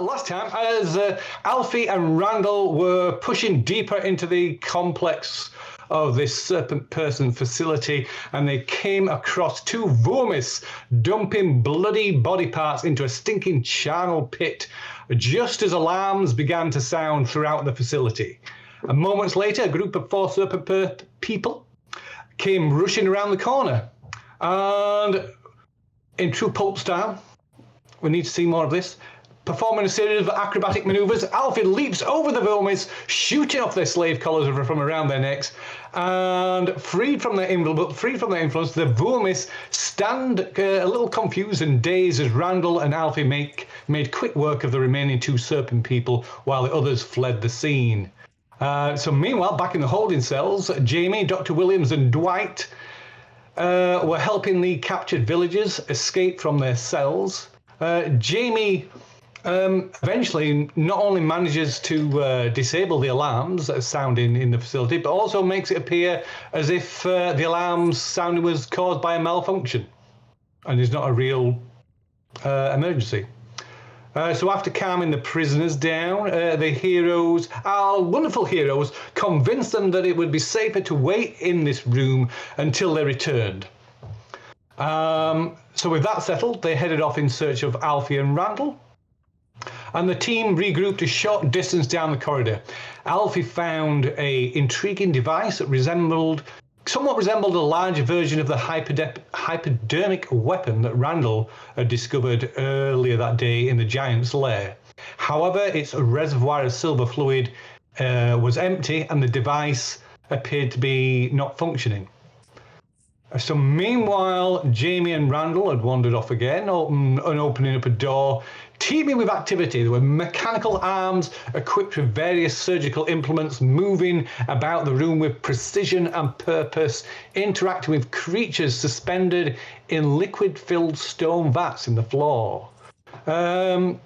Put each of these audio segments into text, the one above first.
last time, as Alfie and Randall were pushing deeper into the complex of this Serpent person facility, and they came across two Vormis dumping bloody body parts into a stinking charnel pit just as alarms began to sound throughout the facility. And moments later, a group of 4 Serpent people came rushing around the corner. And in true Pulp style, we need to see more of this. Performing a series of acrobatic maneuvers, Alfie leaps over the Vormis, shooting off their slave collars from around their necks, and freed from their influence, the Vormis stand a little confused and dazed as Randall and Alfie made quick work of the remaining 2 Serpent people while the others fled the scene. So meanwhile, back in the holding cells, Jamie, Dr. Williams, and Dwight were helping the captured villagers escape from their cells. Jamie eventually not only manages to disable the alarms that are sounding in the facility, but also makes it appear as if the alarms sounding was caused by a malfunction and is not a real emergency. So after calming the prisoners down, the heroes, our wonderful heroes, convinced them that it would be safer to wait in this room until they returned. So with that settled, they headed off in search of Alfie and Randall, and the team regrouped a short distance down the corridor. Alfie found an intriguing device that somewhat resembled a larger version of the hypodermic weapon that Randall had discovered earlier that day in the Giant's lair. However, its reservoir of silver fluid was empty, and the device appeared to be not functioning. So meanwhile, Jamie and Randall had wandered off again, opening up a door, teeming with activity. There were mechanical arms equipped with various surgical implements, moving about the room with precision and purpose, interacting with creatures suspended in liquid-filled stone vats in the floor. And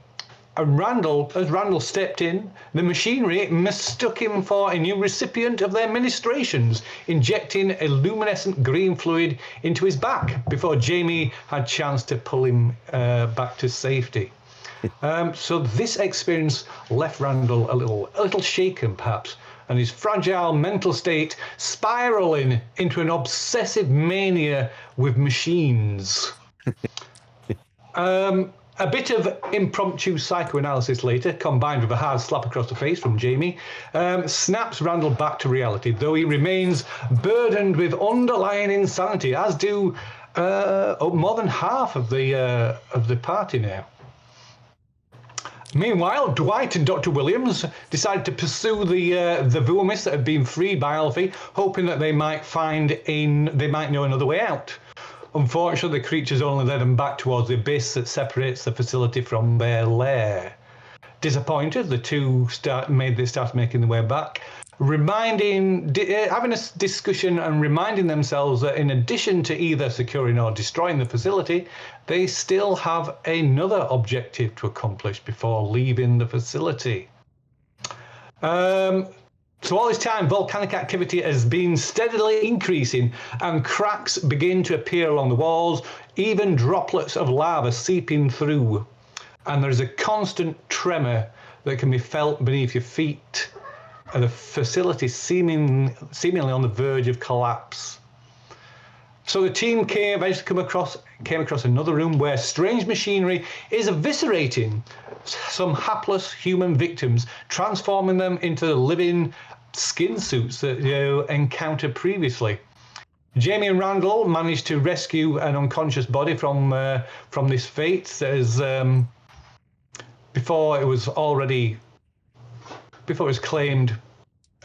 as Randall stepped in, the machinery mistook him for a new recipient of their ministrations, injecting a luminescent green fluid into his back before Jamie had a chance to pull him back to safety. So this experience left Randall a little shaken, perhaps, and his fragile mental state spiraling into an obsessive mania with machines. A bit of impromptu psychoanalysis later, combined with a hard slap across the face from Jamie, snaps Randall back to reality, though he remains burdened with underlying insanity, as do more than half of the party now. Meanwhile, Dwight and Dr. Williams decided to pursue the Vormis that had been freed by Alfie, hoping that they might know another way out. Unfortunately, the creatures only led them back towards the abyss that separates the facility from their lair. Disappointed, the two started making their way back, having a discussion and reminding themselves that in addition to either securing or destroying the facility, they still have another objective to accomplish before leaving the facility. So all this time, volcanic activity has been steadily increasing, and cracks begin to appear along the walls, even droplets of lava seeping through. And there's a constant tremor that can be felt beneath your feet, and the facility seemingly on the verge of collapse. So the team came across another room where strange machinery is eviscerating some hapless human victims, transforming them into the living skin suits that you encountered previously. Jamie and Randall managed to rescue an unconscious body from this fate, as before it was claimed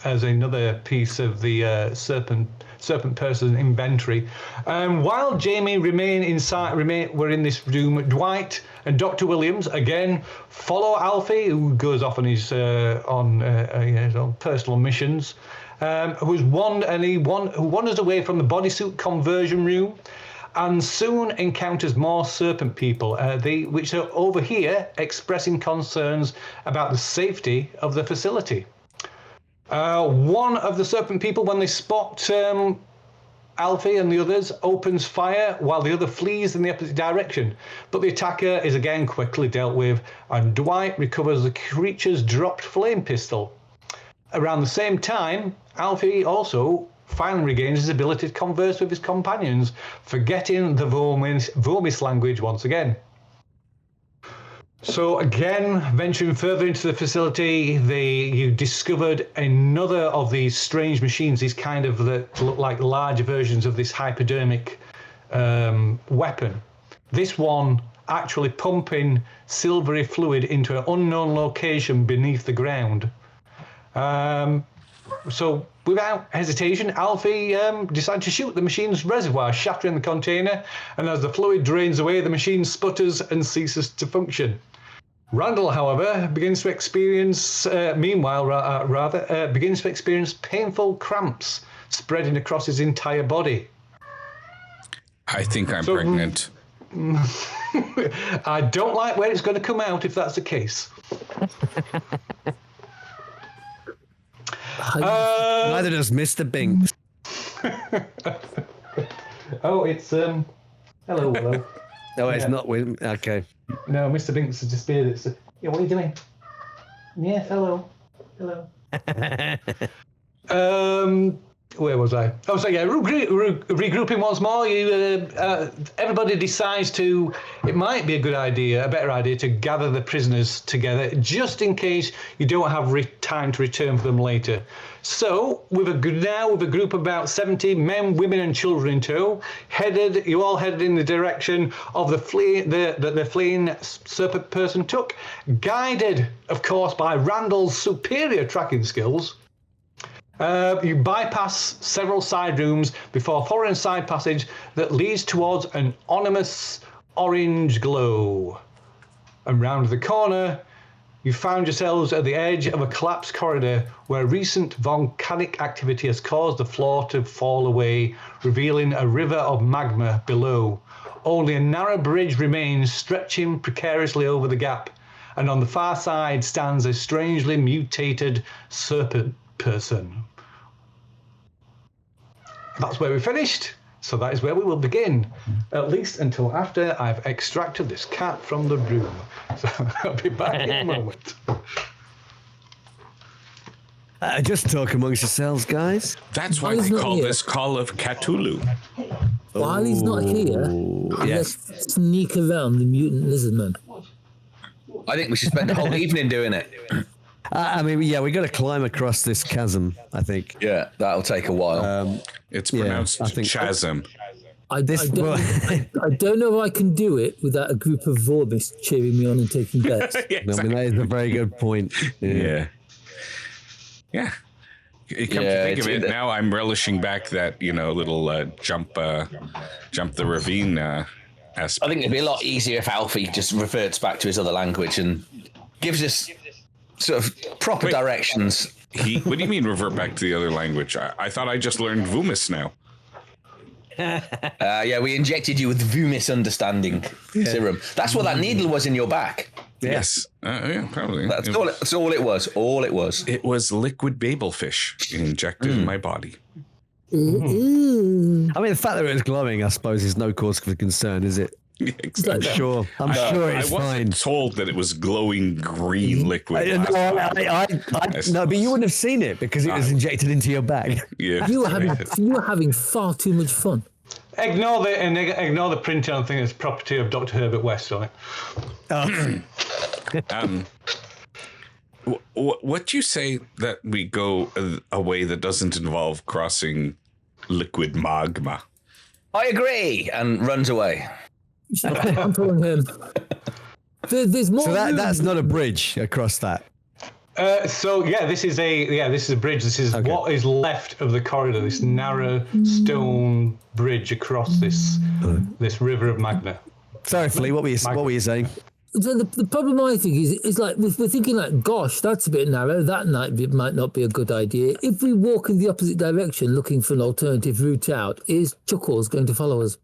as another piece of the serpent person inventory. And while Jamie were in this room, Dwight and Dr. Williams again follow Alfie, who goes off on his on personal missions, who wanders away from the bodysuit conversion room, and soon encounters more serpent people, which are over here expressing concerns about the safety of the facility. One of the serpent people, when they spot Alfie and the others opens fire while the other flees in the opposite direction, but the attacker is again quickly dealt with, and Dwight recovers the creature's dropped flame pistol. Around the same time, Alfie also finally regains his ability to converse with his companions, forgetting the Vomis language once again. So again, venturing further into the facility, you discovered another of these strange machines, these kind of that look like larger versions of this hypodermic weapon. This one actually pumping silvery fluid into an unknown location beneath the ground. So without hesitation, Alfie decided to shoot the machine's reservoir, shattering the container, and as the fluid drains away, the machine sputters and ceases to function. Randall, however, begins to experience, begins to experience painful cramps spreading across his entire body. I think I'm pregnant. I don't like where it's going to come out if that's the case. Neither does Mr. Binks. Oh, it's hello. No, it's not with. Okay. No, Mr. Binks has disappeared. It's yeah. What are you doing? Yeah, hello. Where was I? Oh, so yeah, regrouping once more. Everybody decides it might be a better idea to gather the prisoners together, just in case you don't have time to return for them later. So, with a group of about 70 men, women, and children in tow, you all headed in the direction of the fleeing serpent person took, guided, of course, by Randall's superior tracking skills. You bypass several side rooms before following a side passage that leads towards an ominous orange glow. And round the corner, you found yourselves at the edge of a collapsed corridor where recent volcanic activity has caused the floor to fall away, revealing a river of magma below. Only a narrow bridge remains, stretching precariously over the gap, and on the far side stands a strangely mutated serpent person. That's where we finished, so that is where we will begin, at least until after I've extracted this cat from the room. So I'll be back in a moment. Just talk amongst yourselves, guys. That's why they call this Call of Cthulhu. While he's not here, let's sneak around the mutant lizardman. I think we should spend the whole evening doing it. We got to climb across this chasm, I think. Yeah, that'll take a while. It's pronounced chasm. I don't know if I can do it without a group of Vorbis cheering me on and taking bets. Exactly. That is a very good point. Yeah. You come to think of it, now I'm relishing back that, little jump the ravine aspect. I think it'd be a lot easier if Alfie just reverts back to his other language and gives us sort of proper directions. What do you mean revert back to the other language? I thought I just learned Vumis now. We injected you with Vumis understanding serum. That's what that needle was in your back. Yes. Probably. That's all it was. All it was. It was liquid babelfish injected in my body. Mm-hmm. I mean, the fact that it was glowing, I suppose, is no cause for concern, is it? Exactly. I'm sure it's fine. I wasn't told that it was glowing green liquid. No, but you wouldn't have seen it because it was injected into your bag. Yeah. You were having far too much fun. Ignore the printing on thing as property of Dr. Herbert West on it. What do you say that we go a way that doesn't involve crossing liquid magma? I agree, and runs away. I'm following him. There's more. So that's not a bridge across that. This is a bridge. This is what is left of the corridor. This narrow stone bridge across this river of magma. Sorry, Flea. What were you saying? So the problem I think is like we're thinking like, gosh, that's a bit narrow. That might not be a good idea. If we walk in the opposite direction, looking for an alternative route out, is Chuckles going to follow us?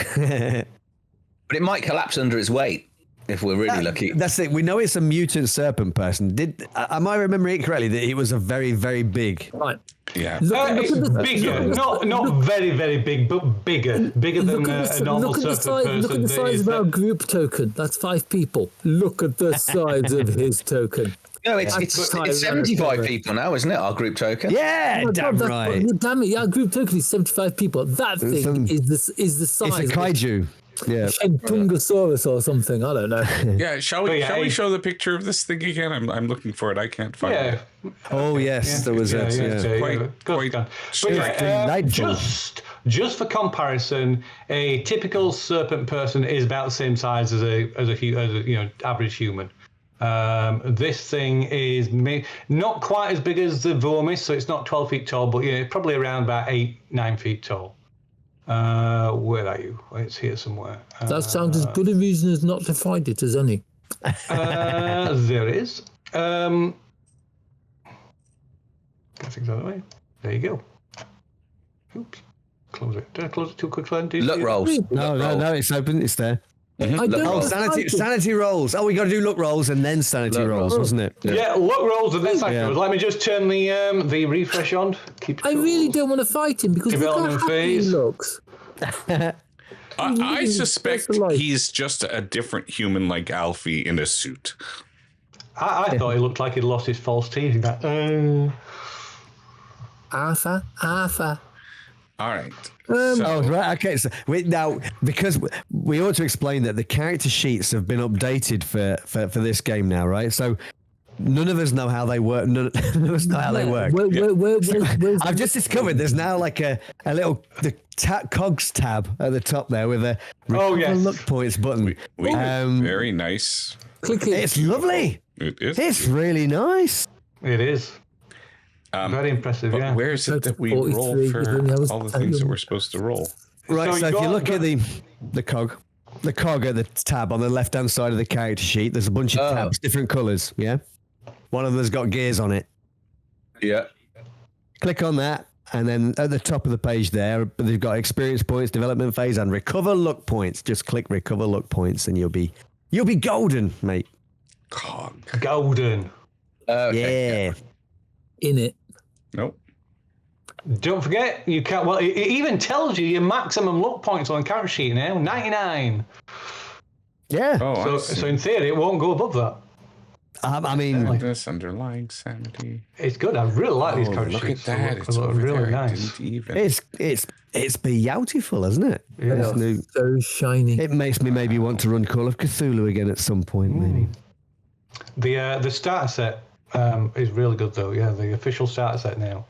But it might collapse under its weight. if we're really lucky. That's it. We know it's a mutant serpent person. Am I remembering it correctly that he was a very, very big? Right. Yeah. It's bigger, not very, very big, but bigger than a normal serpent person. Look at the size of our group token. That's 5 people. Look at the size of his token. No, it's 75 people now, isn't it? Our group token. Yeah, damn right. Damn it! Yeah, our group token is 75 people. That thing is the size. It's a kaiju. Yeah, Tungosaurus or something. I don't know. Yeah, shall we show the picture of this thing again? I'm looking for it. I can't find it. Oh yes, there was it. Quite just for comparison, a typical serpent person is about the same size as a average human. This thing is not quite as big as the Vormis, so it's not 12 feet tall, but probably around about 8-9 feet tall. Where are you? It's here somewhere. That sounds as good a reason as not to find it as any. There is. Get things out of the way. There you go. Oops. Close it. Did I close it too quickly? Look rolls. No, it's open. It's there. Sanity rolls. Oh, we got to do look rolls and then sanity rolls, wasn't it? Yeah, look rolls and then sanity rolls. Let me just turn the refresh on. I really don't want to fight him because look how happy he looks. I suspect he's just a different human like Alfie in a suit. I thought he looked like he'd lost his false teeth. Arthur. All right. Right. Okay. So because we ought to explain that the character sheets have been updated for this game now, right? So none of us know how they work. None of us know how they work. I've just discovered there's now like a little cogs tab at the top there with a look points button. Very nice. It's lovely. It is. It's really nice. It is. Very impressive, but where is it that we roll for all the things that we're supposed to roll? Right, so if you look at the cog at the tab on the left-hand side of the character sheet, there's a bunch of tabs, different colours, yeah? One of them has got gears on it. Yeah. Click on that, and then at the top of the page there, they've got experience points, development phase, and recover luck points. Just click recover luck points, and you'll be golden, mate. Cog. Golden. Yeah. In it. Nope. Don't forget, you can't. Well, it even tells you your maximum luck points on the character sheet now, 99. Yeah. Oh, so in theory, it won't go above that. I mean, this underlying sanity. It's good. I really like these character sheets. Look at that. It's really nice. It's beautiful, isn't it? Yeah. So shiny. It makes me maybe want to run Call of Cthulhu again at some point, maybe. The starter set is really good though. Yeah, the official starter set now,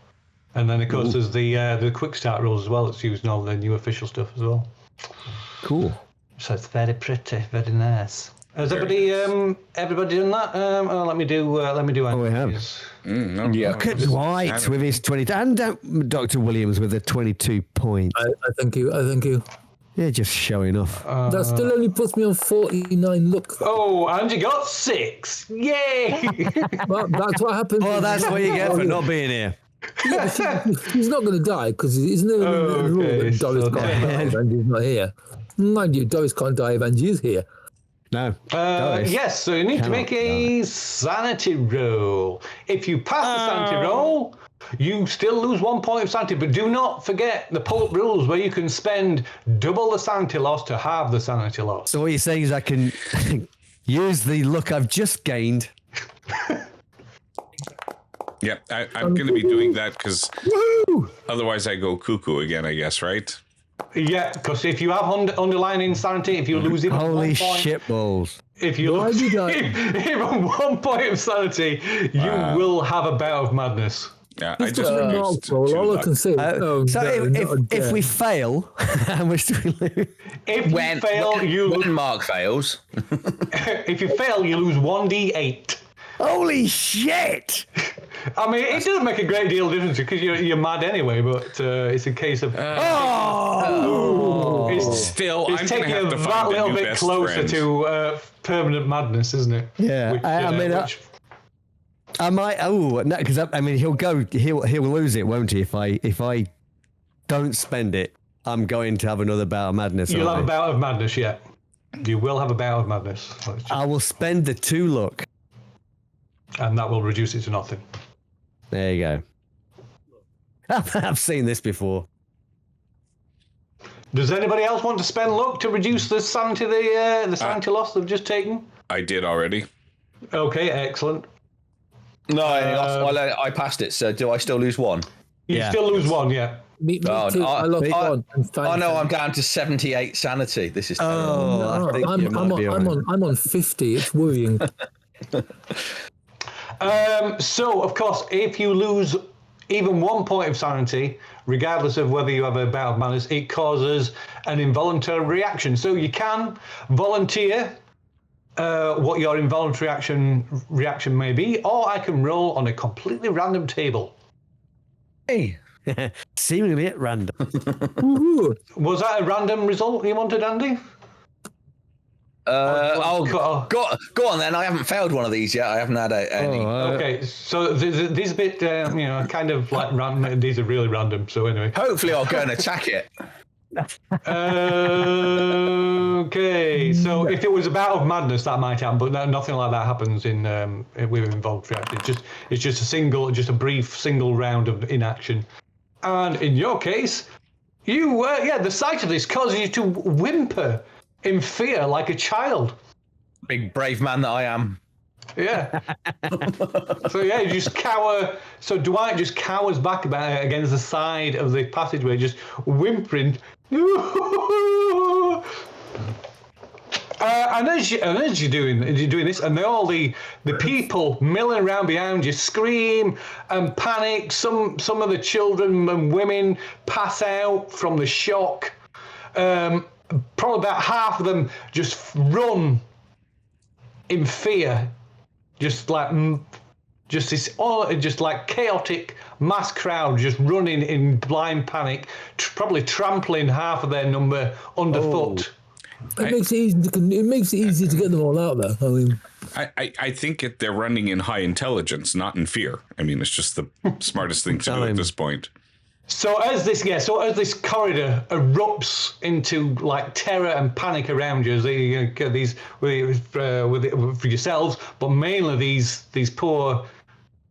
and then of course there's the quick start rules as well. It's using all the new official stuff as well. Cool. So it's very pretty, very nice. Has everybody done that? Let me do. Oh, we have. Look at Dwight with his 20, and Dr. Williams with a 22 points. I thank you. Yeah, just showing off. That still only puts me on 49 look. Oh, and you got 6. Yay! Well, that's what happens. Well, that's what you get for not being here. Yeah, he's not going to die because isn't there a rule that Doris can't die if Angie's not here? Mind you, Doris can't die if Angie is here. No. Yes, so you need to make a sanity roll. If you pass the sanity roll, you still lose 1 point of sanity, but do not forget the Pulp rules where you can spend double the sanity loss to halve the sanity loss. So what you're saying is I can use the luck I've just gained. Yeah, I'm going to be doing that because otherwise I go cuckoo again, I guess, right? Yeah, because if you have underlying insanity, if you lose even Holy 1 point, shit balls. If you lose even 1 point of sanity, you will have a bout of madness. Yeah, I just all I can say. If we fail, how much do we lose? If you fail, when Mark fails. If you fail, you lose 1d8. Holy shit! I mean, it doesn't make a great deal of difference because you're mad anyway, but it's a case of... It's still... It's taking it that little bit closer to permanent madness, isn't it? Yeah, I might... Oh, no, because I mean, he'll lose it, won't he? If I don't spend it, I'm going to have another bout of madness. You'll have a bout of madness, yeah. You will have a bout of madness. I will spend the 2 luck. And that will reduce it to nothing. There you go. I've seen this before. Does anybody else want to spend luck to reduce the sanity loss they've just taken? I did already. Okay, excellent. No, I passed it. So do I still lose 1? You still lose 1, yeah. Me too. I lost 1. Oh no, I'm down to 78 sanity. This is I think I'm on 50. It's worrying. So, of course, if you lose even 1 point of sanity, regardless of whether you have a bout of madness, it causes an involuntary reaction. So you can volunteer what your involuntary reaction may be, or I can roll on a completely random table. Hey. Seemingly at random. Was that a random result you wanted, Andy? Go on then. I haven't failed one of these yet. I haven't had any. Okay, so these a bit, kind of like random. These are really random. So anyway. Hopefully, I'll go and attack it. Okay, so if it was a bout of madness, that might happen, but nothing like that happens with involved reaction. It's just a brief single round of inaction. And in your case, the sight of this causes you to whimper in fear like a child. Big brave man that I am. Yeah. So you just cower. So Dwight just cowers back against the side of the passageway, just whimpering. And as you're doing this, and all the people milling around behind you scream and panic. Some of the children and women pass out from the shock. Probably about half of them just run in fear, just like chaotic mass crowd just running in blind panic, probably trampling half of their number underfoot. It makes it easy to get them all out there. I mean, I think they're running in high intelligence, not in fear. I mean, it's just the smartest thing to do at this point. So as this corridor erupts into like terror and panic around you, these for yourselves, but mainly these poor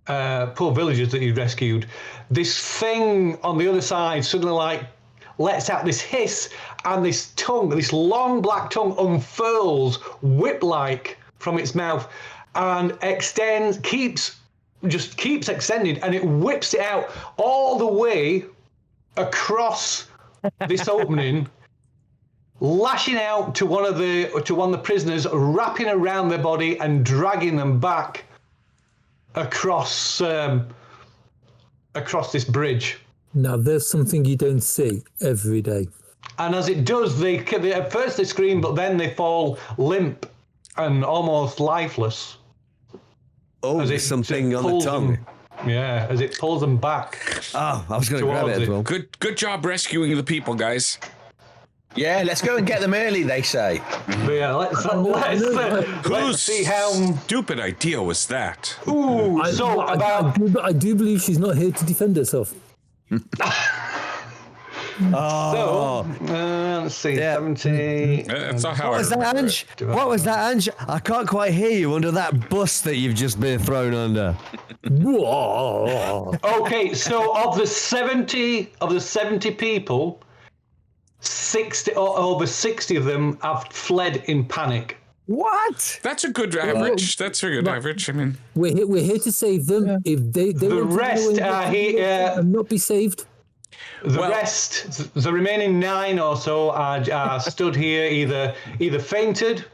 villagers that you rescued, this thing on the other side suddenly like lets out this hiss, and this long black tongue unfurls whip-like from its mouth and keeps extending, and it whips it out all the way across this opening, lashing out to one of the prisoners, wrapping around their body and dragging them back across this bridge. Now there's something you don't see every day. And as it does, at first they scream, but then they fall limp and almost lifeless. Oh, there's something on the tongue. As it pulls them back. Oh, I was going to grab it as well. Good job rescuing the people, guys. Yeah, let's go and get them early, they say. But yeah, let's see how stupid idea was that. Ooh, I do believe she's not here to defend herself. Let's see, 70. That's not how What was that, Ange? What was that, Ange? I can't quite hear you under that bus that you've just been thrown under. Okay, so of the 70 people, 60 or over 60 of them have fled in panic. What? That's a good average. That's a good average. I mean, we're here to save them. If they the rest are here and not be saved. The remaining 9 or so are stood here, either fainted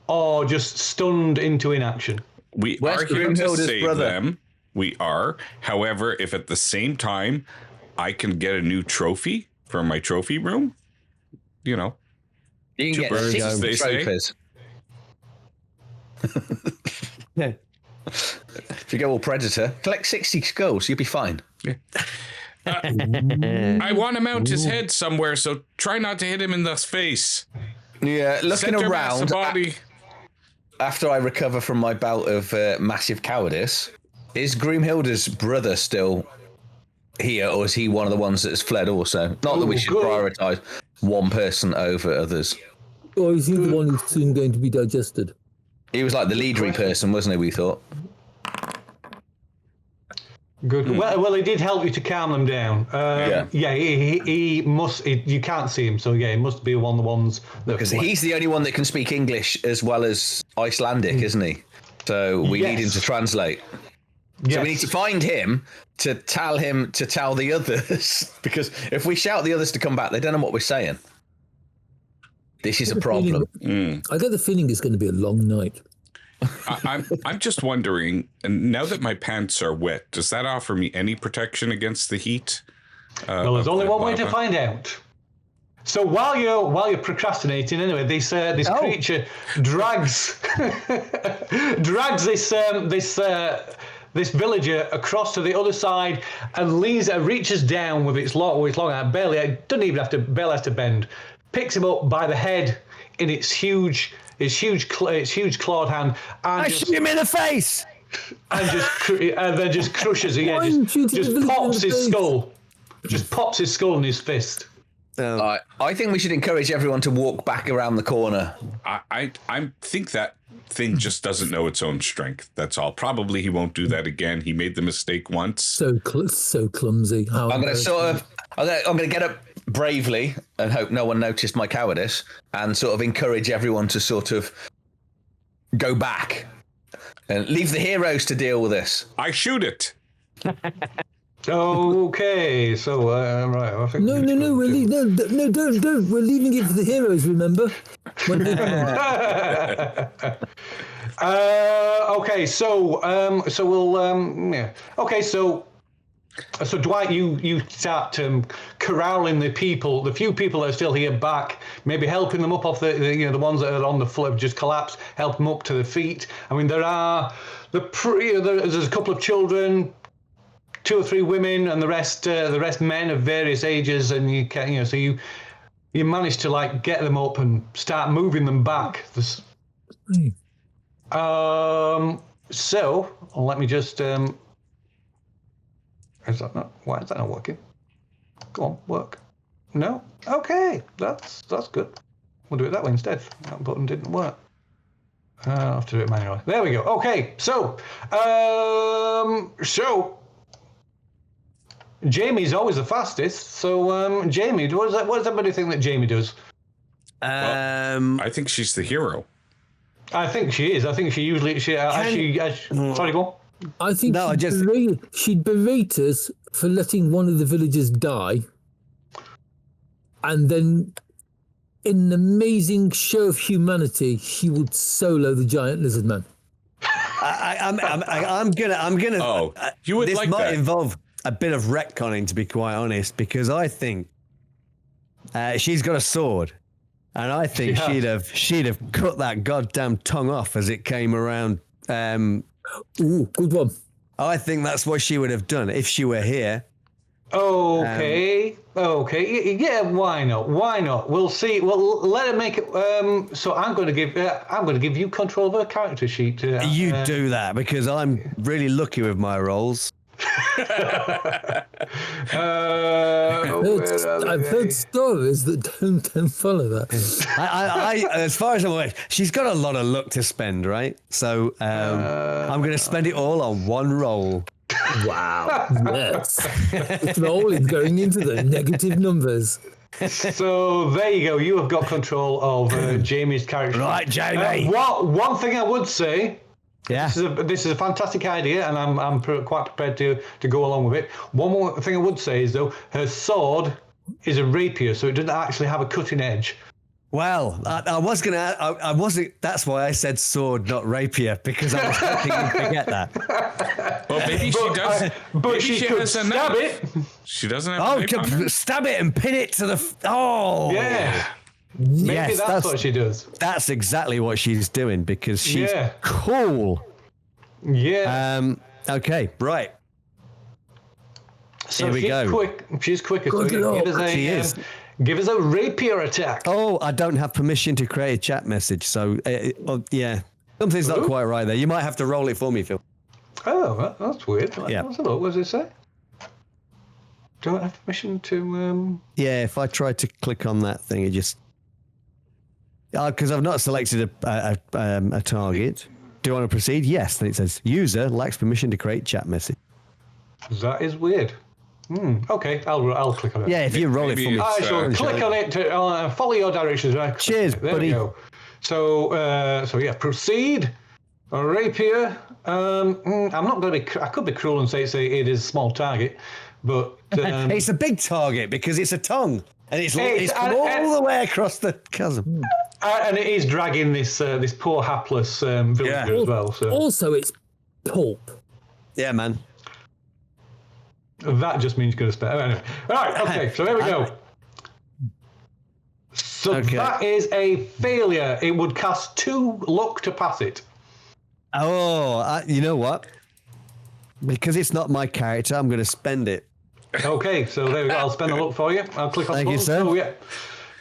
or just stunned into inaction. We are here to save them. We are. However, if at the same time I can get a new trophy for my trophy room, you can get 6 trophies. Yeah. If you go all predator, collect 60 skulls, you'll be fine. Yeah. I want to mount his head somewhere, so try not to hit him in the face. Yeah, looking around. After I recover from my bout of massive cowardice, is Grimhilda's brother still here, or is he one of the ones that has fled also? Not that we should prioritise one person over others. Or is he the one who's soon going to be digested? He was like the leadery person, wasn't he? We thought. Good. Well, he did help you to calm them down. He must. You can't see him, so yeah, he must be one of the ones that. Because he's the only one that can speak English as well as Icelandic, isn't he? So we need him to translate. Yes. So we need to find him to tell the others, because if we shout the others to come back, they don't know what we're saying. This is a problem. I get the feeling it's going to be a long night. I'm just wondering, and now that my pants are wet, does that offer me any protection against the heat? Well, there's only one way to find out. So while you're procrastinating, anyway, this creature drags this villager across to the other side and reaches down with its long arm, barely has to bend, picks him up by the head in its huge clawed hand, and shoot him in the face, and then just crushes it. Yeah, just pops his skull. Just pops his skull in his fist. I think we should encourage everyone to walk back around the corner. I think that thing just doesn't know its own strength. That's all. Probably he won't do that again. He made the mistake once. So clumsy. I'm going to get up bravely and hope no one noticed my cowardice, and sort of encourage everyone to sort of go back and leave the heroes to deal with this. I shoot it. Okay, so right. I think no, don't. We're leaving it for the heroes. Remember? When they okay, so we'll Okay, so Dwight, you start corralling the few people that are still here back, maybe helping them up off the ones that are on the floor have just collapsed, help them up to their feet. I mean, there's a couple of children, 2 or 3 women, and the rest men of various ages, and you manage to like get them up and start moving them back. So let me just why is that not working? Go on, work. No? Okay, that's good. We'll do it that way instead. That button didn't work. I'll have to do it manually. There we go. Okay, so Jamie's always the fastest. So Jamie, what does everybody think that Jamie does? I think she's the hero. I think she is. I think she usually sorry, go on. I think she'd berate us for letting one of the villagers die, and then, in an amazing show of humanity, she would solo the giant lizard man. I'm gonna. Oh, you would this like might that. involve a bit of retconning, to be quite honest, because I think she's got a sword, and I think she'd have cut that goddamn tongue off as it came around. Ooh, good one. I think that's what she would have done if she were here. Okay. Yeah, why not? We'll see. Well, let her make it. So I'm going to give you control of her character sheet. You do that, because I'm really lucky with my rolls. I've heard stories that don't follow that. I as far as I'm aware, she's got a lot of luck to spend, right? So I'm going to spend it all on one roll. Wow. Yes. This roll is going into the negative numbers. So there you go. You have got control of Jamie's character. Right, Jamie. One thing I would say. Yeah. This is a fantastic idea, and I'm quite prepared to go along with it. One more thing I would say is, though, her sword is a rapier, so it doesn't actually have a cutting edge. Well, I wasn't. That's why I said sword, not rapier, because I was hoping you'd forget that. Well, maybe she does. But she could stab it. She doesn't have. Stab it and pin it to the. Yeah. Maybe that's what she does. That's exactly what she's doing, because she's cool. Yeah. Okay. Right. So here we go. She's quicker. So give us a rapier attack. Oh, I don't have permission to create a chat message, so yeah, something's not quite right there. You might have to roll it for me, Phil. Oh, that's weird. Yeah. Let's have a look. What does it say? Don't have permission to. Yeah, if I try to click on that thing, it just. Because I've not selected a target. Do you want to proceed? Yes. Then it says user lacks permission to create chat message. That is weird. Okay, I'll click on it. Yeah, if you roll it for me. I shall click on it to follow your directions. Right? Cheers, there buddy. We go. So yeah, proceed. Rapier. I'm not going to be. I could be cruel and say it is a small target, but it's a big target because it's a tongue, and it's all the way across the chasm. And it is dragging this poor hapless villager as well. So also, it's Pulp. Yeah, man. That just means going to spare. Anyway. All right. Okay. So there we go. So that is a failure. It would cost 2 luck to pass it. Oh, you know what? Because it's not my character, I'm going to spend it. Okay, so there we go. I'll spend a luck for you. I'll click on. Thank you, sir. So yeah.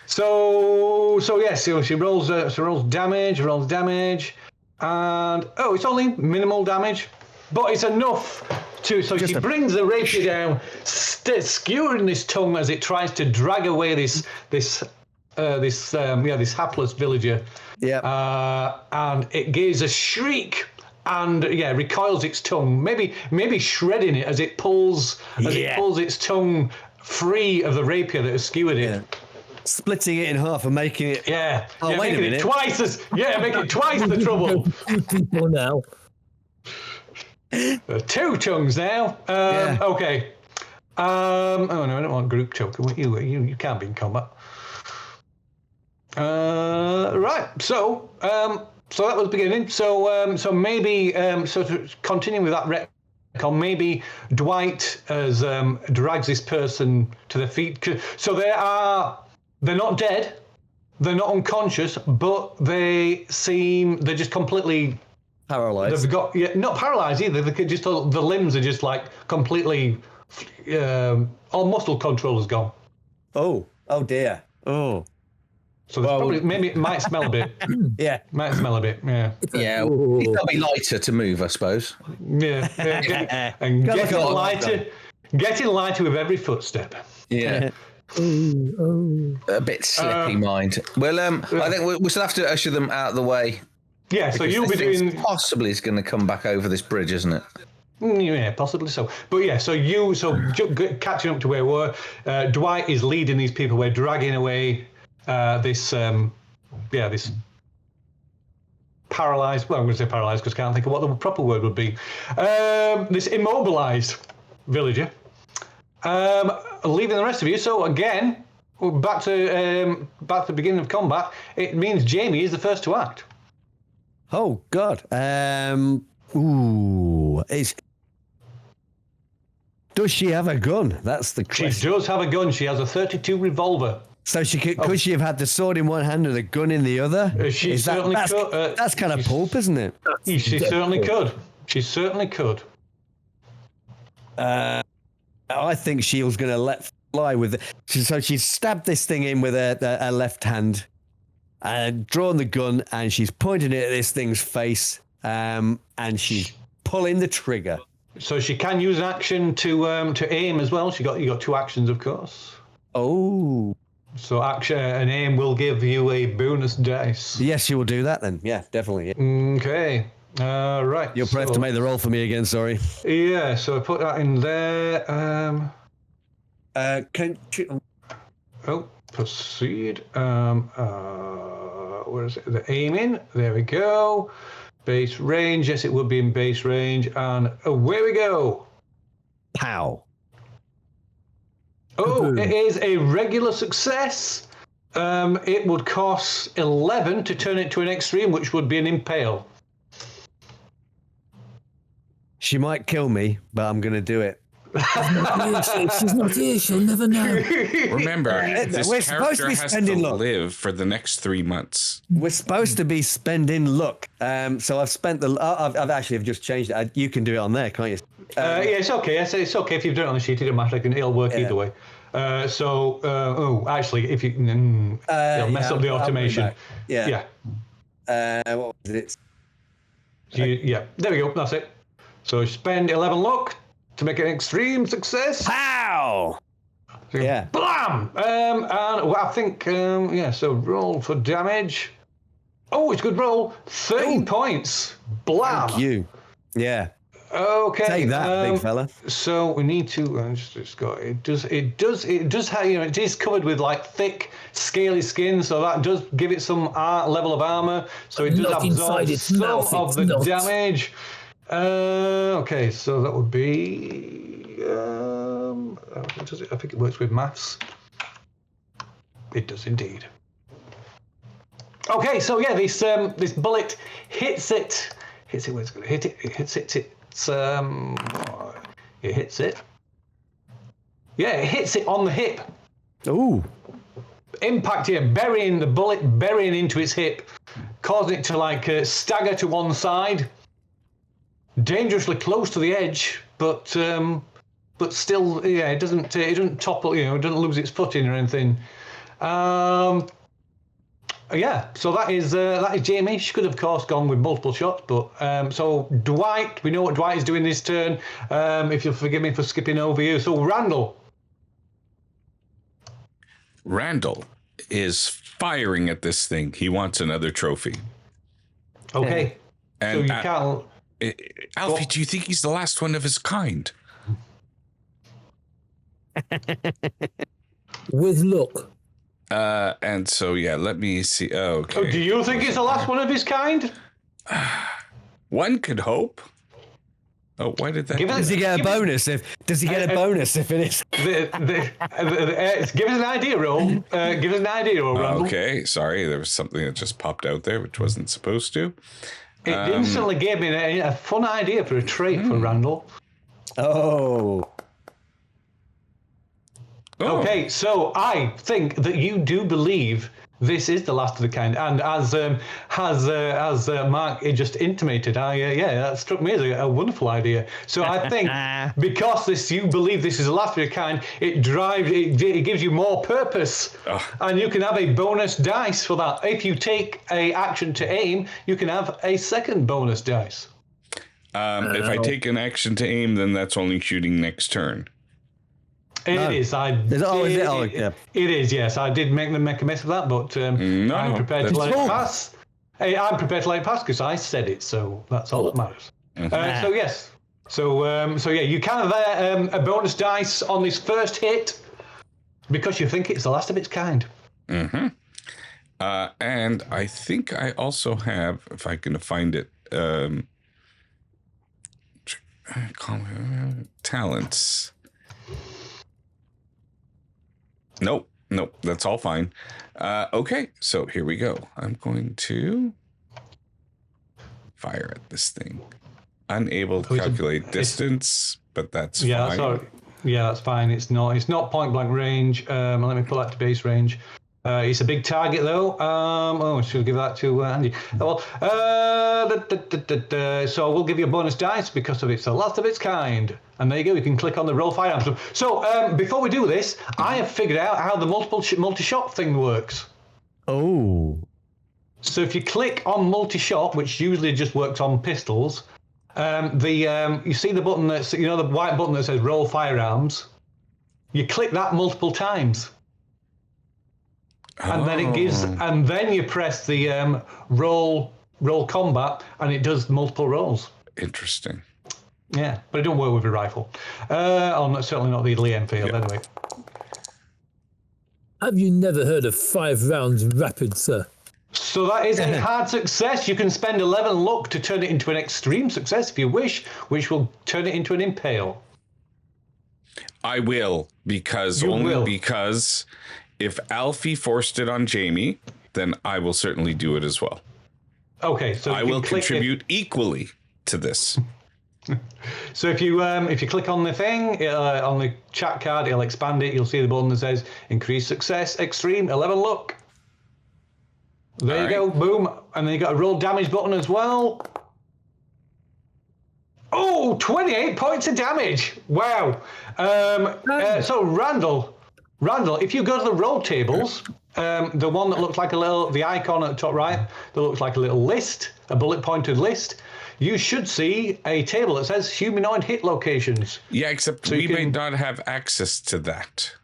So yes. So she rolls. Rolls damage, and it's only minimal damage, but it's enough to. So she brings the rapier down, skewering this tongue as it tries to drag away this hapless villager. Yeah. And it gives a shriek and recoils its tongue, maybe shredding it as it pulls its tongue free of the rapier that has skewered it. Yeah. Splitting it in half and making it. Yeah. Oh, wait a minute. Make it twice the trouble. 2 people now. 2 tongues now. Okay. Oh no, I don't want group token. You can't be in combat. Right. So that was the beginning. So maybe to continue with that retcon, maybe Dwight has drags this person to their feet. So they're not dead, they're not unconscious, but they're just completely paralyzed. They've got not paralyzed either. They just the limbs are just like completely. All muscle control is gone. Oh dear. Oh. So probably maybe it might smell a bit. Yeah. Might smell a bit. Yeah. Yeah. It's got to be lighter to move, I suppose. Yeah. Getting lighter with every footstep. Yeah. A bit slippy mind. Well, I think we'll still have to usher them out of the way. Yeah, so you'll be doing. Possibly is going to come back over this bridge, isn't it? Yeah, possibly so. But yeah, catching up to where we were, Dwight is leading these people. We're dragging away this paralyzed. Well, I'm going to say paralyzed because I can't think of what the proper word would be. This immobilized villager. Leaving the rest of you. So again, back to the beginning of combat. It means Jamie is the first to act. Oh God. Does she have a gun? That's the question. She does have a gun. She has a .32 revolver. So could she have had the sword in one hand and the gun in the other? She certainly could. That's kind of Pulp, isn't it? She certainly could. She certainly could. I think she was going to let fly with it. So she stabbed this thing in with her left hand and drawn the gun, and she's pointing it at this thing's face, and she's pulling the trigger. So she can use an action to aim as well. You got 2 actions, of course. Oh. So action and aim will give you a bonus dice. Yes, she will do that then. Yeah, definitely. Yeah. Okay. Right. You'll probably have to make the roll for me again. Sorry. Yeah. So I put that in there. Proceed. Where is it? The aiming. There we go. Base range. Yes, it would be in base range. And away we go. Pow. Oh, it is a regular success. It would cost 11 to turn it to an extreme, which would be an impale. She might kill me, but I'm going to do it. She's not here. She'll never know. Remember, this character has to luck. live for the next 3 months. We're supposed to be spending luck. So I've spent I've just changed it. You can do it on there, can't you? Yeah, it's okay. It's okay if you've done it on the sheet. It doesn't matter. It'll work either way. Actually, if you it'll mess up the automation. Yeah. What was it? Yeah. There we go. That's it. So spend 11 luck to make an extreme success. Pow! So, yeah. Blam! And I think, so roll for damage. Oh, it's a good roll. 13 points. Blam. Thank you. Yeah. Okay. Take that, big fella. So we need to just go. It does have, it is covered with like thick, scaly skin, so that does give it some level of armor. So it does absorb some of the damage. Okay, so that would be. Does it? I think it works with maths. It does indeed. Okay, so yeah, this bullet hits it. Hits it where it's going to hit it. It hits it. It hits it. Yeah, it hits it on the hip. Ooh. Impact here, burying the bullet, burying into its hip, causing it to like stagger to one side. Dangerously close to the edge, but still, yeah, it doesn't topple. It doesn't lose its footing or anything. Yeah, so that is Jamie. She could have, of course, gone with multiple shots, but so Dwight, we know what Dwight is doing this turn. If you'll forgive me for skipping over you. So Randall is firing at this thing. He wants another trophy. Okay, and so you can't. Alfie, do you think he's the last one of his kind? With luck. And so, yeah, let me see. Oh, okay. Oh, do you think it's the last one of his kind? One could hope. Oh, why did that? Does he get a bonus if it is? Give us an idea roll. Give us an idea roll, Randall. Okay, sorry, there was something that just popped out there which wasn't supposed to. It instantly gave me a fun idea for a trait for Randall. Oh. Okay, so I think that you do believe this is the last of the kind, and as Mark just intimated, that struck me as a wonderful idea. So I think because you believe this is the last of your kind, it gives you more purpose, and you can have a bonus dice for that. If you take a action to aim, you can have a second bonus dice. If I take an action to aim, then that's only shooting next turn. It is. It is. Yes, I did make them make a mess of that, but I'm prepared to let it pass. I'm prepared to let it pass because I said it, so that's all that matters. So yes. So yeah, you can have a bonus dice on this first hit because you think it's the last of its kind. Mm-hmm. And I think I also have, if I can find it, talents. Nope, that's all fine. Okay, so here we go. I'm going to fire at this thing. Unable to calculate distance, but that's fine. Sorry. Yeah, that's fine. It's not point blank range. Let me pull that to base range. It's a big target though. Should give that to Andy. Well, so we'll give you a bonus dice because of it's the last of its kind. And there you go. You can click on the roll firearms. So before we do this, I have figured out how the multi-shot thing works. Oh. So if you click on multi-shot, which usually just works on pistols, you see the button that's the white button that says roll firearms. You click that multiple times. And then and then you press the roll combat, and it does multiple rolls. Interesting. Yeah, but it don't work with a rifle. Certainly not the Lee Enfield, anyway. Have you never heard of 5 rounds rapid, sir? So that is a hard success. You can spend 11 luck to turn it into an extreme success if you wish, which will turn it into an impale. I will, because if Alfie forced it on Jamie, then I will certainly do it as well. Okay, so I will contribute equally to this. So if you click on the thing on the chat card, it'll expand it. You'll see the button that says increase success, extreme, 11 luck. There you go, boom, and then you got a roll damage button as well. Oh, 28 points of damage! Wow. So Randall, if you go to the roll tables, the one that looks like the icon at the top right, that looks like a little list, a bullet pointed list. You should see a table that says humanoid hit locations. Yeah, except we may not have access to that.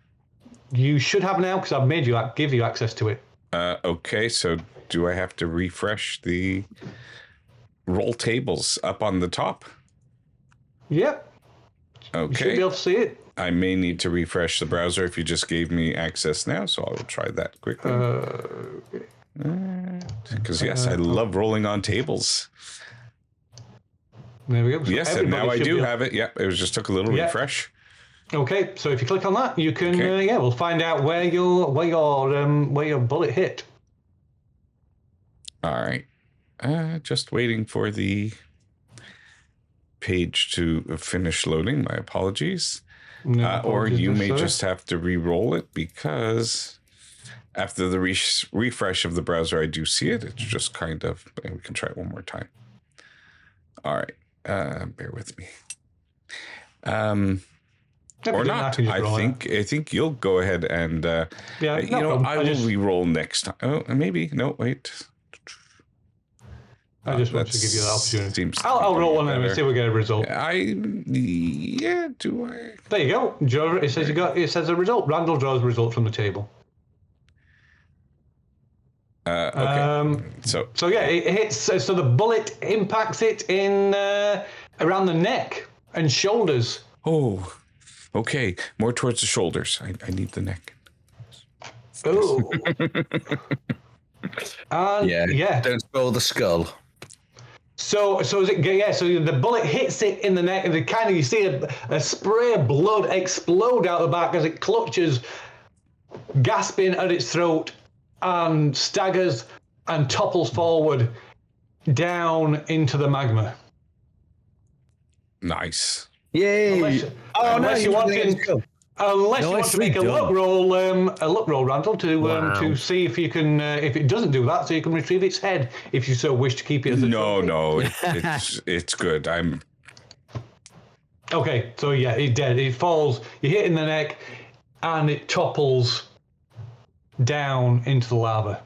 You should have now because I've made you give you access to it. Okay, so do I have to refresh the roll tables up on the top? Yep. Okay. You should be able to see it. I may need to refresh the browser if you just gave me access now, so I will try that quickly. Because yes, I love rolling on tables. There we go. So yes, and now I do have it. Yep, it was just took a little refresh. Okay, so if you click on that, you can we'll find out where your bullet hit. All right, just waiting for the page to finish loading. My apologies. No, or you may just have to re-roll it because after the refresh of the browser, I do see it. It's just kind of, we can try it one more time. All right. Bear with me. Or not. I think you'll go ahead and, I will re-roll next time. Oh, maybe. No, wait. I just want to give you that opportunity. I'll roll one and see if we get a result. Do I? There you go. Joe, it says a result. Randall draws a result from the table. Okay. So yeah, it hits. So the bullet impacts it in around the neck and shoulders. Oh, okay. More towards the shoulders. I need the neck. Oh. Don't spoil the skull. So the bullet hits it in the neck, and you see a spray of blood explode out the back as it clutches, gasping at its throat, and staggers and topples forward down into the magma. Nice. Yay! Unless you want to make a luck roll, Randall, to see if you can, if it doesn't do that, so you can retrieve its head if you so wish to keep it as a trophy. It's good. Okay, so yeah, it's dead. It falls. You hit it in the neck, and it topples down into the lava.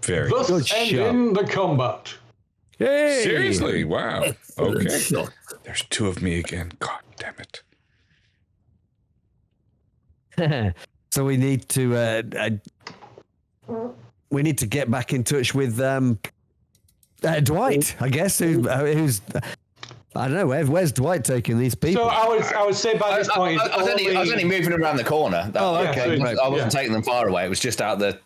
Very thus good ending the combat. Hey! Seriously, wow. Excellent Okay. shot. There's two of me again. God damn it. So we need to get back in touch with Dwight, I guess. Who's I don't know where's Dwight taking these people. So I would say by this point, I was only moving around the corner. Okay. I wasn't taking them far away. It was just out the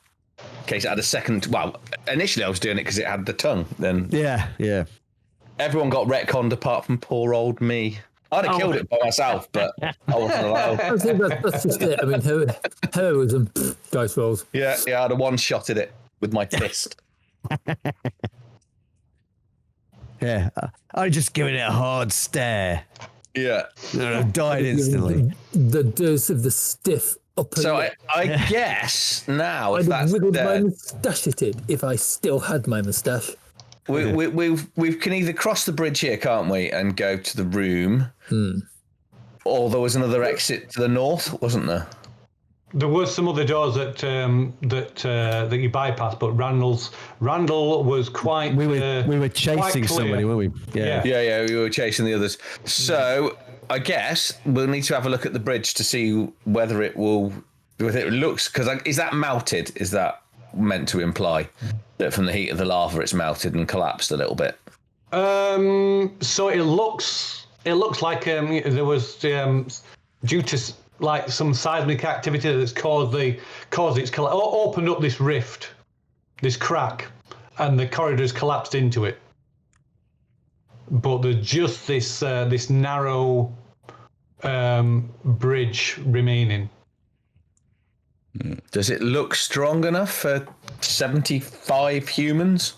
case it had a second. Well, initially I was doing it because it had the tongue. Then yeah. Everyone got retconned apart from poor old me. I'd have killed it by myself, but I wasn't allowed. I think that's just it. I mean, heroism, dice rolls. Yeah, I'd have one-shotted it with my fist. Yeah, I just given it a hard stare. Yeah. I died instantly. The dose of the stiff upper So lip. I guess now, if I'd that's wiggled my dead, moustache at it if I still had my moustache. we can either cross the bridge here, can't we, and go to the room, or there was another exit to the north, wasn't there? There was some other doors that you bypassed, but Randall was quite. We were chasing somebody, weren't we? Yeah, we were chasing the others. So I guess we'll need to have a look at the bridge to see whether it looks, because is that melted? Is that meant to imply that from the heat of the lava it's melted and collapsed a little bit? So it looks like there was due to like some seismic activity that's caused its opened up this rift, this crack, and the corridors collapsed into it. But there's just this narrow bridge remaining. Does it look strong enough for 75 humans?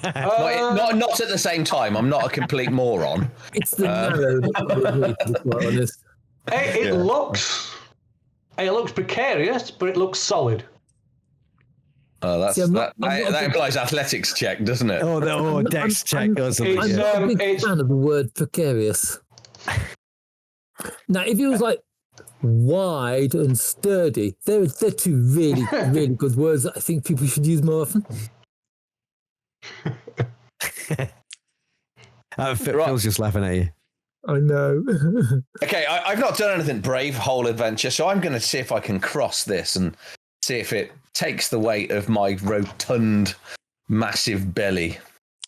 Not at the same time. I'm not a complete moron. It's the narrow that to be quite honest. It looks precarious, but it looks solid. Oh, See, that implies athletics check, doesn't it? Oh, dex check or something. I'm not a big fan of the word precarious. Now, if it was like wide and sturdy, they're two really, really good words that I think people should use more often. Phil's just laughing at you. I know. Okay, I've not done anything brave whole adventure, so I'm going to see if I can cross this and see if it takes the weight of my rotund, massive belly.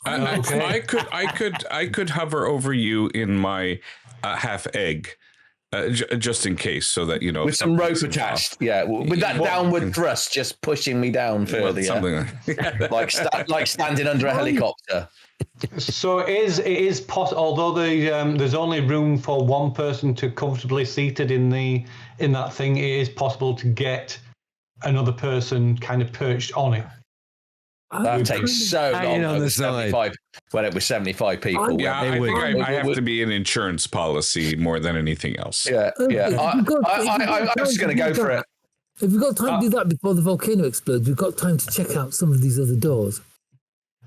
I could hover over you in my half egg, just in case, so that you know with some rope attached. Yeah, with that downward thrust, just pushing me down further. Something like standing under a helicopter. So it is possible, although there's only room for one person to comfortably seated in that thing. It is possible to get another person kind of perched on it. That takes so long. On the side. When it was 75 people. Yeah, I think I have to be an insurance policy more than anything else. Yeah. I'm just going to go for it. If we've got time to do that before the volcano explodes, we've got time to check out some of these other doors.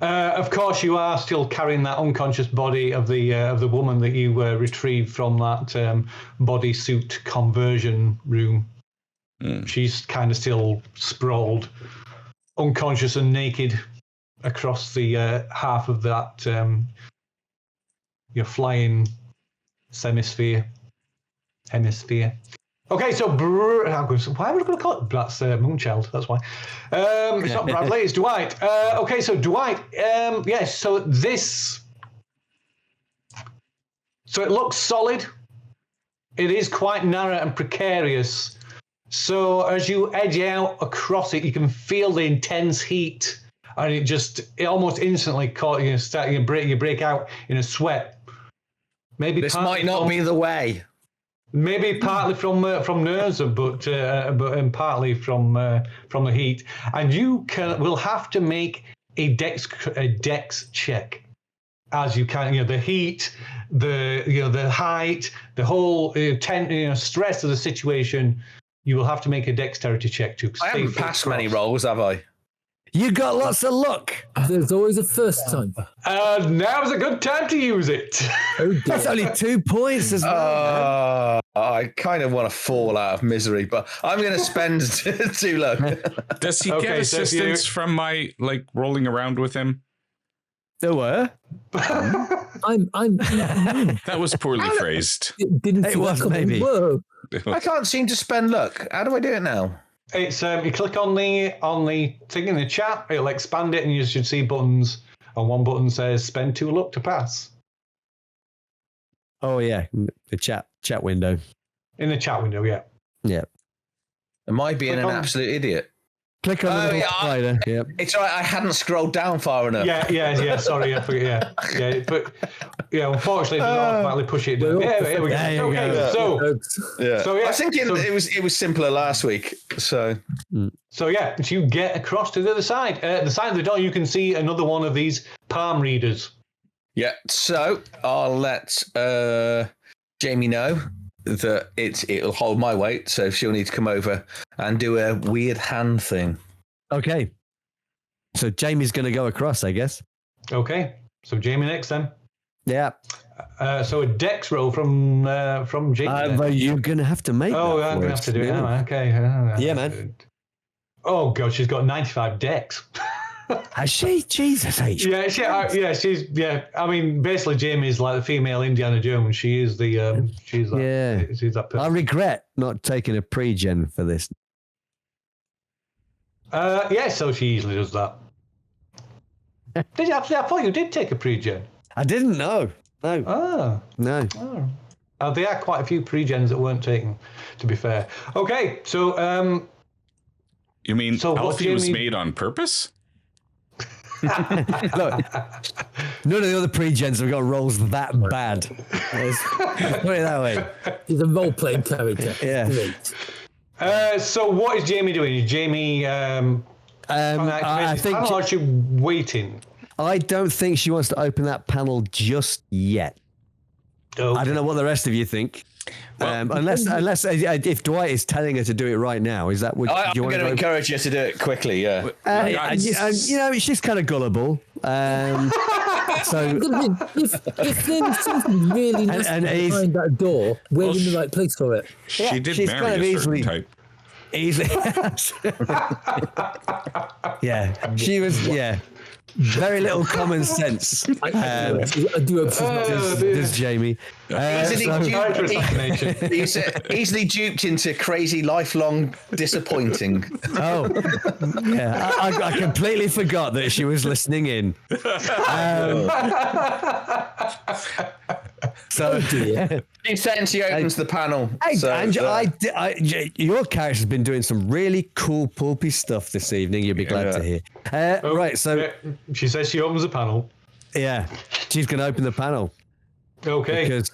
Of course, you are still carrying that unconscious body of the woman that you retrieved from that bodysuit conversion room. She's kind of still sprawled, unconscious and naked across the half of that your flying hemisphere. Okay, so why am I going to call it? That's Moonchild. That's why. It's not Bradley. It's Dwight. Okay, so Dwight. Yes. So it looks solid. It is quite narrow and precarious. So as you edge out across it, you can feel the intense heat, and it almost instantly caught you. You break out in a sweat. Maybe this might not be the way. Maybe partly from nerves, but partly from the heat. And you will have to make a dex check, as you can. The heat, the height, the whole stress of the situation. You will have to make a dexterity check to. I haven't passed many rolls, have I? You got lots of luck. There's always a first time. Now's a good time to use it. That's only 2 points as well. I kind of want to fall out of misery, but I'm going to spend 2 luck. Does he get assistance from my rolling around with him? There were. I'm. That was poorly phrased. It was maybe. Whoa. I can't seem to spend luck. How do I do it now? It's you click on the thing in the chat. It'll expand it, and you should see buttons. And one button says "Spend 2 luck to pass." Oh yeah, the chat window. In the chat window, yeah. Yeah. Am I being an absolute idiot? Click on the little slider. Yep. It's all right. I hadn't scrolled down far enough. Yeah. Sorry, I forget. Yeah. But unfortunately, it doesn't automatically push it down. Here we go. Okay. So I was thinking it was simpler last week. So yeah, so you get across to the other side. The side of the door, you can see another one of these palm readers. Yeah. So I'll let Jamie know that it'll hold my weight, so she'll need to come over and do a weird hand thing. Okay. So Jamie's going to go across, I guess. Okay. So Jamie next then. Yeah. So a dex roll from Jamie. But you're going to have to make. Oh, I'm going to have to do it. Yeah. Okay. Yeah, man. Oh god, she's got 95 dex. Has she? Jesus H. Yeah, she's. I mean, basically, Jamie's like the female Indiana Jones. She is the. She's that person. I regret not taking a pre-gen for this. So she easily does that. Did you? I thought you did take a pre-gen. I didn't know. No. Oh. No. Oh. There are quite a few pre-gens that weren't taken, to be fair. Okay, so. You mean Alfie was made on purpose? Look, none of the other pre-gens have got rolls that bad. Let's put it that way. He's a role-playing character. Yeah. So what is Jamie doing? Is Jamie I think panel, or is she waiting? I don't think she wants to open that panel just yet. Okay. I don't know what the rest of you think. Unless if Dwight is telling her to do it right now, is that what I'm going to encourage you to do it quickly? Yeah. She's kind of gullible. So if there's something really nice behind that door, we're in the right place for it. She did marry a certain type. Easily. Yeah, she was. Yeah. Very little common sense. I do hope she's not. Does Jamie? He's easily duped into crazy, lifelong disappointing. Oh, yeah. I completely forgot that she was listening in. So, She's saying she opens the panel. Hey, so, Angela, your character's been doing some really cool pulpy stuff this evening. You'll be glad to hear. Right, so she says she opens the panel. Yeah, she's going to open the panel. Okay. Because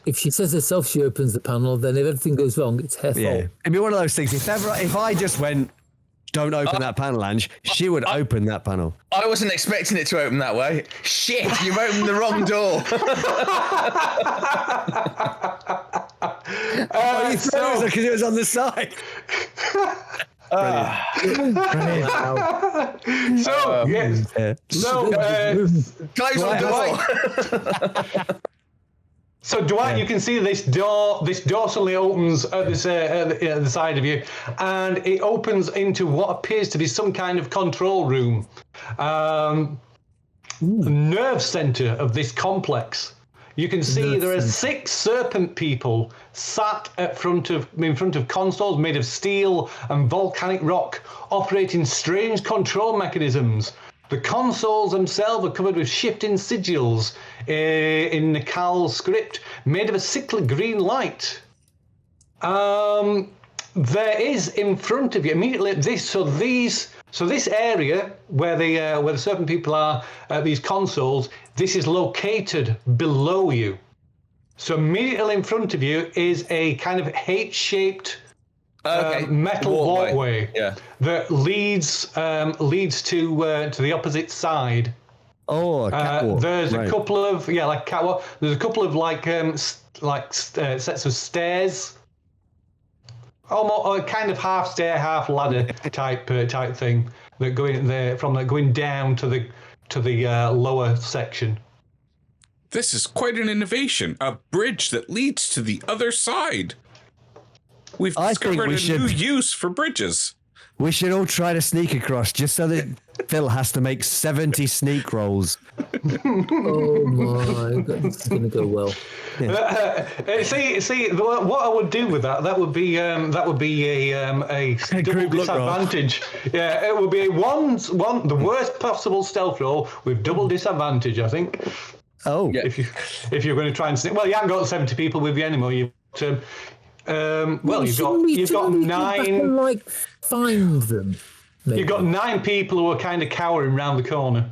if she says herself she opens the panel, then if everything goes wrong, it's her fault. It'd be one of those things. If I just went, don't open that panel, Ange, she would open that panel. I wasn't expecting it to open that way. Shit, you've opened the wrong door. Because it was on the side. Close the door. So Dwight, you can see this door. This door suddenly opens at the side of you, and it opens into what appears to be some kind of control room, nerve center of this complex. You can see there are 6 serpent people sat in front of consoles made of steel and volcanic rock, operating strange control mechanisms. The consoles themselves are covered with shifting sigils in Nical script, made of a sickly green light. There is in front of you immediately this area where the serpent people are, these consoles. This is located below you. So immediately in front of you is a kind of H-shaped metal walkway that leads to the opposite side. Oh, a catwalk. There's a couple of like catwalk. There's a couple of sets of stairs, almost kind of half stair, half ladder type thing that going there going down to the lower section. This is quite an innovation. A bridge that leads to the other side. We've discovered a new use for bridges. We should all try to sneak across, just so that Phil has to make 70 sneak rolls. Oh my God, this is going to go well. See, what I would do with that would be a double disadvantage. Yeah, it would be the worst possible stealth roll with double disadvantage, I think. Oh, if you're going to try and sneak, well, you haven't got 70 people with you anymore. You've got 9. Like find them. Maybe. You've got 9 people who are kind of cowering around the corner.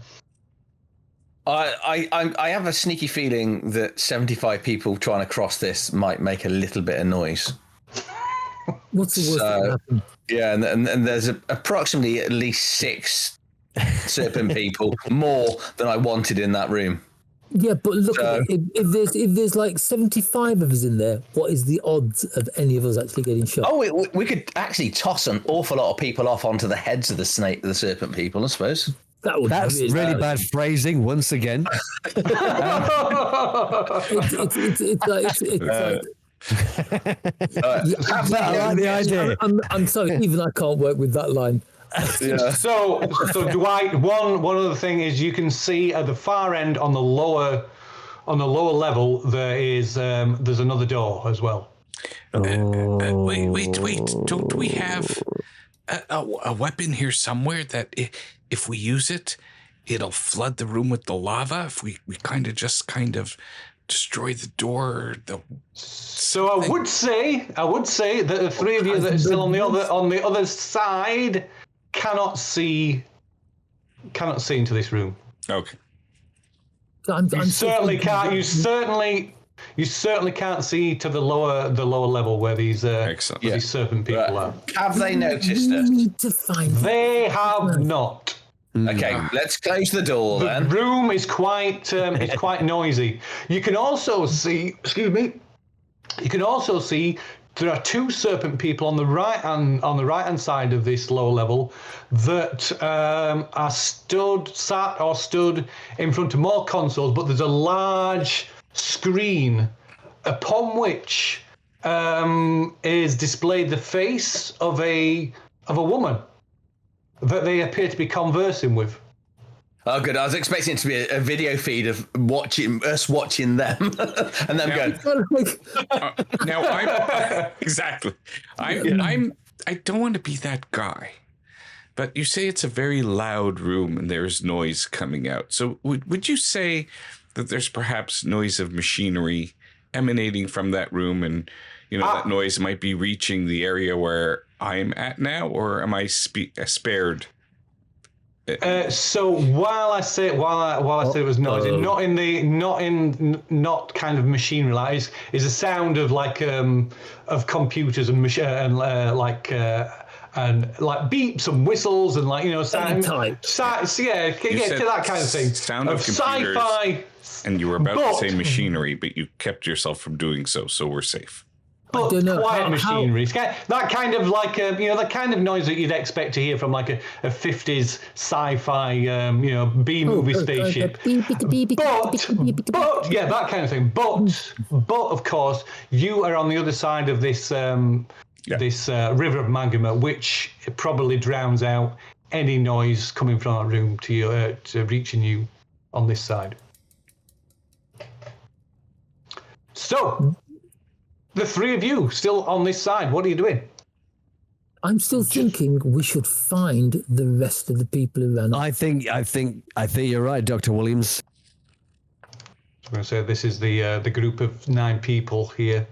I have a sneaky feeling that 75 people trying to cross this might make a little bit of noise. What's the worst that can happen? Yeah, and there's approximately at least 6 serpent people, more than I wanted in that room. Yeah, but look at it. If there's like 75 of us in there, what is the odds of any of us actually getting shot? Oh, we could actually toss an awful lot of people off onto the heads of the serpent people, I suppose. That's really bad phrasing once again. It's like I like the idea. I'm sorry, even I can't work with that line. Yeah. So Dwight, one other thing is you can see at the far end on the lower level there's another door as well. Wait! Don't we have a weapon here somewhere that if we use it, it'll flood the room with the lava? If we kind of destroy the door. So I would say that the 3 of you that are still on the other side cannot see into this room. Okay. You certainly can't see to the lower level where these serpent people are. Have they noticed us? Need to find they have not. Okay, let's close the door then. The room is quite noisy. You can also see. Excuse me. You can also see there are 2 serpent people on the right hand side of this lower level that are stood in front of more consoles, but there's a large screen upon which is displayed the face of a woman that they appear to be conversing with. Oh, good. I was expecting it to be a video feed of us watching them, and them going. Now I'm exactly. I don't want to be that guy, but you say it's a very loud room and there's noise coming out. So would you say that there's perhaps noise of machinery emanating from that room, and that noise might be reaching the area where I'm at now, or am I spared? So while I said it was noisy, not kind of machinery like is a sound of like of computers and and like beeps and whistles and like sound that kind of thing. Sound of computers, sci-fi, and you were about to say machinery, but you kept yourself from doing so we're safe. But quiet machinery. That kind of like the kind of noise that you'd expect to hear from like a 50s sci-fi B movie spaceship. But yeah, that kind of thing. But of course, you are on the other side of this this river of magma, which probably drowns out any noise coming from that room to reaching you on this side. So. The three of you still on this side. What are you doing? I'm still thinking we should find the rest of the people who ran. I think you're right, Dr. Williams. I'm going to say this is the group of 9 people here.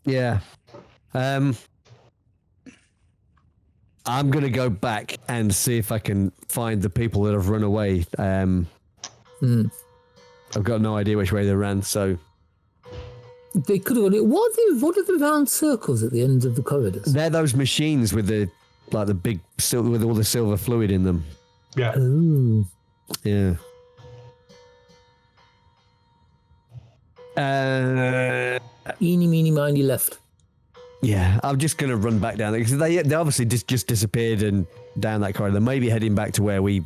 Yeah. I'm going to go back and see if I can find the people that have run away. I've got no idea which way they ran, so. They could have gone. What are the round circles at the ends of the corridors? They're those machines with the big with all the silver fluid in them. Yeah. Oh. Yeah. Eeny, meeny, miny, left. Yeah, I'm just going to run back down there because they obviously just disappeared and down that corridor. They may be heading back to where we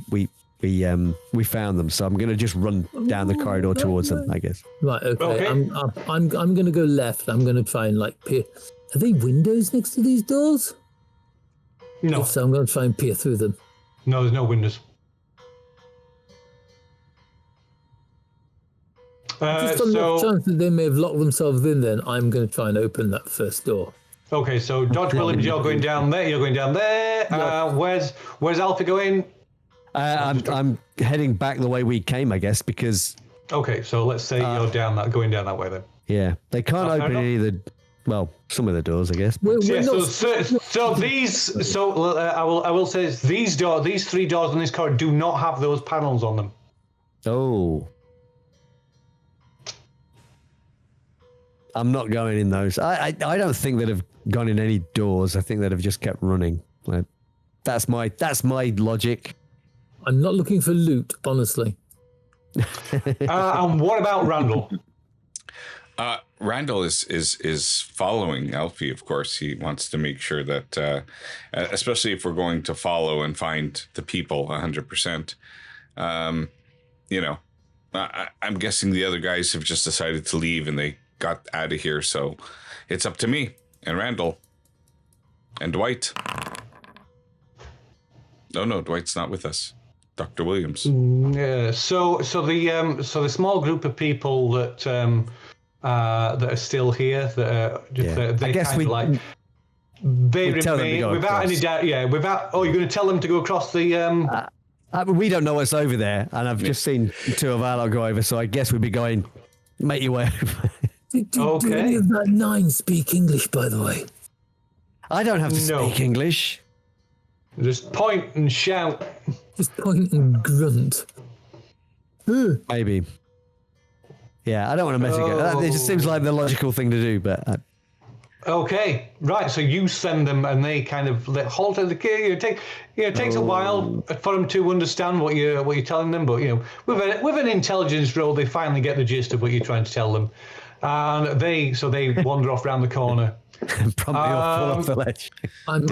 found them, so I'm going to just run down the corridor towards them, I guess. Right. Okay. I'm going to go left. I'm going to try and peer. Are there windows next to these doors? No. If so, I'm going to try and peer through them. No, there's no windows. Just on the chance that they may have locked themselves in, then I'm going to try and open that first door. Okay. So Dr. Williams, you're going down there. You're going down there. Yeah. Where's Alfie going? I'm heading back the way we came, I guess, because. Okay, so let's say you're going down that way then. Yeah, they can't open any of the. Well, some of the doors, I guess. I will say these 3 doors in this corridor do not have those panels on them. Oh. I'm not going in those. I don't think that have gone in any doors. I think that have just kept running. That's my logic. I'm not looking for loot, honestly. And what about Randall? Randall is following Alfie, of course. He wants to make sure that, especially if we're going to follow and find the people 100%, I'm guessing the other guys have just decided to leave and they got out of here. So it's up to me and Randall and Dwight. No, Dwight's not with us. Dr. Williams. Yeah. So the small group of people that are still here they I guess kind we of they remain without any doubt. Yeah. You're going to tell them to go across the. We don't know what's over there, and I've just seen 2 of our lot go over, so I guess we'd be going. Make your way over. Do any of that 9 speak English, by the way? I don't have to speak English. Just point and shout. Just point and grunt. Maybe. Yeah, I don't want to mess it. It just seems like the logical thing to do, but. Okay, right. So you send them, and they kind of halt at the key. It takes a while for them to understand what you're telling them, but with an intelligence roll, they finally get the gist of what you're trying to tell them, and they wander off around the corner. Probably fall off the ledge. I'm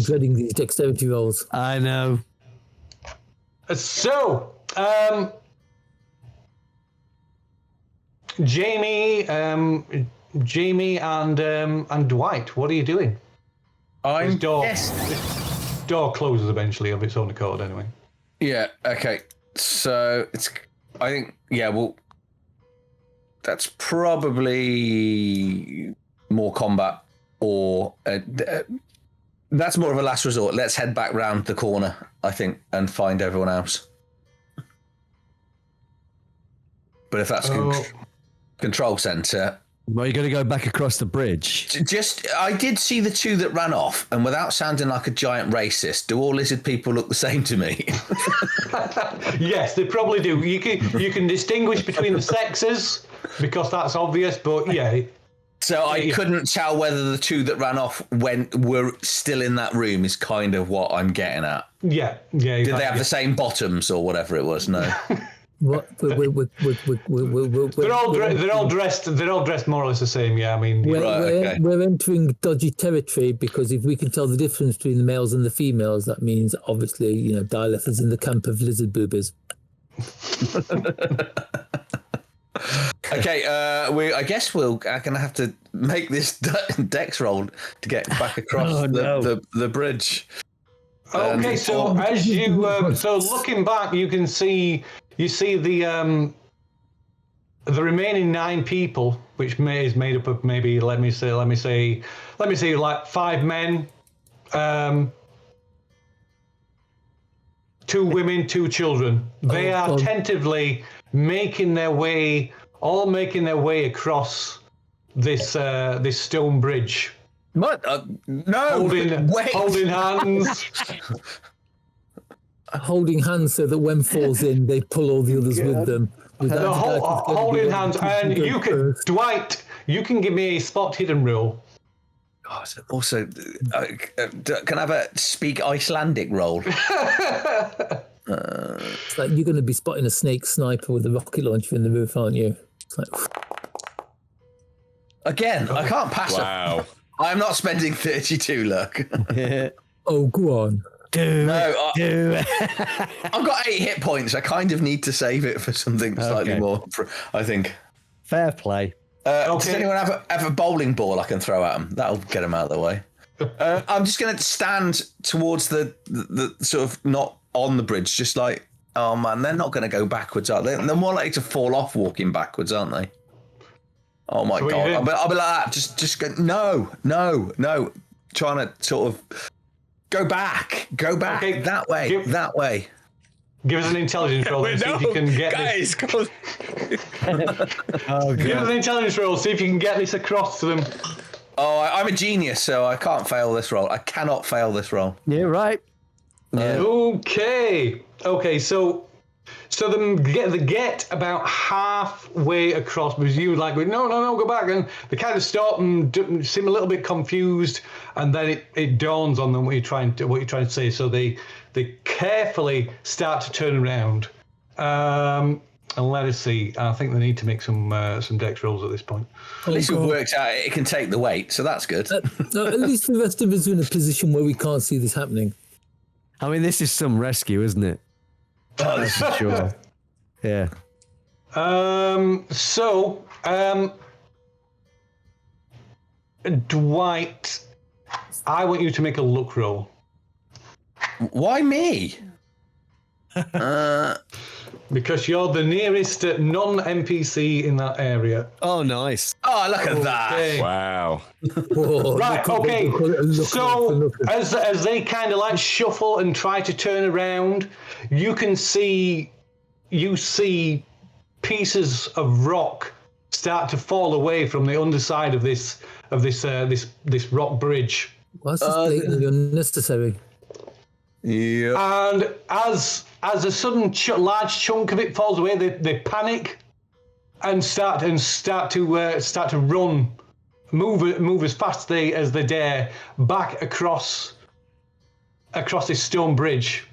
dreading these dexterity rolls. I know. So, Jamie and Dwight, what are you doing? This door closes eventually of its own accord, anyway. Yeah. Okay. So I think, well, that's probably more combat, or that's more of a last resort. Let's head back round the corner, I think, and find everyone else. But if that's control center, well, you're going to go back across the bridge. I did see the two that ran off, and without sounding like a giant racist, do all lizard people look the same to me? Yes, they probably do. You can distinguish between the sexes because that's obvious, but yeah. So I couldn't tell whether the two that ran off were still in that room is kind of what I'm getting at. Yeah. Exactly. Did they have the same bottoms or whatever it was? No. What? They're all dressed more or less the same. Yeah, I mean, we're entering dodgy territory, because if we can tell the difference between the males and the females, that means obviously, Dilith is in the camp of lizard boobies. Okay, I guess we're going to have to make this dex roll to get back across the bridge. Okay, so as you looking back, you see the remaining 9 people, which is made up of maybe let me say like 5 men, 2 women, 2 children. They are tentatively making their way across this stone bridge. What? No. Holding hands. Holding hands so that when falls in, they pull all the others with them. Holding hands, and Dwight, you can give me a spot hidden roll. God, also, can I have a speak Icelandic roll? It's like you're going to be spotting a snake sniper with a rocket launcher in the roof, aren't you? It's like, again, I can't pass it. Wow. I'm not spending 32 luck. oh, go on. Do it. I've got 8 hit points. I kind of need to save it for something slightly more, I think. Fair play. Does anyone have a bowling ball I can throw at them? That'll get them out of the way. I'm just going to stand towards the sort of not on the bridge, just like, oh man, they're not going to go backwards, are they? They're more likely to fall off walking backwards, aren't they? Oh my God. I'll be like that. Just go, no. Trying to sort of go back, okay. that way. Give us an intelligence roll and see if you can get this. Give us an intelligence roll, see if you can get this across to them. Oh, I'm a genius, so I can't fail this roll. I cannot fail this roll. Yeah, right. Okay, so they get about halfway across, because you like, no, go back, and they kind of stop and seem a little bit confused, and then it dawns on them what you're trying to say. So they carefully start to turn around, and let us see. I think they need to make some dex rolls at this point. At least it works out. It can take the weight, so that's good. At least the rest of us are in a position where we can't see this happening. I mean, this is some rescue, isn't it? Oh, That's for sure. Yeah. Dwight, I want you to make a luck roll. Why me? Because you're the nearest non-NPC in that area. Oh, nice. Oh, look at that. Wow. Right, okay. So as they kind of like shuffle and try to turn around, you see pieces of rock start to fall away from the underside of this rock bridge. Well, that's just blatantly unnecessary. Yeah. And as a sudden large chunk of it falls away, they panic and start to run, move as fast as they dare back across this stone bridge.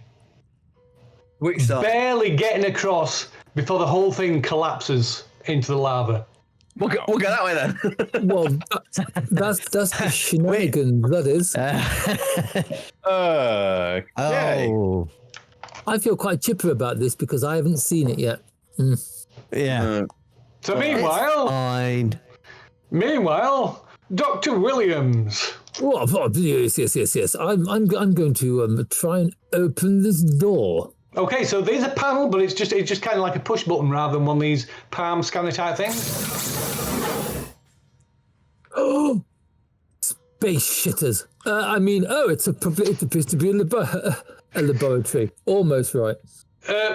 Which side? Barely getting across before the whole thing collapses into the lava. We'll go that way then. Well, that's the shenanigans, that is. Okay. Oh. I feel quite chipper about this because I haven't seen it yet. Yeah. So meanwhile, Dr. Williams. Oh, yes. I'm going to try and open this door. Okay, so there's a panel, but it's just kind of like a push button rather than one of these palm scanner type things. Oh, space shitters. It appears to be a laboratory. Almost right.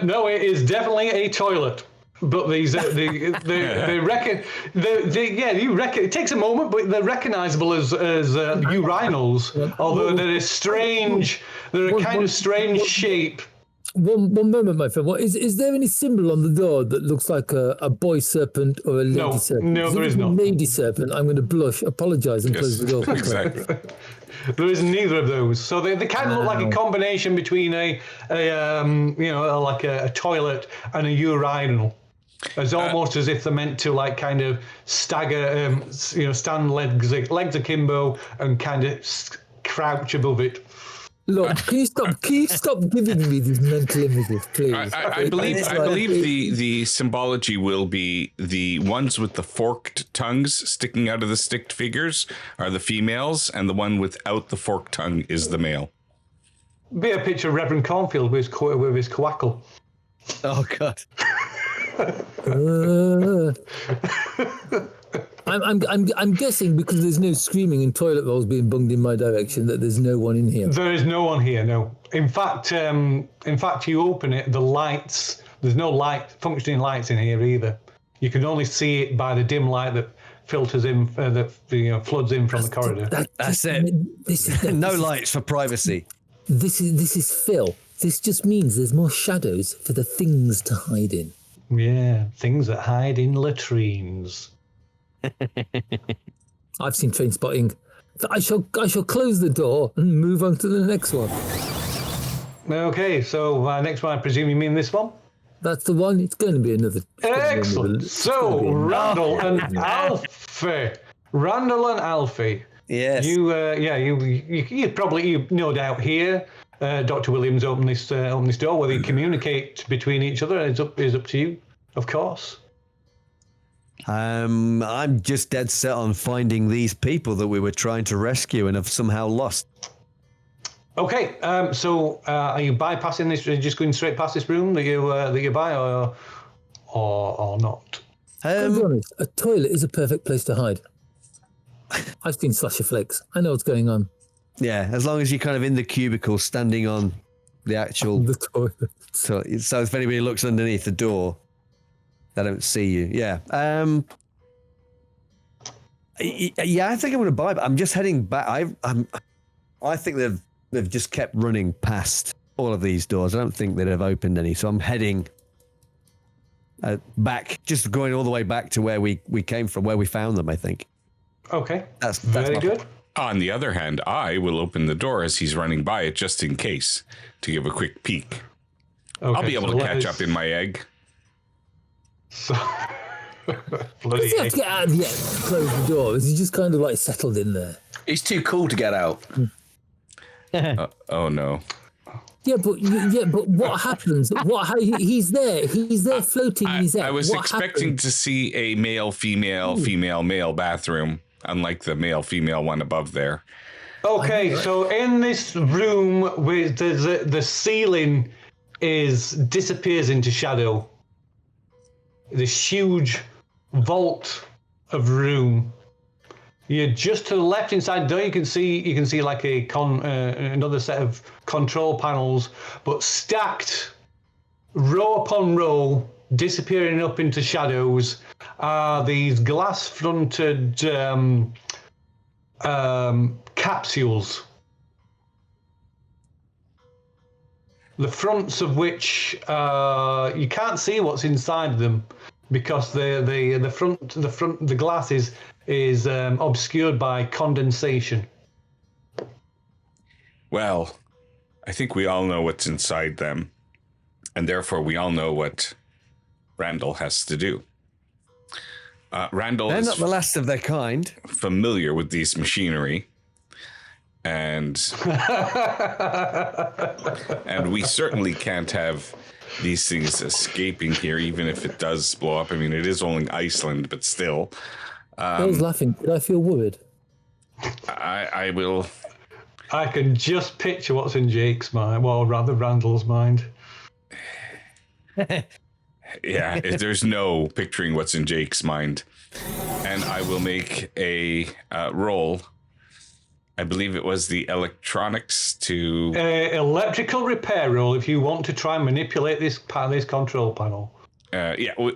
No, it is definitely a toilet. But these, you reckon it takes a moment, but they're recognisable as urinals. Although they're a kind of strange shape. One moment, my friend. Is there any symbol on the door that looks like a boy serpent or a lady serpent? No, there is not. Lady serpent. I'm going to blush, apologise, and close the door. Exactly. There is neither of those. So they kind of look like a combination between a toilet and a urinal. It's almost as if they're meant to like kind of stagger, stand legs akimbo and kind of crouch above it. Look, can you stop giving me these mental images, please? I believe the symbology will be the ones with the forked tongues sticking out of the sticked figures are the females, and the one without the forked tongue is the male. Be a picture of Reverend Cornfield with his coackle. Oh God. I'm guessing because there's no screaming and toilet rolls being bunged in my direction that there's no one in here. There is no one here. No. In fact, you open it. The lights. There's no functioning lights in here either. You can only see it by the dim light that filters in, floods in from the corridor. That's it. No lights for privacy. This is Phil. This just means there's more shadows for the things to hide in. Yeah, things that hide in latrines. I've seen Train Spotting. I shall close the door and move on to the next one. Okay, so next one, I presume you mean this one? That's the one. It's going to be another. Excellent. So, Randall and Alfie. Randall and Alfie. Yes. You probably, no doubt, hear Dr. Williams open this door. Whether you communicate between each other is up to you, of course. I'm just dead set on finding these people that we were trying to rescue and have somehow lost. Okay, so are you bypassing this? Are you just going straight past this room that you buy, or not? To be honest, a toilet is a perfect place to hide. I've seen slasher flicks. I know what's going on. Yeah, as long as you're kind of in the cubicle, standing on the actual the toilet. So if anybody looks underneath the door, they don't see you. Yeah. I think I'm going to buy. But I'm just heading back. I think they've just kept running past all of these doors. I don't think they'd have opened any. So I'm heading back, just going all the way back to where we came from, where we found them. I think. Okay. That's very good. On the other hand, I will open the door as he's running by it, just in case, to give a quick peek. Okay, I'll be able to catch up in my egg. So, Does he have to get out of the egg to close the door? Is he just kind of like settled in there? He's too cool to get out. Oh no. Yeah, but what happens? He's there. He's there floating in his egg. I was what expecting happens? to see a male, female, female, male bathroom, unlike the male, female one above there. Okay, so in this room, with the ceiling disappears into shadow. This huge vault of room. You're just to the left inside the door. You can see like another set of control panels, but stacked row upon row, disappearing up into shadows, are these glass-fronted capsules. The fronts of which you can't see what's inside them because the glass is obscured by condensation. Well, I think we all know what's inside them, and therefore we all know what Randall has to do. Randall They're is not the last of their kind. familiar with these machinery, and we certainly can't have these things escaping here, even if it does blow up. I mean, it is only Iceland, but still. I was laughing. Did I feel worried? I will. I can just picture what's in Jake's mind, well, rather Randall's mind. Yeah, there's no picturing what's in Jake's mind. And I will make a roll. I believe it was the electronics to... electrical repair roll if you want to try and manipulate this control panel.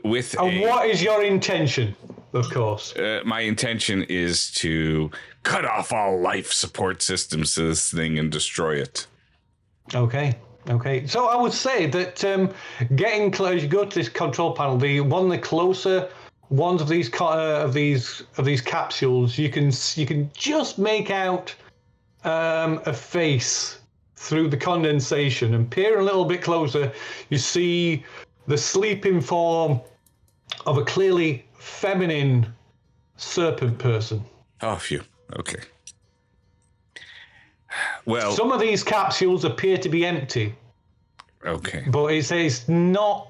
With and what is your intention, of course? My intention is to cut off all life support systems to this thing and destroy it. Okay. So I would say that getting close, you go to this control panel. The closer ones of these capsules, you can just make out a face through the condensation. And peer a little bit closer, you see the sleeping form of a clearly feminine serpent person. Oh, phew. Okay. Well, some of these capsules appear to be empty. Okay. But it's not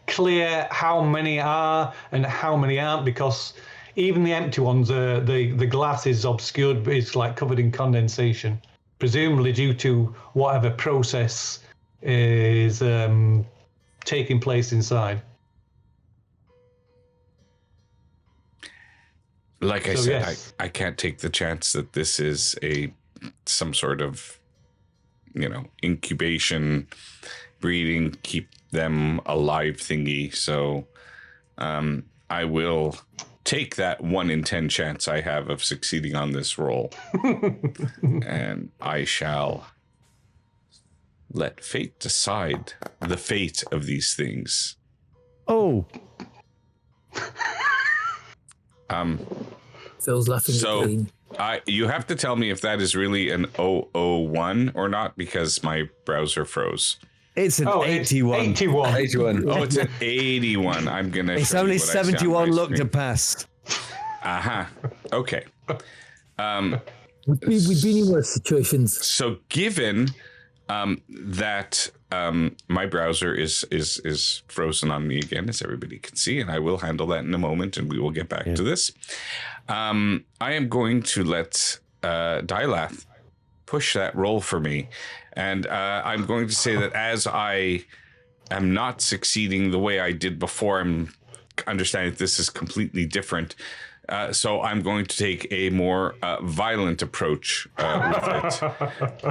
clear how many are and how many aren't, because even the empty ones, the glass is obscured, it's like covered in condensation, presumably due to whatever process is taking place inside. Like I said, yes. I can't take the chance that this is some sort of, incubation, breeding, keep them alive thingy. So I will take that 1 in 10 chance I have of succeeding on this roll. And I shall let fate decide the fate of these things. Oh. Phil's laughing. So you have to tell me if that is really an 001 or not, because my browser froze. It's an 81. 81. Oh, it's an 81. I'm gonna. It's only 71 look to pass. Aha. Okay. We've been in worse situations. So given that my browser is frozen on me again, as everybody can see, and I will handle that in a moment, and we will get back to this. I am going to let Dilath push that roll for me, and I'm going to say that as I am not succeeding the way I did before, I'm understanding that this is completely different. So I'm going to take a more violent approach with it,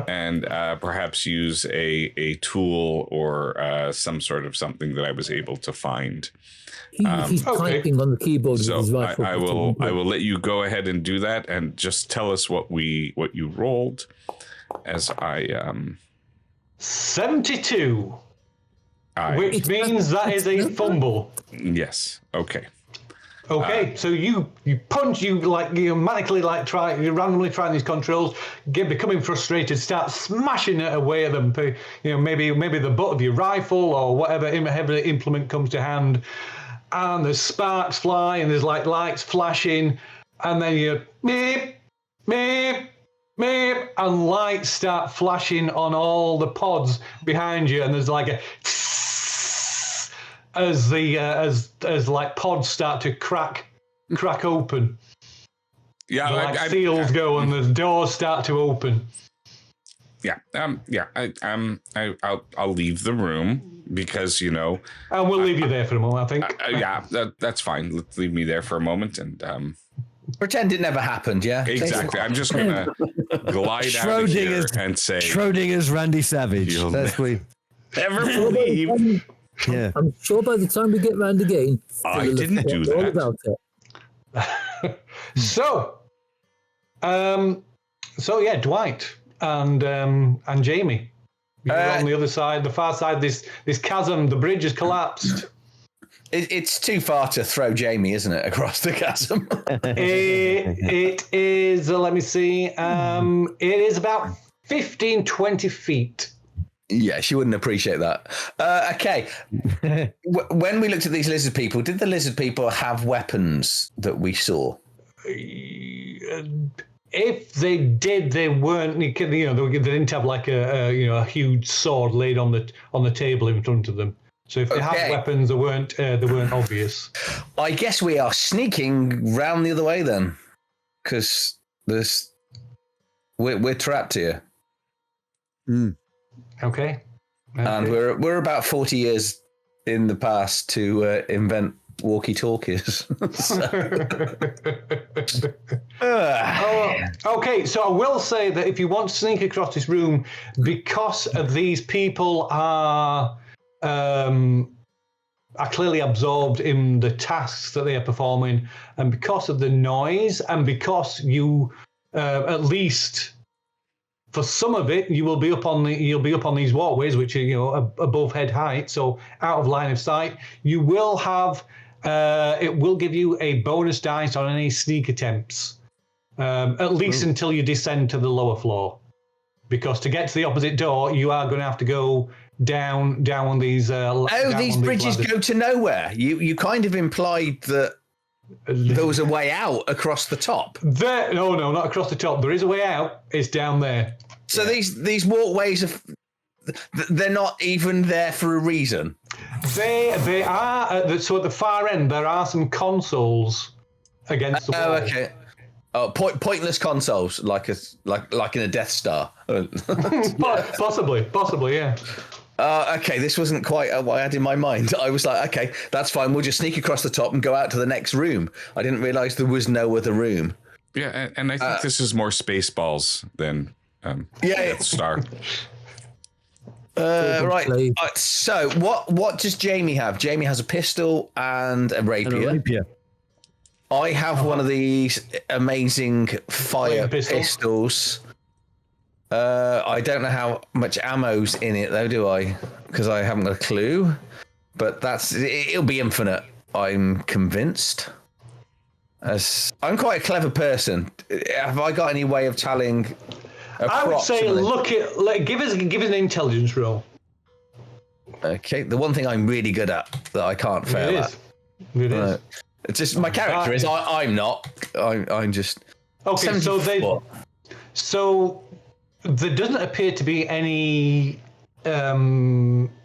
and perhaps use a tool or some sort of something that I was able to find. He's typing on the keyboard with his rifle. I will let you go ahead and do that, and just tell us what you rolled, as I 72, which means that is a fumble. Yes. Okay. Okay, so you punch, you manically randomly trying these controls, becoming frustrated, start smashing it away at them. Maybe the butt of your rifle or whatever heavy implement comes to hand, and there's sparks fly and there's lights flashing, and then you beep, beep, beep, and lights start flashing on all the pods behind you, and there's like a as pods start to crack open. Yeah, seals go and the doors start to open. Yeah. I'll leave the room because and we'll leave you there for a moment, I think. That's fine. Let's leave me there for a moment and pretend it never happened. Yeah, exactly. I'm just gonna glide out of here and say Schrodinger's Randy Savage. That's we never believe. Yeah, I'm sure by the time we get round again, I didn't do that. All about it. So yeah, Dwight and Jamie, you're on the other side, the far side. This chasm, the bridge has collapsed. It's too far to throw Jamie, isn't it, across the chasm? It is. Let me see. It is about 15-20 feet. Yeah, she wouldn't appreciate that. Okay. When we looked at these lizard people, did the lizard people have weapons that we saw? If they did, they weren't. They didn't have like a huge sword laid on the table in front of them. So if they had weapons, they weren't obvious. I guess we are sneaking round the other way then, because we're trapped here. Okay. And we're about 40 years in the past to invent walkie-talkies. Okay, so I will say that if you want to sneak across this room, because of these people are clearly absorbed in the tasks that they are performing, and because of the noise, and because you, at least for some of it, you'll be up on these walkways, which are above head height, so out of line of sight. You will have it will give you a bonus dice on any sneak attempts, at least until you descend to the lower floor, because to get to the opposite door, you are going to have to go down these. These bridges go to nowhere. You kind of implied that there was a way out across the top. No, not across the top. There is a way out. It's down there. So these walkways they're not even there for a reason. They are. So at the far end, there are some consoles against the wall. Oh, okay. Oh, pointless consoles, like in a Death Star. Possibly, yeah. Okay, this wasn't quite what I had in my mind. I was like, okay, that's fine. We'll just sneak across the top and go out to the next room. I didn't realize there was no other room. Yeah, and I think this is more Spaceballs than Death Star. Right. So what does Jamie have? Jamie has a pistol and a rapier. I have one of these amazing fire pistols. I don't know how much ammo's in it though, do I? Because I haven't got a clue. But it'll be infinite, I'm convinced. As I'm quite a clever person. Have I got any way of telling? I would say give us an intelligence roll. Okay, the one thing I'm really good at that I can't fail at. It is. It's just my character is. I'm not. I'm just. Okay, so there doesn't appear to be any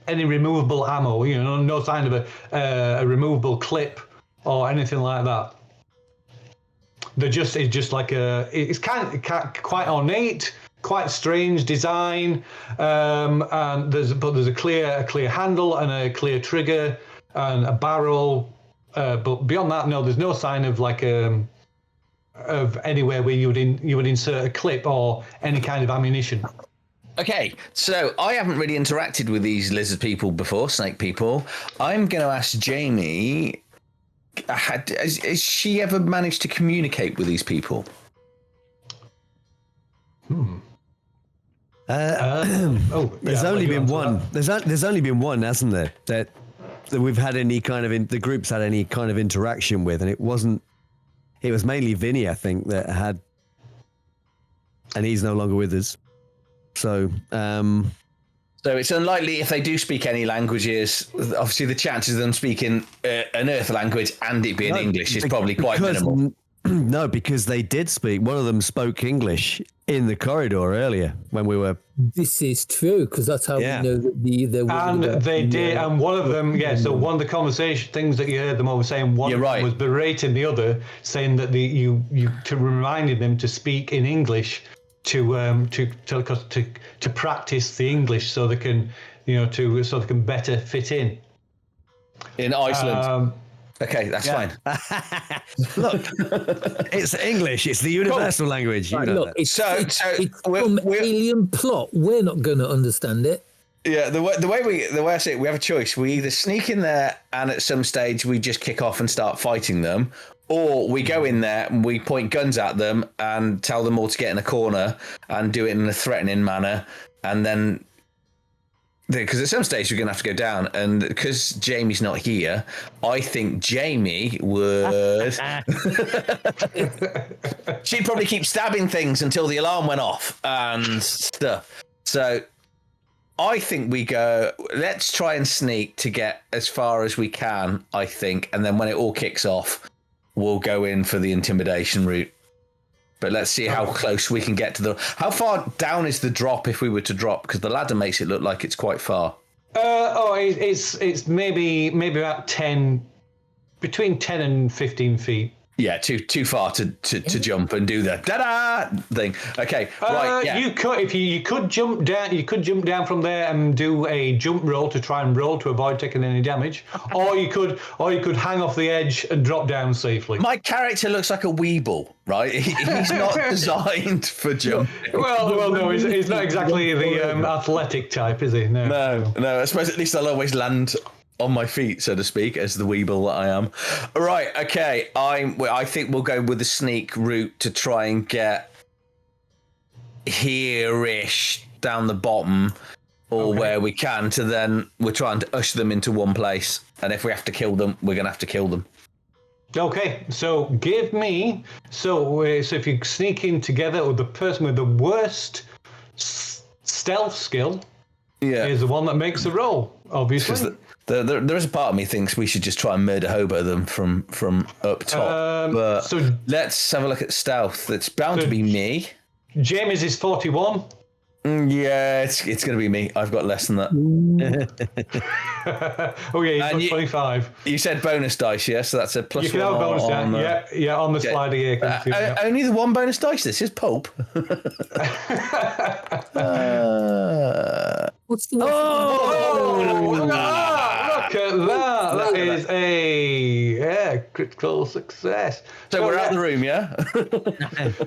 removable ammo. No sign of a removable clip or anything like that. It's just like it's kind of quite ornate, quite strange design, and there's a clear handle and a clear trigger and a barrel. But beyond that, no, there's no sign of of anywhere where you would insert a clip or any kind of ammunition. Okay, so I haven't really interacted with these lizard people before, snake people. I'm going to ask Jamie, has she ever managed to communicate with these people? There's only been one. There's only been one, hasn't there? That we've had any kind of the group's had any kind of interaction with, and it was mainly Vinny, I think, that had, and he's no longer with us. So it's unlikely if they do speak any languages. Obviously, the chances of them speaking an Earth language and it being English is probably quite minimal. No, because they did speak. One of them spoke English in the corridor earlier when we were. This is true, because that's how we know that there was. And they did, and one of them, so one of the conversation things that you heard them over saying, one of them was berating the other, saying that you reminded them to speak in English to practice the English so they can so they can better fit in. In Iceland. Okay, that's fine. Look, it's English. It's the universal language. You know look, that. it's some alien plot. We're not going to understand it. Yeah, the way I say it, we have a choice. We either sneak in there and at some stage we just kick off and start fighting them, or we go in there and we point guns at them and tell them all to get in a corner and do it in a threatening manner, and then. Because at some stage we're going to have to go down, and because Jamie's not here, I think Jamie would. She'd probably keep stabbing things until the alarm went off and stuff. So I think we go. Let's try and sneak to get as far as we can. I think, and then when it all kicks off, we'll go in for the intimidation route. But let's see how close we can get to how far down is the drop if we were to drop? Because the ladder makes it look like it's quite far. It's maybe about between 10 and 15 feet. Yeah, too far to jump and do the da-da thing. Okay, right. Yeah. You could jump down. You could jump down from there and do a jump roll to try and roll to avoid taking any damage, or you could hang off the edge and drop down safely. My character looks like a weeble, right? He's not designed for jumping. Well, no, he's not exactly the athletic type, is he? No. I suppose at least I'll always land on my feet, so to speak, as the weeble that I am. Right, okay. I think we'll go with the sneak route to try and get here-ish down the bottom, or where we can, to then we're trying to usher them into one place. And if we have to kill them, we're going to have to kill them. Okay, so give me... So if you sneak in together with the person with the worst stealth skill is the one that makes the roll, obviously. There is a part of me thinks we should just try and murder hobo them from up top. But so let's have a look at stealth. It's bound to be me. James is 41. Yeah, it's going to be me. I've got less than that. Oh yeah, you've got 25. You said bonus dice, yeah? So that's a plus you can one. Have a bonus dice. Yeah, on the slider here. Only the one bonus dice. This is Pulp. What's the look at that! That is a critical success. So we're out of the room, yeah?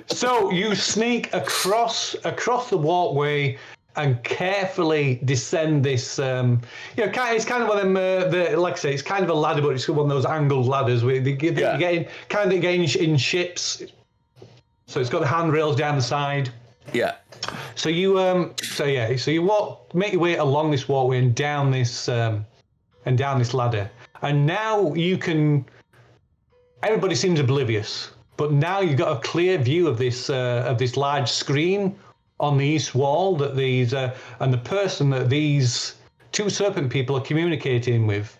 So you sneak across the walkway and carefully descend this. It's kind of one of them. Like I say, it's kind of a ladder, but it's one of those angled ladders where you get in ships. So it's got the handrails down the side. Yeah. So you make your way along this walkway and down this ladder, and now you can. Everybody seems oblivious, but now you've got a clear view of this large screen on the east wall that these and the person that these two serpent people are communicating with.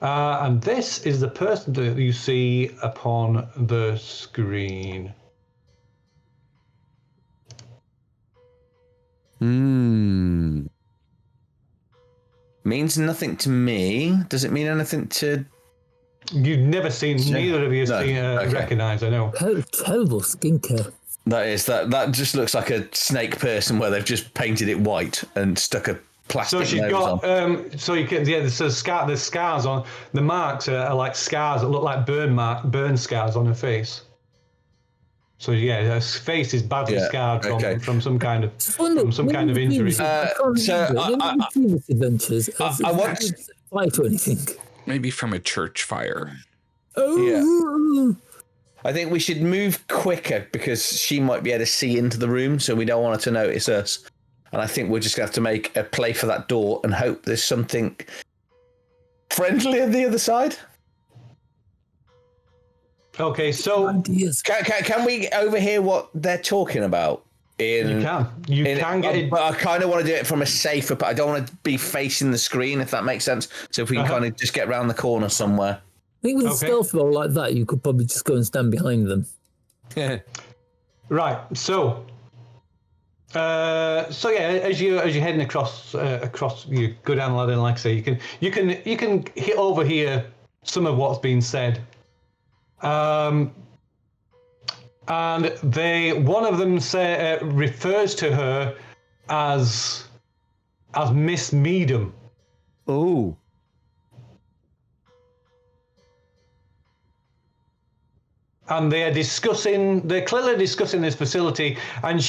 And this is the person that you see upon the screen. Means nothing to me. Does it mean anything to... You've never seen, neither of you have recognised, I know. Terrible skincare. That just looks like a snake person where they've just painted it white and stuck a plastic nose on. So you can, there's scars on, the marks are like scars that look like burn scars on her face. So her face is badly scarred from some kind of injury. I want to fight or anything. Maybe from a church fire. Oh. I think we should move quicker because she might be able to see into the room, so we don't want her to notice us. And I think we're just going to have to make a play for that door and hope there's something friendly on the other side. Okay, so can we overhear what they're talking about? You can get it, but I kind of want to do it from a safer. But I don't want to be facing the screen, if that makes sense. So if we can kind of just get around the corner somewhere. I think with a stealth roll like that, you could probably just go and stand behind them. Yeah. Right. So as you're heading across, you go down the ladder, and like I say, you can overhear some of what's being said. And one of them refers to her as Miss Meadham. Oh. And they're clearly discussing this facility, and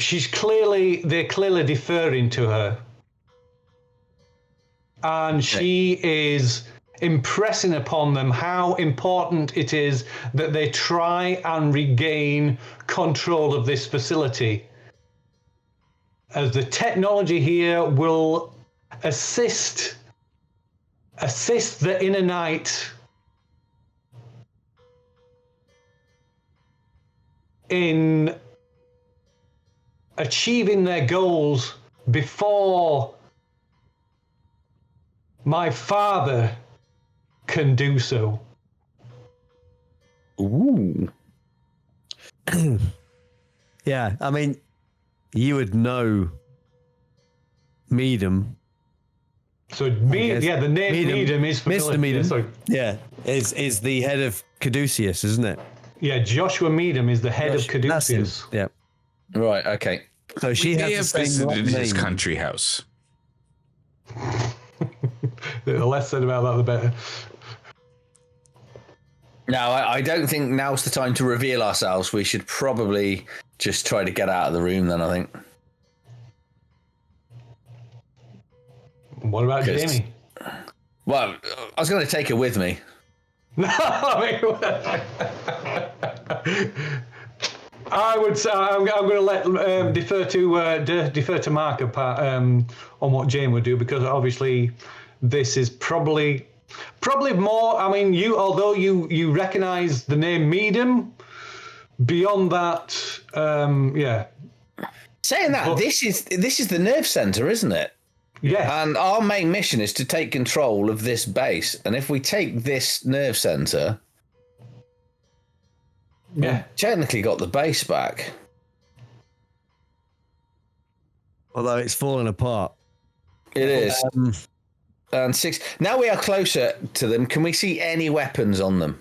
they're clearly deferring to her. And she is impressing upon them how important it is that they try and regain control of this facility, as the technology here will assist the Inner Night in achieving their goals before my father can do so. Ooh. Yeah, I mean, you would know Meadham So, the name Medium is familiar. Mr. Medium. Sorry. Yeah, is the head of Caduceus, isn't it? Yeah, Joshua Medium is the head of Caduceus. Yeah. Right. Okay. So she We may has have the same visited his name. country house. The less said about that, the better. Now, I don't think now's the time to reveal ourselves. We should probably just try to get out of the room then, I think. What about Jamie? Well, I was going to take her with me. No, I would say I'm going to let defer to Mark on what Jane would do, because obviously this is probably more. I mean, although you recognise the name Medium, beyond that, yeah. Saying that, this is the nerve centre, isn't it? Yeah. And our main mission is to take control of this base. And if we take this nerve centre, Yeah. technically got the base back. Although it's fallen apart. It is. And 6. Now we are closer to them. Can we see any weapons on them?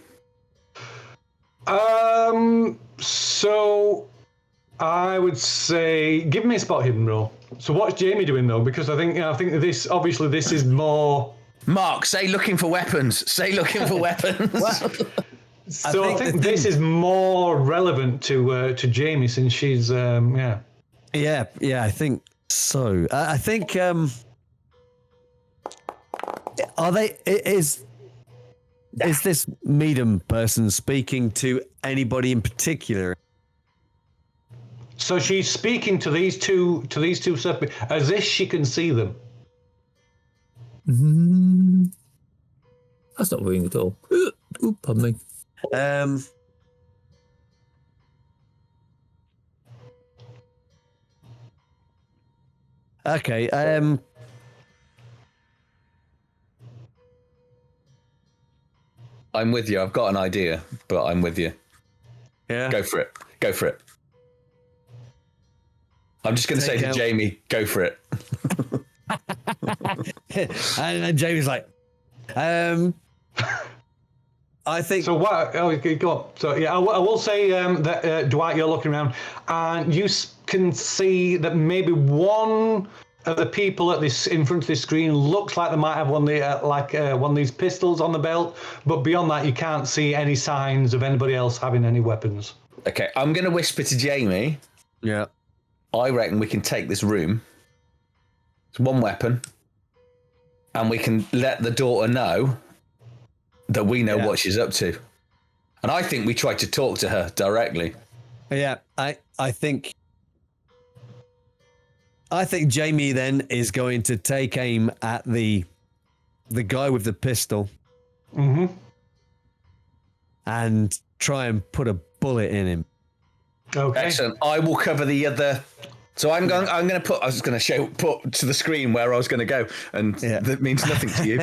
So I would say give me a spot hidden roll. So what's Jamie doing though? Because I think that this is more. Mark, say looking for weapons. Say looking for weapons. So I think this is more relevant to Jamie, since she's yeah. Yeah, I think so. I think are they? Is this Medium person speaking to anybody in particular? So she's speaking to these two separate, as if she can see them. That's not worrying at all. Ooh, pardon me. Okay. I'm with you. I've got an idea, but I'm with you. Yeah. Go for it. Go for it. I'm just going to say to Jamie, go for it. And Jamie's like, I think. So what? Oh, okay, go on. So yeah, I will say that Dwight, you're looking around, and you can see that maybe one of the people in front of this screen looks like they might have one of these pistols on the belt, but beyond that, you can't see any signs of anybody else having any weapons. Okay, I'm going to whisper to Jamie. Yeah. I reckon we can take this room. It's one weapon, and we can let the daughter know that we know what she's up to. And I think we try to talk to her directly. Yeah, I think Jamie then is going to take aim at the guy with the pistol. Mm-hmm. And try and put a bullet in him. Okay. Excellent. I will cover the other. So I'm going to put. I was going to put to the screen where I was going to go, and that means nothing to you.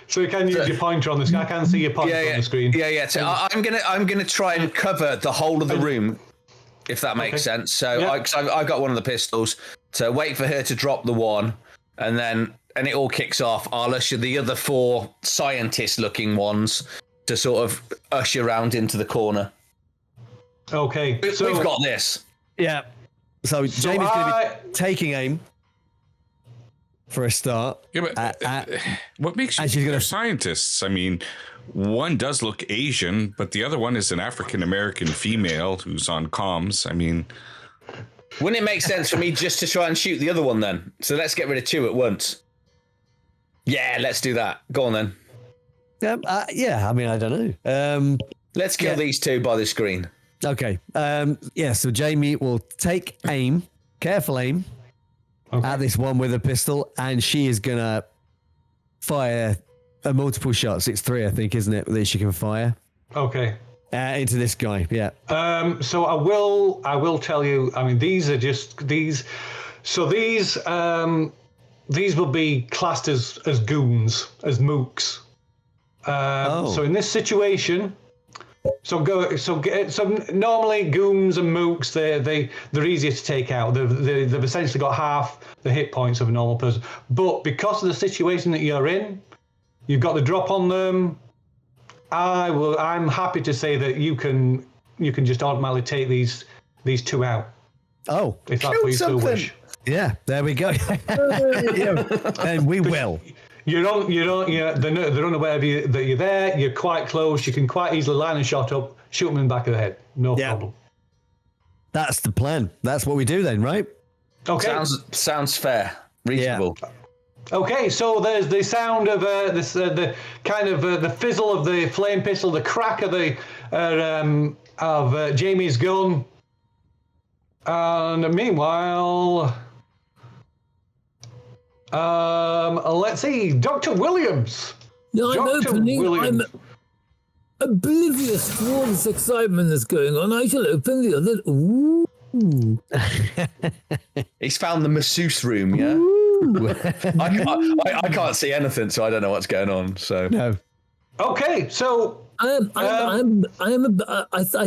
So you can use your pointer on the screen. I can see your pointer on the screen. Yeah. So I'm gonna try and cover the whole of the room, if that makes sense. So I've got one of the pistols. So wait for her to drop the one, and it all kicks off. I'll usher the other 4 scientist-looking ones to sort of usher around into the corner. Okay. So we've got this. Yeah. So Jamie's going to be taking aim for a start. Yeah, but what makes and she's you gonna... scientists? I mean, one does look Asian, but the other one is an African-American female who's on comms. I mean... Wouldn't it make sense for me just to try and shoot the other one then? So let's get rid of 2 at once. Yeah, let's do that. Go on then. Yeah, I mean, I don't know. Let's kill these 2 by the screen. Okay. So Jamie will take aim, careful aim, at this one with a pistol, and she is going to fire multiple shots. It's 3, I think, isn't it, that she can fire? Okay. Into this guy, yeah. So I will tell you, I mean, these are just these. So these will be classed as goons, as mooks. So in this situation, So normally gooms and mooks they're easier to take out. They've essentially got half the hit points of a normal person. But because of the situation that you're in, you've got the drop on them. I'm happy to say that you can just automatically take these two out. Oh, if that's what you still wish. Yeah, there we go. Yeah, and we will. They're unaware of you that you're there. You're quite close. You can quite easily line a shot up, shoot them in the back of the head. No problem. That's the plan. That's what we do then, right? Okay. Sounds fair. Reasonable. Yeah. Okay, so there's the sound of the kind of the fizzle of the flame pistol, the crack of Jamie's gun, and meanwhile, let's see, Dr. Williams. No, I'm Dr. opening. Williams. I'm oblivious to all this excitement that's going on. I shall open the other. Ooh. He's found the masseuse room, yeah? I can't see anything, so I don't know what's going on. So no. Okay, so I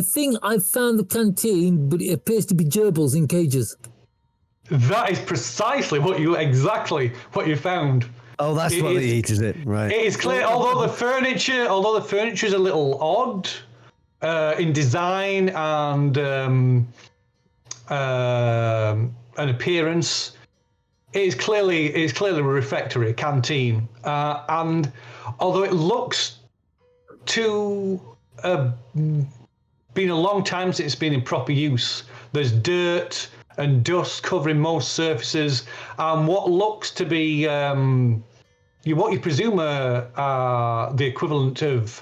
think I've found the canteen, but it appears to be gerbils in cages. that is precisely what you found. Oh, that's what they eat, is it? Right. It is clear, although the furniture is a little odd in design and an appearance, it is clearly a refectory, a canteen, and although it looks to been a long time since it's been in proper use, there's dirt and dust covering most surfaces, and what looks to be what you presume are the equivalent of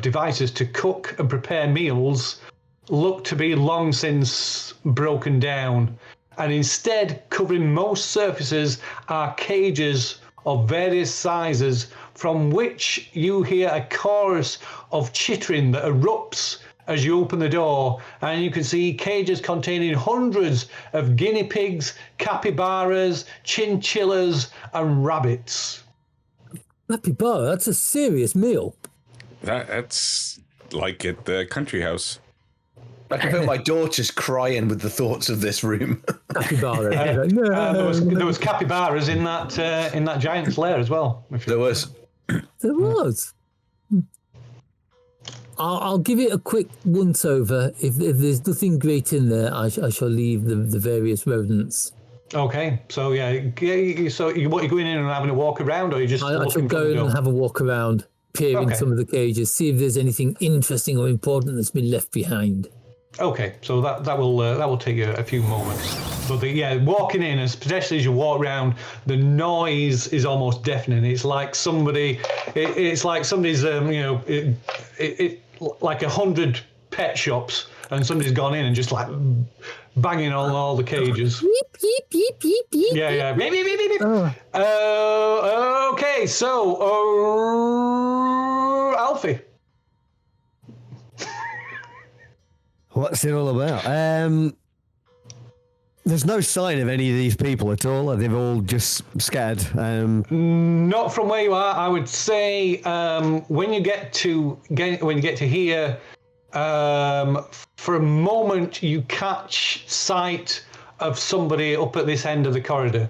devices to cook and prepare meals look to be long since broken down, and instead covering most surfaces are cages of various sizes from which you hear a chorus of chittering that erupts as you open the door, and you can see cages containing hundreds of guinea pigs, capybaras, chinchillas, and rabbits. Capybara, that's a serious meal. That's like at the country house. I can feel my daughter's crying with the thoughts of this room. Capybara. There was capybaras in that giant's lair as well. There was. There was. I'll give it a quick once over. If there's nothing great in there, I shall leave the various rodents. Okay, so so what, you're going in and having a walk around, or you just? I shall go in and have a walk around, peer in some of the cages, see if there's anything interesting or important that's been left behind. Okay, so that will take you a few moments. But walking in, especially as you walk around, the noise is almost deafening. It's like somebody's like 100 pet shops, and somebody's gone in and just like banging on all the cages. Beep, beep, beep, beep, beep. Yeah. Beep, beep, beep, beep. Okay, so Alfie. What's it all about? There's no sign of any of these people at all. They've all just scattered. Not from where you are. I would say when you get to here, for a moment you catch sight of somebody up at this end of the corridor,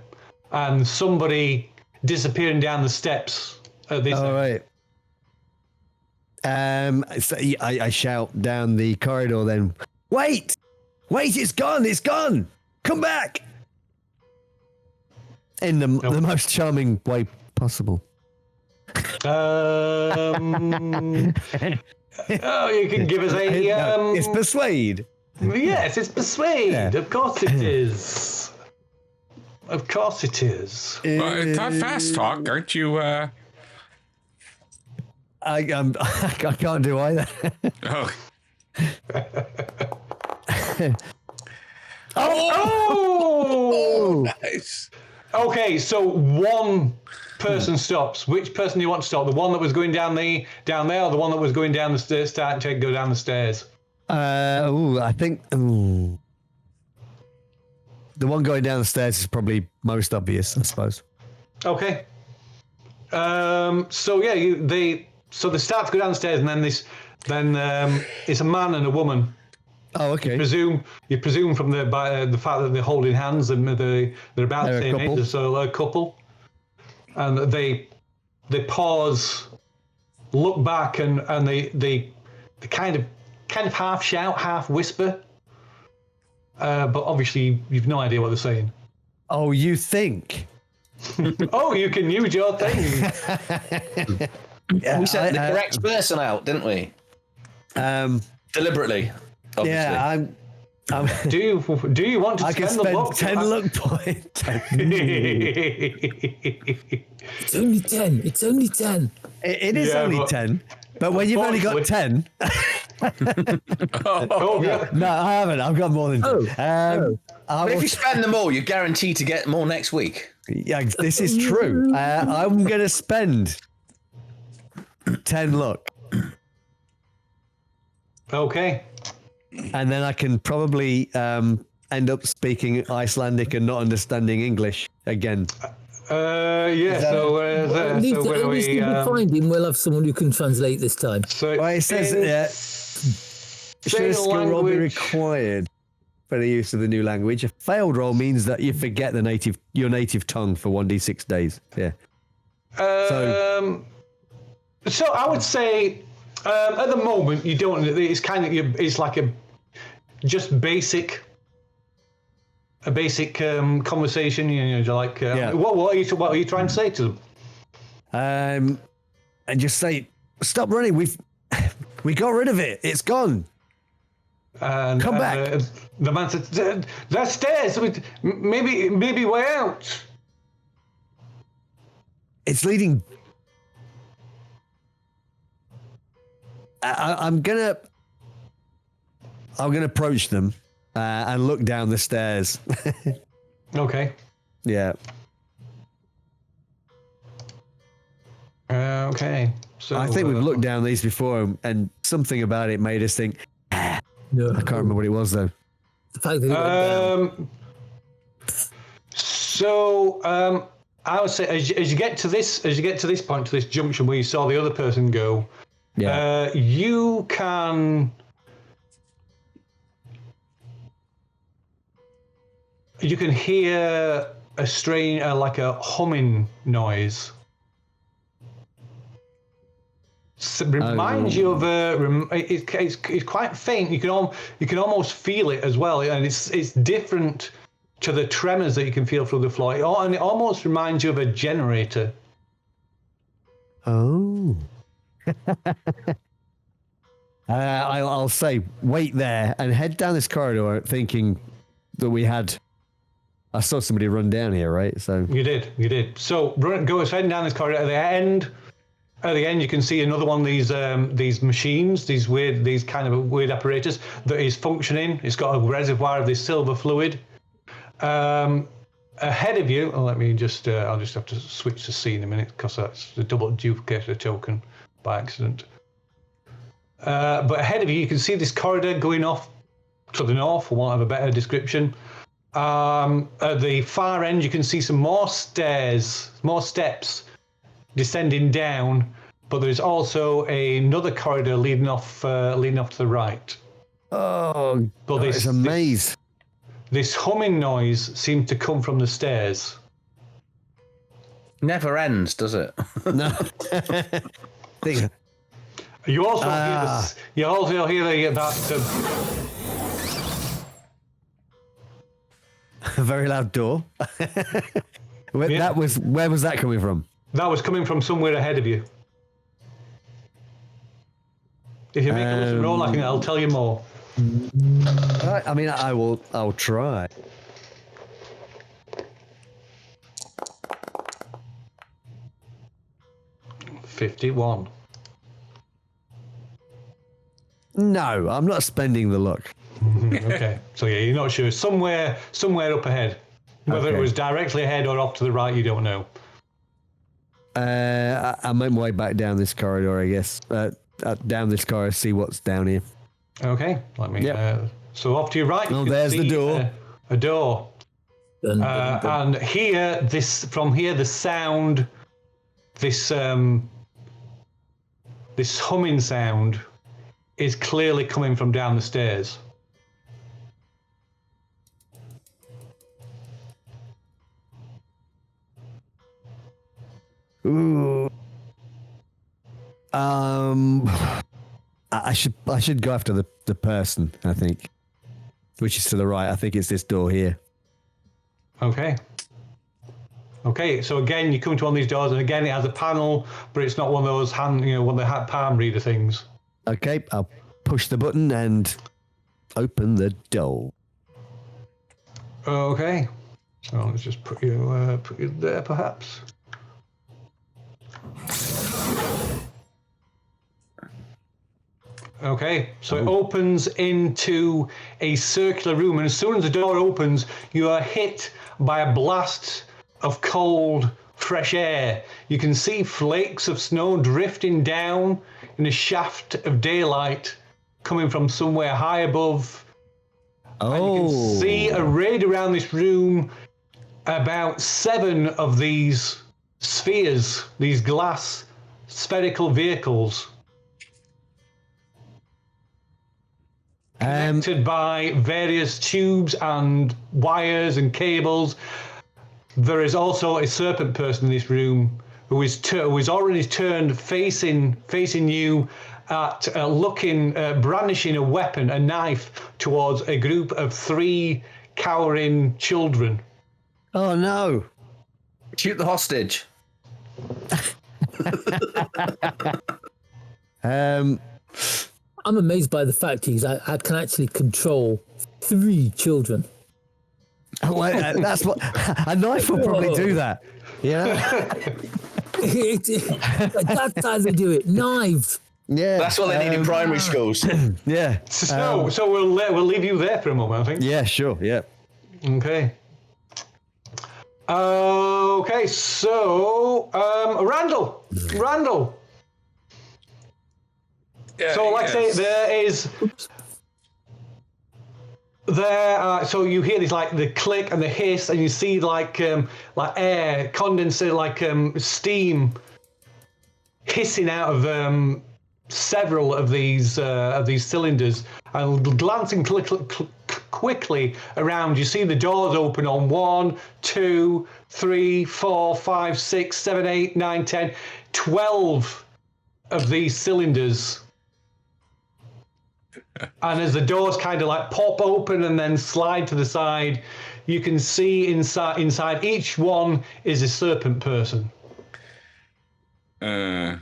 and somebody disappearing down the steps at this end. All right. So I shout down the corridor then, wait, it's gone, come back, in the most charming way possible. You can give us a it's persuade. Yes, it's persuade. Yeah. Of course it is. It's not fast talk, aren't you? I can't do either. Oh. Oh! Nice. Okay, so one person stops. Which person do you want to stop? The one that was going down there, or the one that was going down the stairs, starting to go down the stairs? I think the one going down the stairs is probably most obvious, I suppose. Okay. So they start to go down the stairs, and then then it's a man and a woman. Oh, okay. You presume from the fact that they're holding hands and they're about the same age, so a couple. And they pause, look back, and they kind of half shout, half whisper. But obviously you've no idea what they're saying. Oh, you think? Oh, you can use your thing. We sent the correct person out, didn't we? Deliberately. Obviously. Yeah, I'm Do you want to I can spend the spend luck? 10 luck points. It's only 10. It's only 10. It is Yeah, only but 10. But when you've only got 10. Oh, yeah. No, I haven't. I've got more than 10. But if you spend them all, you're guaranteed to get more next week. Yeah, this is true. I'm going to spend 10 luck. Okay. And then I can probably end up speaking Icelandic and not understanding English again. Yeah. So At least where do if we? we find him, we'll have someone who can translate this time. So Well, it says should a skill roll be required for the use of the new language? A failed roll means that you forget your native tongue for 1d6 days. Yeah. So I would say at the moment you don't. It's kind of it's like a basic conversation. You know, like what are you trying to say to them? And just say, stop running. We got rid of it. It's gone. And, Come back. The man said, "There's stairs. Maybe way out." It's leading. I'm gonna approach them and look down the stairs. Okay. Yeah. Okay. So I think we've looked down these before, and something about it made us think. No. I can't remember what it was though. The fact that it went down. So I would say as you get to this point, to this junction where you saw the other person go, you can hear a strange, like a humming noise. Reminds you of it's quite faint. You can almost feel it as well, and it's different to the tremors that you can feel through the floor. And it almost reminds you of a generator. Oh. I'll say wait there and head down this corridor, thinking that I saw somebody run down here, right? So You did. So go heading down this corridor. At the end, you can see another one of these machines, these kind of weird apparatus that is functioning. It's got a reservoir of this silver fluid. Ahead of you, let me just, I'll just have to switch the scene a minute because that's the double duplicated token by accident. But ahead of you, you can see this corridor going off to the north, for want of a better description. At the far end, you can see some more steps descending down, but there's also another corridor leading off to the right. oh, But it's a maze. This humming noise seemed to come from the stairs. Never ends, does it? No. You also hear this. You also hear that. A very loud door. Where was that coming from? That was coming from somewhere ahead of you. If you make a listen roll, I'll tell you more. I mean, I'll try. $51. No, I'm not spending the luck. Okay, so yeah, you're not sure. Somewhere up ahead. Whether it was directly ahead or off to the right, you don't know. I'll make my way back down this corridor, I guess. Down this corridor, see what's down here. Okay, let me. So off to your right. Oh, there's the door. A door. And here, from here, the sound, this humming sound, is clearly coming from down the stairs. Ooh. I should go after the person, I think, which is to the right. I think it's this door here. Okay. Okay, so again, you come to one of these doors, and again, it has a panel, but it's not one of those one of the palm reader things. Okay, I'll push the button and open the door. Okay, so let's just put you there, perhaps. Okay, so it opens into a circular room, and as soon as the door opens, you are hit by a blast of cold, fresh air. You can see flakes of snow drifting down in a shaft of daylight coming from somewhere high above. Oh. And you can see arrayed around this room about 7 of these spheres, these glass spherical vehicles. Connected by various tubes and wires and cables. There is also a serpent person in this room who is already turned facing you, brandishing a weapon, a knife, towards a group of 3 cowering children. Oh no! Shoot the hostage. I'm amazed by the fact I can actually control 3 children. Oh, well, that's what a knife will probably do that. Yeah. That's how they do it. Knives. Yeah. That's what they need in primary schools. Yeah. So we'll leave you there for a moment, I think. Yeah. Sure. Yeah. Okay. Okay. So Randall. Yeah, So, like I say, so you hear this like the click and the hiss, and you see like air condensate, like steam hissing out of several of these cylinders. And glancing quickly around, you see the doors open on 1, 2, 3, 4, 5, 6, 7, 8, 9, 10, 12 of these cylinders. And as the doors kind of like pop open and then slide to the side, you can see inside each one is a serpent person. Yeah.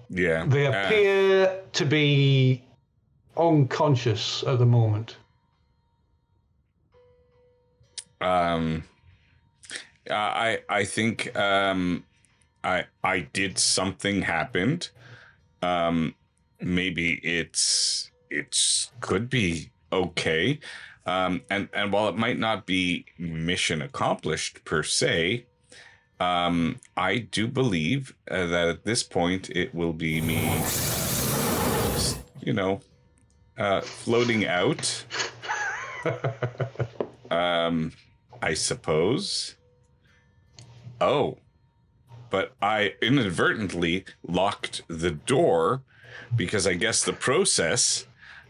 They appear to be unconscious at the moment. I think I did something happened. Maybe it could be okay. And while it might not be mission accomplished per se, I do believe that at this point it will be me, floating out. I suppose. Oh, but I inadvertently locked the door because I guess the process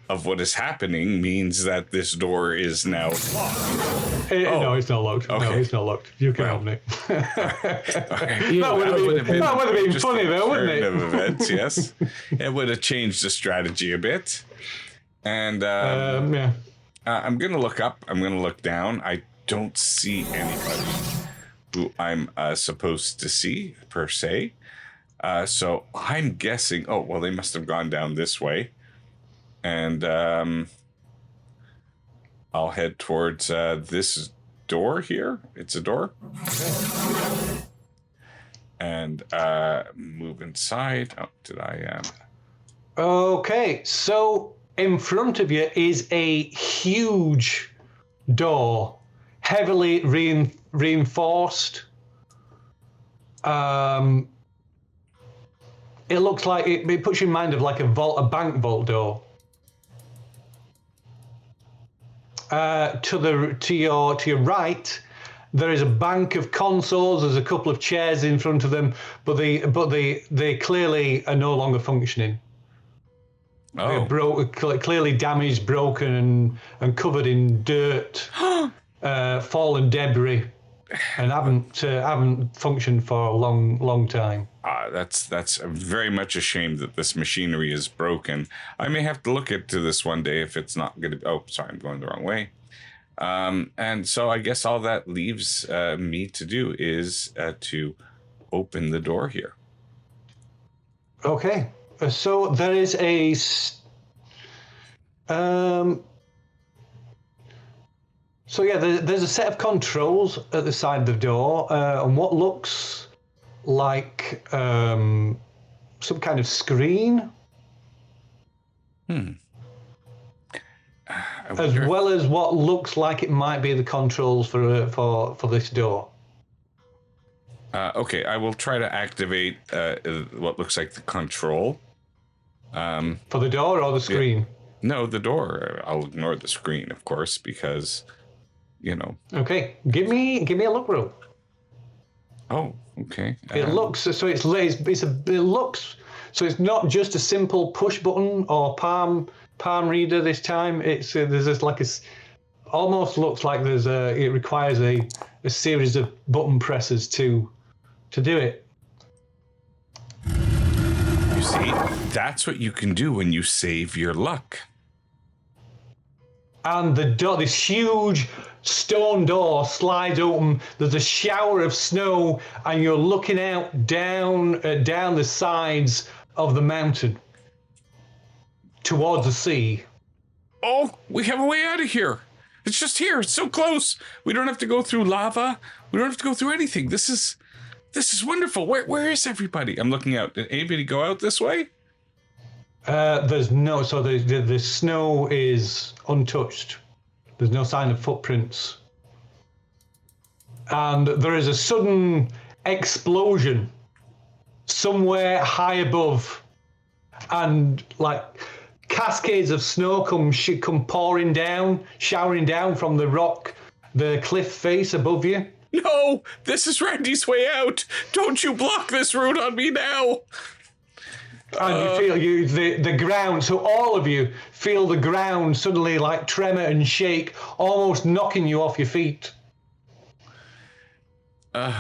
of what is happening means that this door is now locked. No, it's not locked. Okay. No, it's not locked. You can open it. Okay. That would have been funny though, wouldn't it? Of events, yes. It would have changed the strategy a bit. And Yeah. I'm going to look up. I'm going to look down. I don't see anybody who I'm supposed to see, per se. So I'm guessing... Oh, well, they must have gone down this way. And I'll head towards this door here. It's a door. Okay. And move inside. Oh, did I... Okay, so in front of you is a huge door, heavily reinforced. It looks like it puts you in mind of like a bank vault door. To your right, there is a bank of consoles. There's a couple of chairs in front of them, but they clearly are no longer functioning. They're clearly damaged, broken, and covered in dirt, fallen debris, and haven't functioned for a long time. That's very much a shame that this machinery is broken. I may have to look into this one day if it's not going to. Oh, sorry, I'm going the wrong way. And so I guess all that leaves me to do is to open the door here. Okay, so there is a. So yeah, there's a set of controls at the side of the door, and what looks like some kind of screen, as well as what looks like it might be the controls for this door. Okay, I will try to activate what looks like the control. For the door or the screen? Yeah. No, the door. I'll ignore the screen, of course, because, you know. Okay, give me a look roll. Oh, okay. It looks so it looks so it's not just a simple push button or palm reader this time. It's there's this like almost looks like it requires a series of button presses to do it. You see, that's what you can do when you save your luck. And the door, this huge stone door, slides open. There's a shower of snow, and you're looking out down the sides of the mountain towards the sea. Oh, we have a way out of here. It's just here. It's so close. We don't have to go through lava. We don't have to go through anything. This is wonderful. Where is everybody? I'm looking out. Did anybody go out this way? There's no. So the snow is untouched. There's no sign of footprints. And there is a sudden explosion somewhere high above, and like cascades of snow come pouring down, showering down from the cliff face above you. No, this is Randy's way out. Don't you block this route on me now. And you feel the ground, so all of you feel the ground suddenly like tremor and shake, almost knocking you off your feet. And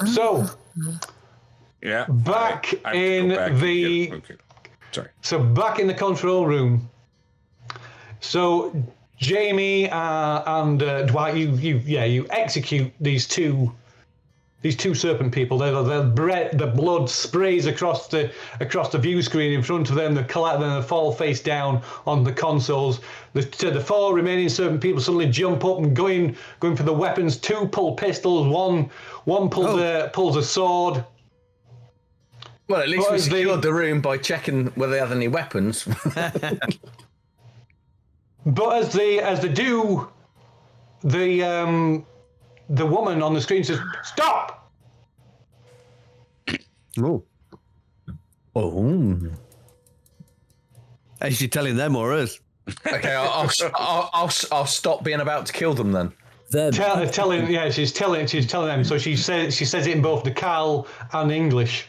so, yeah, back in the control room. So Jamie and Dwight, you execute these two serpent people. The blood sprays across the view screen in front of them. They fall face down on the consoles. The four remaining serpent people suddenly jump up and going for the weapons. Two pull pistols. One pulls a sword. Well, at least we secured the room by checking whether they had any weapons. But as they do, the woman on the screen says, "Stop!" Oh. Is she telling them or us? Okay, I'll stop being about to kill them then. She's telling them. So she says it in both Decal and English.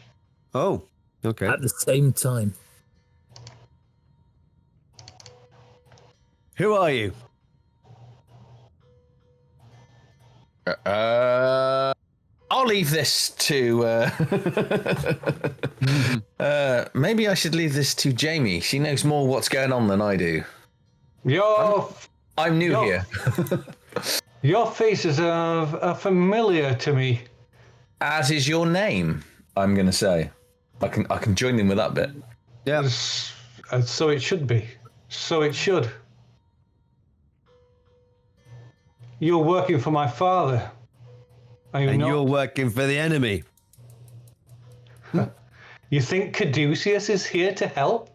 Oh, okay. At the same time. Who are you? I'll leave this to. Maybe I should leave this to Jamie. She knows more what's going on than I do. I'm new here. Your faces are familiar to me. As is your name. I'm going to say. I can join in with that bit. Yeah. So it should be. So it should. You're working for my father. And you're working for the enemy. You think Caduceus is here to help?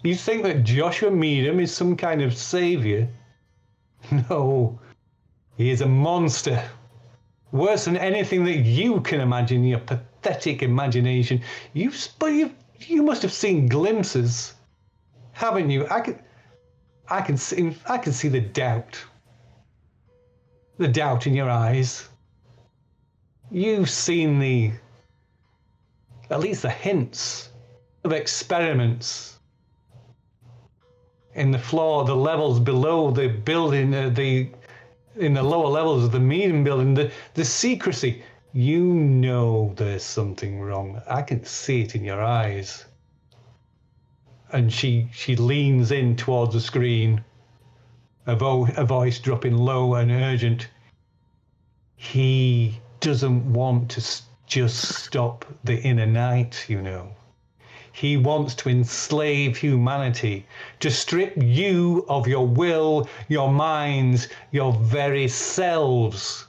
You think that Joshua Meadham is some kind of savior? No. He is a monster. Worse than anything that you can imagine in your pathetic imagination. You must have seen glimpses, haven't you? I can see the doubt. The doubt in your eyes. You've seen the at least the hints of experiments in the floor, the levels below the building, in the lower levels of the medium building, the secrecy. You know there's something wrong. I can see it in your eyes. And she leans in towards the screen, a voice dropping low and urgent. He doesn't want to just stop the inner night, you know. He wants to enslave humanity, to strip you of your will, your minds, your very selves.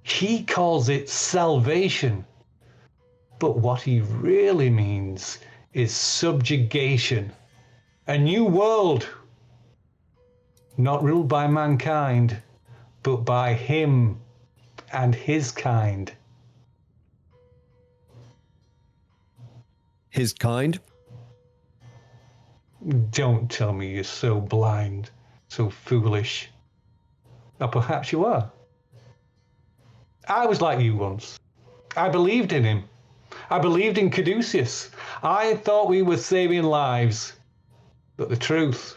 He calls it salvation. But what he really means is subjugation. A new world, not ruled by mankind, but by him and his kind. His kind? Don't tell me you're so blind, so foolish. Or perhaps you are. I was like you once. I believed in him. I believed in Caduceus. I thought we were saving lives. But the truth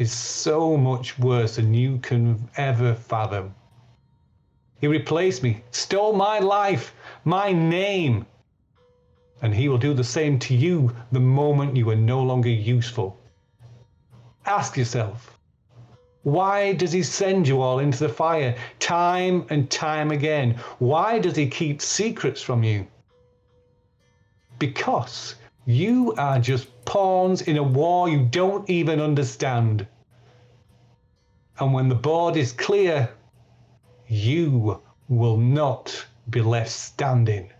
is so much worse than you can ever fathom. He replaced me, stole my life, my name. And he will do the same to you the moment you are no longer useful. Ask yourself, why does he send you all into the fire time and time again? Why does he keep secrets from you? Because you are just pawns in a war you don't even understand. And when the board is clear, you will not be left standing.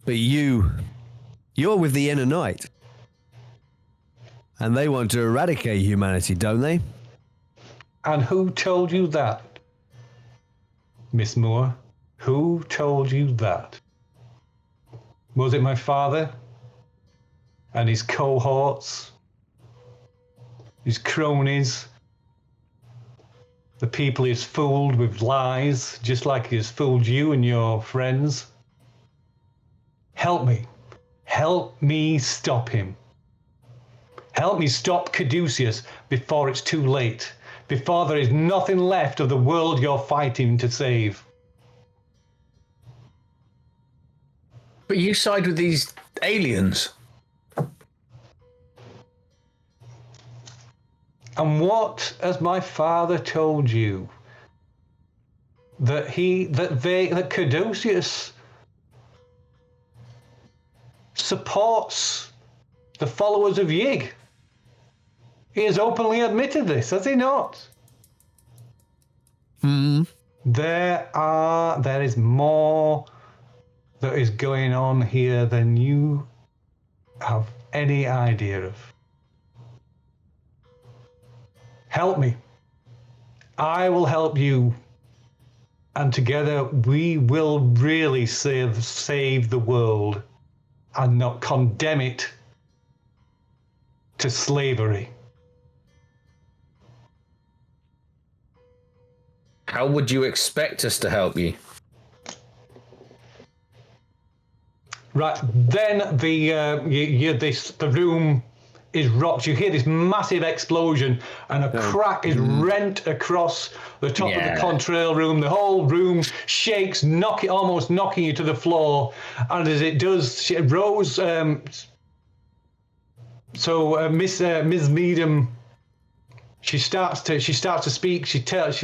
But you're with the inner night. And they want to eradicate humanity, don't they? And who told you that? Miss Moore, who told you that? Was it my father? And his cohorts? His cronies? The people he's fooled with lies, just like he has fooled you and your friends? Help me. Help me stop him. Help me stop Caduceus before it's too late, before there is nothing left of the world you're fighting to save. But you side with these aliens. And what has my father told you? That Caduceus supports the followers of Yig. He has openly admitted this, has he not? There is more that is going on here than you have any idea of. Help me. I will help you. And together we will really save the world and not condemn it to slavery. How would you expect us to help you? Right, then the room is rocked. You hear this massive explosion, and a crack is rent across the top of the contrail room. The whole room shakes, almost knocking you to the floor. And as it does, Rose. Miss Meadham, she starts to speak. She says,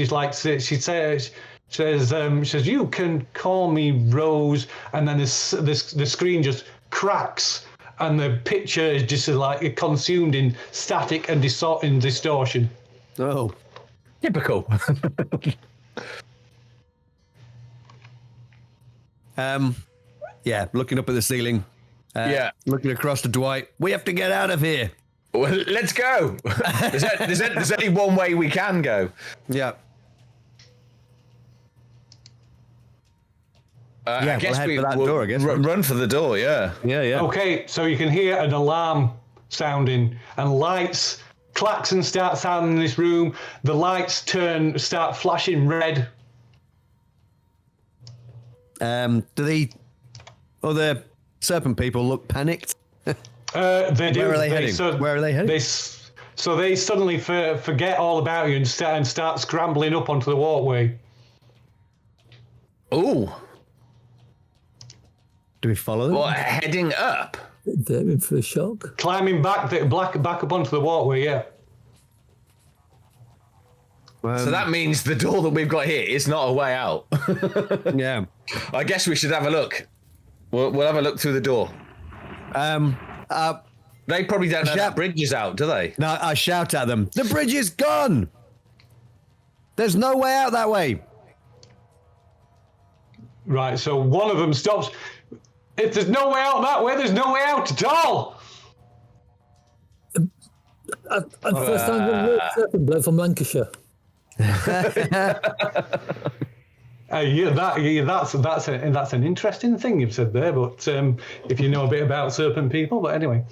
"You can call me Rose," and then the screen just cracks, and the picture is just like consumed in static and distortion. Oh, Typical. Yeah, looking up at the ceiling. Looking across to Dwight. We have to get out of here. Well, let's go. There's only one way we can go. Yeah. I guess we'll head for that we'll door, I guess. Run for the door, yeah. Yeah. Okay, so you can hear an alarm sounding, and lights, klaxons start sounding in this room. The lights start flashing red, Do the other serpent people look panicked? They do. Where are they heading? Where are they heading? So they suddenly forget all about you and start scrambling up onto the walkway. Oh. Do we follow them? What, heading up? They're in for a shock. Climbing back up onto the walkway, yeah. So that means the door that we've got here is not a way out. Yeah. I guess we should have a look. We'll have a look through the door. They probably don't know that bridge is out, do they? No, I shout at them. The bridge is gone. There's no way out that way. Right, so one of them stops. If there's no way out that way, there's no way out at all. First time I've heard Serpent bloke from Lancashire. That's an interesting thing you've said there. But if you know a bit about serpent people, but anyway,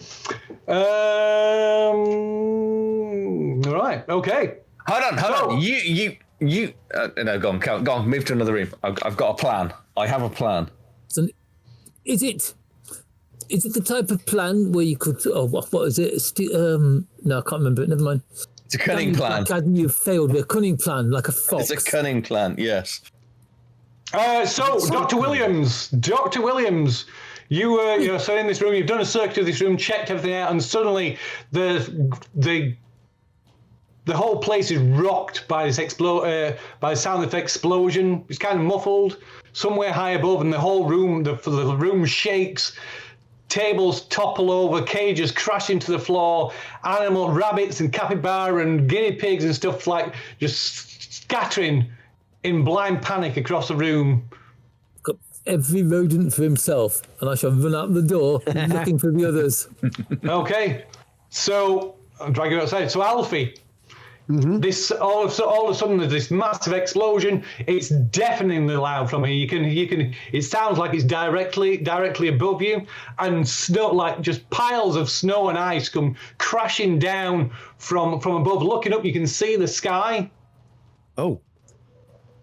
right, okay. Hold on. You. No, go on. Move to another room. I've got a plan. I have a plan. So, is it the type of plan where you could? Oh, what is it? No, I can't remember it. Never mind. It's a cunning plan. You failed with a cunning plan, like a fox. It's a cunning plan. Yes. So, Dr. Williams, you're so in this room. You've done a circuit of this room, checked everything out, and suddenly the whole place is rocked by this by the sound of explosion. It's kind of muffled somewhere high above, and the whole room, the room shakes. Tables topple over, cages crash into the floor, rabbits and capybara and guinea pigs and stuff like just scattering in blind panic across the room. Got every rodent for himself, and I shall run out the door looking for the others. Okay, so I'm dragging you outside. So Alfie, this all of a sudden there's this massive explosion. It's deafeningly loud from here. You can. It sounds like it's directly above you, and snow, like just piles of snow and ice come crashing down from above. Looking up, you can see the sky. Oh.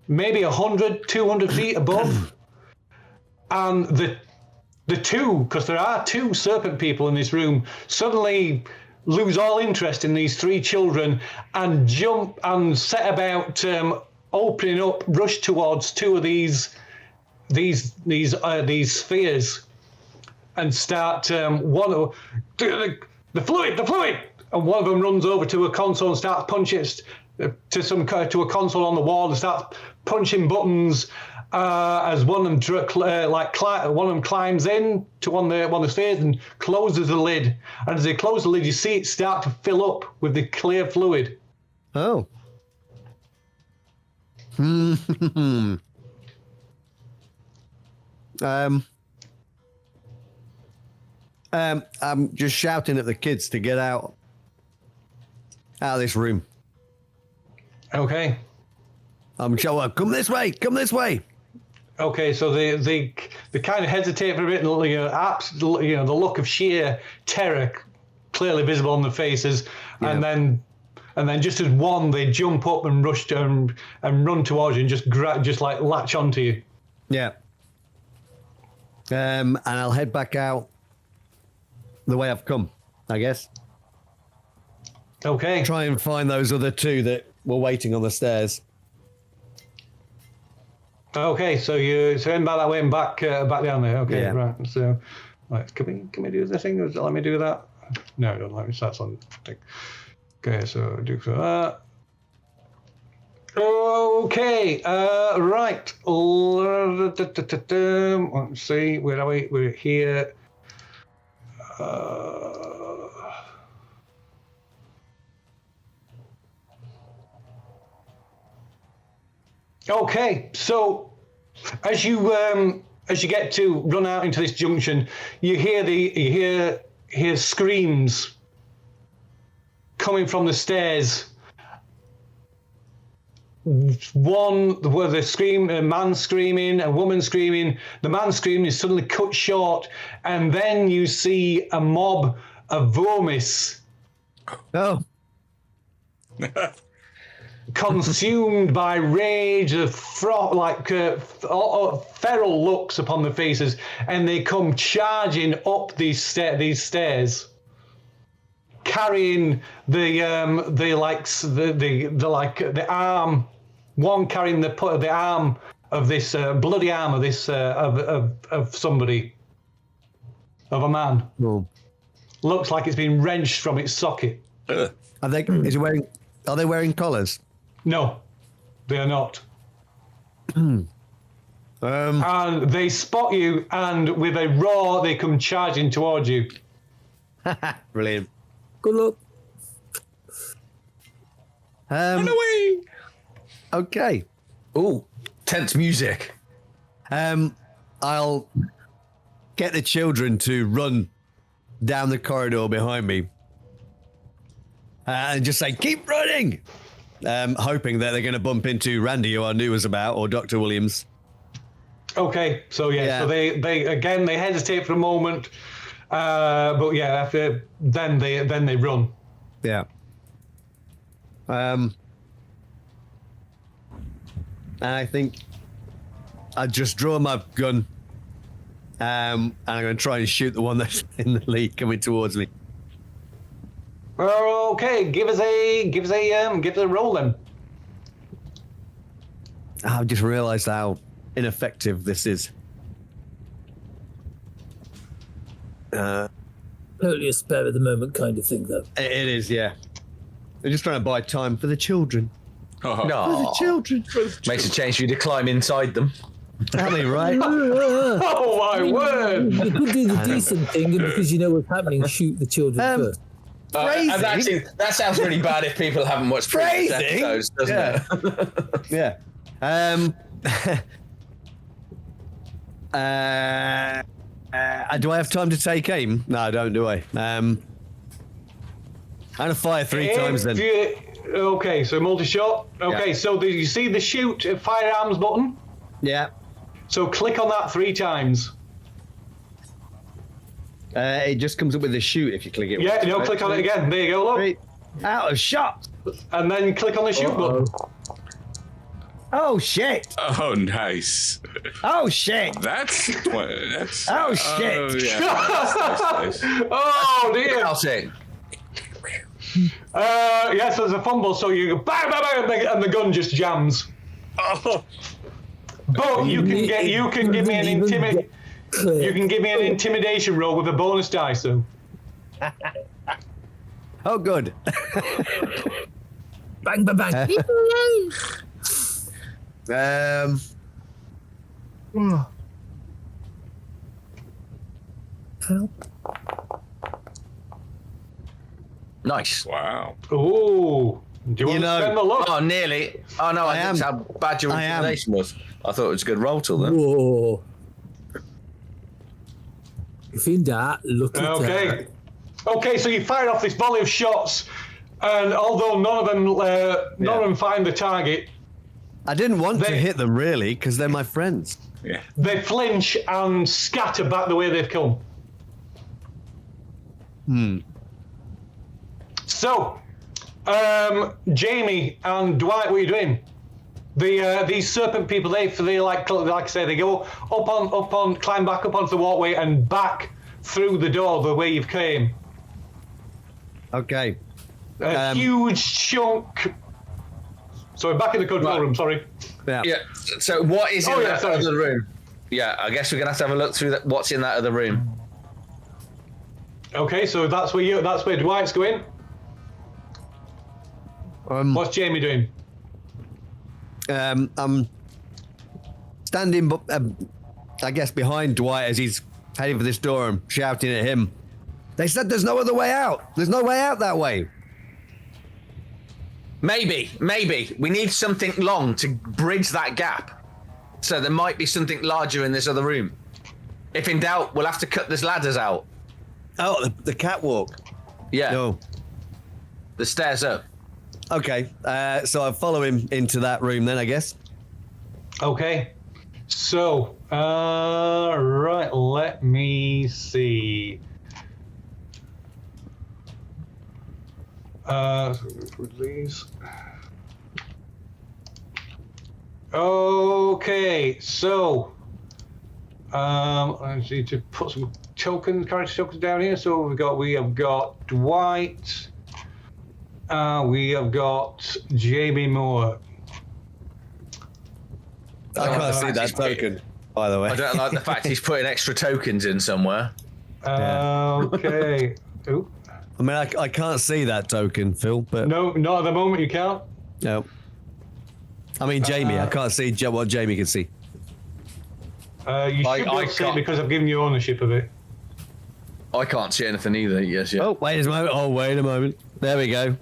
Maybe 100, 200 feet above. And the two, because there are two serpent people in this room, suddenly lose all interest in these three children and jump and set about opening up, rush towards two of these spheres and start the fluid, and one of them runs over to a console and starts punching it to a console on the wall and starts punching buttons as one of them climbs in to one of the spheres and closes the lid. And as they close the lid, you see it start to fill up with the clear fluid. Oh. I'm just shouting at the kids to get out of this room. Okay. I'm showing. Come this way. Okay, so they kind of hesitate for a bit, and the look of sheer terror clearly visible on their faces, yeah. and then just as one, they jump up and rush and run towards you and just like latch onto you. Yeah. And I'll head back out the way I've come, I guess. Okay. Try and find those other two that were waiting on the stairs. Okay, so you in back that way and back down there. Okay, yeah. Right. So, right, can we do the thing? Let me do that. No, don't let me start on the thing. Okay, so do that. Okay, right. Let's see. Where are we? We're here. Okay, so as you get to run out into this junction, you hear screams coming from the stairs. One where a man screaming, a woman screaming. The man screaming is suddenly cut short, and then you see a mob of Vomis. Oh. consumed by rage, feral looks upon their faces, and they come charging up these stairs, carrying the arm. One carrying the arm of this bloody arm of this of somebody, of a man. Oh. Looks like it's been wrenched from its socket. Are they wearing collars? No, they are not. And they spot you, and with a roar, they come charging towards you. Brilliant. Good luck. Run away! Okay. Ooh, tense music. I'll get the children to run down the corridor behind me and just say, keep running! Hoping that they're going to bump into Randy, who I knew was about, or Dr. Williams. Okay, so so they hesitate for a moment, but yeah, then they run. Yeah. And I think I just draw my gun, and I'm going to try and shoot the one that's in the lead coming towards me. Okay, give us a roll then. I've just realised how ineffective this is. Totally a spare at the moment kind of thing, though. It is, yeah. They're just trying to buy time for the children. No, For the children. makes a change for you to climb inside them. Are they right? Oh my word! You could do the decent thing, and because you know what's happening, shoot the children first. Phrasing? And actually, that sounds really bad if people haven't watched previous Phrasing? episodes, doesn't it? Yeah. Do I have time to take aim? No, I don't, do I? I'm going to fire three times then. Okay, so multi-shot. Okay, Yeah. so you see the shoot firearms button? Yeah. So click on that 3 times. It just comes up with the shoot if you click it. Yeah, click on it again. There you go, look. Three. Out of shot. And then click on the shoot button. Oh, shit. Oh, nice. Oh, shit. That's Oh, shit. Oh, yeah. Nice. Oh, dear. I'll say. Yes, there's a fumble, so you go bang, bang, bang, and the gun just jams. Oh. But you can give me an intimidation roll with a bonus dice, though. Oh, good. Bang, bang, bang. Nice. Wow. Ooh. Do you want to spend the luck? Oh, nearly. Oh, no, I am. looked how bad your intimidation was. I thought it was a good roll till then. Whoa. If in that, look at that. Okay, so you fire off this volley of shots, and although none of them find the target, I didn't want to hit them, really, because they're my friends. Yeah. they flinch and scatter back the way they've come. So, Jamie and Dwight, what are you doing? These serpent people, they like I say, they go climb back up onto the walkway and back through the door the way you've came. Okay. A huge chunk. Sorry, back in the control room. Sorry. Yeah. So what is in that other room? Yeah, I guess we're gonna have to have a look through that. What's in that other room? Okay, so that's where Dwight's going. What's Jamie doing? I'm standing, I guess, behind Dwight as he's heading for this door and shouting at him. They said there's no other way out. There's no way out that way. Maybe. We need something long to bridge that gap. So there might be something larger in this other room. If in doubt, we'll have to cut these ladders out. Oh, the catwalk. Yeah. No. The stairs up. Okay, so I'll follow him into that room then, I guess. Okay. So, right, let me see. These. Okay, so I need to put some character tokens down here. So we have got Dwight. We have got Jamie Moore. I can't see that token, by the way. I don't like the fact he's putting extra tokens in somewhere. Okay. Ooh. I mean, I can't see that token, Phil, but... No, not at the moment you can't. No. I mean, Jamie, I can't see what Jamie can see. You should be able to see it because I've given you ownership of it. I can't see anything either. Yes, yeah. Oh, wait a moment. Oh, wait a moment. There we go.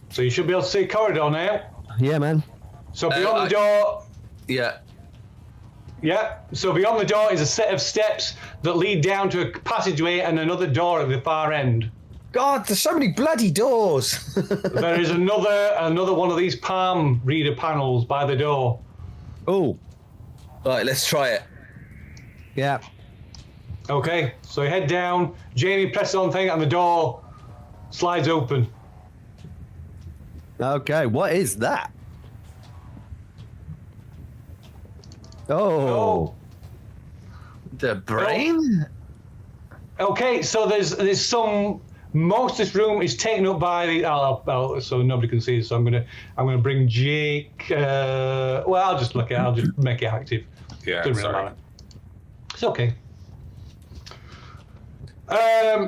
So you should be able to see corridor now. Yeah, man. So beyond the door... Yeah. Yeah, so beyond the door is a set of steps that lead down to a passageway and another door at the far end. God, there's so many bloody doors. There is another one of these palm reader panels by the door. Oh. Right, let's try it. Yeah. Okay, so you head down, Jamie presses on thing and the door slides open. Okay, what is that? Oh. Oh. The brain? Okay, so there's some. Most of this room is taken up by the. So nobody can see it. So I'm gonna bring Jake. Well, I'll just make it active. Yeah, Doesn't really sorry. matter. It's okay.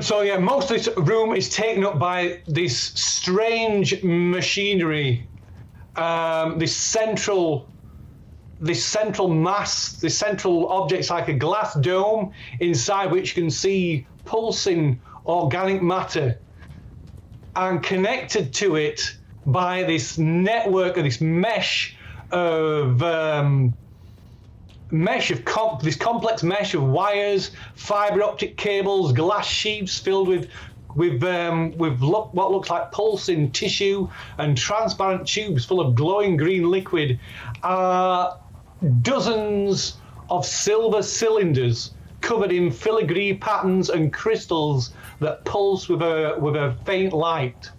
So yeah, most of this room is taken up by this strange machinery. This central mass, this central object's like a glass dome inside which you can see pulsing organic matter, and connected to it by this network of this mesh of this complex mesh of wires, fiber optic cables, glass sheaths filled with what looks like pulsing tissue, and transparent tubes full of glowing green liquid. Dozens of silver cylinders covered in filigree patterns and crystals that pulse with a faint light.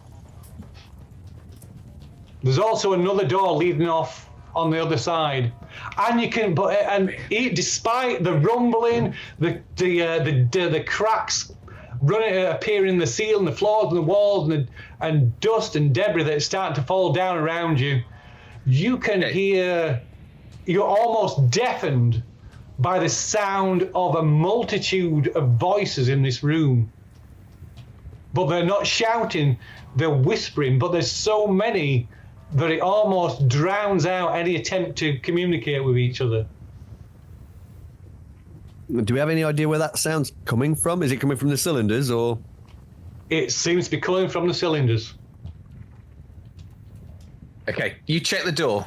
There's also another door leading off on the other side, and despite the rumbling, the cracks appearing in the ceiling, the floors, and the walls, and dust and debris that's starting to fall down around you, you can hear. You're almost deafened by the sound of a multitude of voices in this room. But they're not shouting, they're whispering, but there's so many that it almost drowns out any attempt to communicate with each other. Do we have any idea where that sound's coming from? Is it coming from the cylinders, or...? It seems to be coming from the cylinders. Okay, you check the door.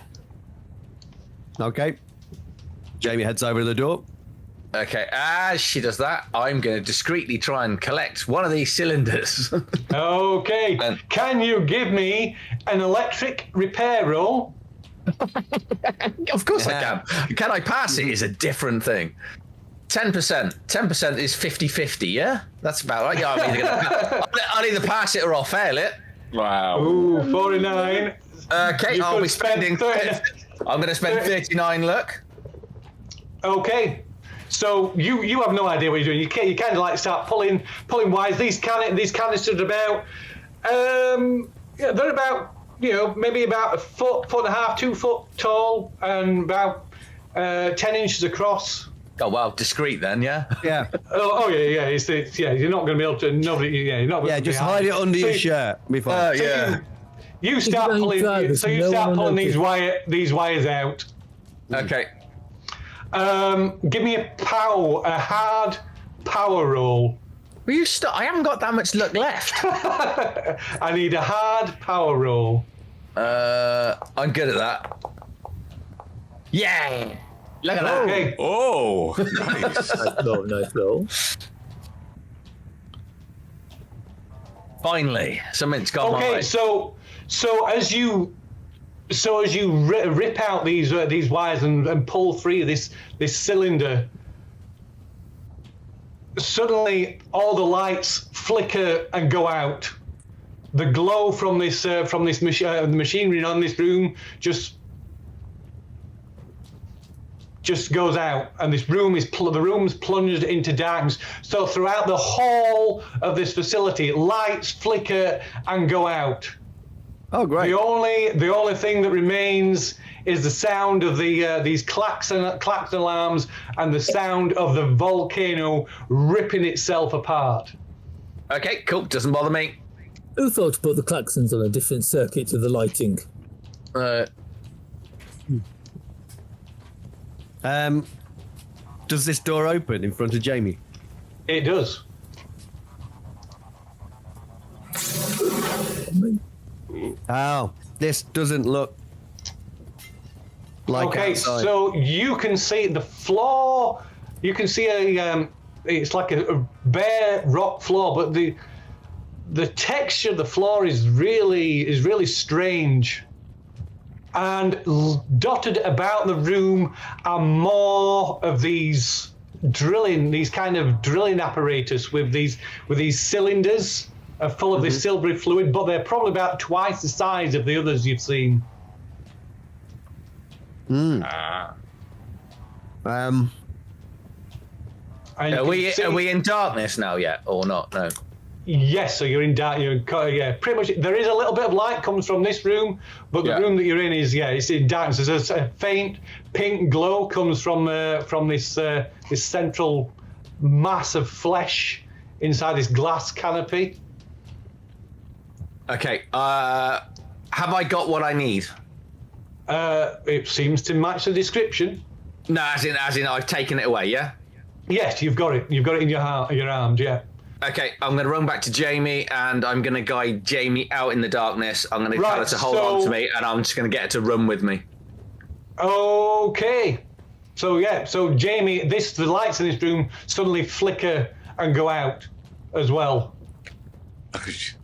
Okay. Jamie heads over to the door. Okay, as she does that, I'm going to discreetly try and collect one of these cylinders. Okay, can you give me an electric repair roll? Of course I can. Can I pass it is a different thing. 10%. 10% is 50-50, yeah? That's about right. Yeah, I'll either pass it or I'll fail it. Wow. Ooh, 49. Okay, You I'll could be spending... spend 30. I'm going to spend 39 luck. Okay, so you have no idea what you're doing. You kind of like start pulling wires. These canisters are about they're about maybe about a foot and a half, 2 foot tall, and about 10 inches across. Oh wow, discreet then, yeah. Yeah. Yeah. It's you're not going to be able to. You're not. Yeah, just hide it under your shirt. Be fine. Yeah. You start pulling. So you start pulling these wires out. Okay. Give me a hard power roll. Will you stop? I haven't got that much luck left. I need a hard power roll. I'm good at that. Yeah. Look at that. Okay. Oh, nice. Nice roll. Finally, something's gone Okay, right. so as you rip out these wires and pull free this cylinder, suddenly all the lights flicker and go out. the glow from this machinery on this room just goes out, and this room the room's plunged into darkness. So throughout the whole of this facility, lights flicker and go out. Oh, great. The only thing that remains is the sound of these klaxon alarms and the sound of the volcano ripping itself apart. Okay, cool. Doesn't bother me. Who thought to put the klaxons on a different circuit to the lighting? Does this door open in front of Jamie? It does. Oh, this doesn't look like Okay, outside. so you can see the floor. You can see it's like a bare rock floor, but the texture of the floor is really strange. And dotted about the room are more of these kind of drilling apparatus with these cylinders full of this silvery fluid, but they're probably about twice the size of the others you've seen. Ah. And Are we in darkness now yet, or not? No. Yes, so you're in dark. Yeah, pretty much. There is a little bit of light comes from this room, but the room that you're in is it's in darkness. There's a faint pink glow comes from this central mass of flesh inside this glass canopy. Okay. Have I got what I need? It seems to match the description. No, as in, I've taken it away. Yeah. Yes, you've got it. You've got it in your arms. Yeah. Okay, I'm going to run back to Jamie, and I'm going to guide Jamie out in the darkness. I'm going to tell her to hold on to me, and I'm just going to get her to run with me. Okay. So Jamie, the lights in this room suddenly flicker and go out as well.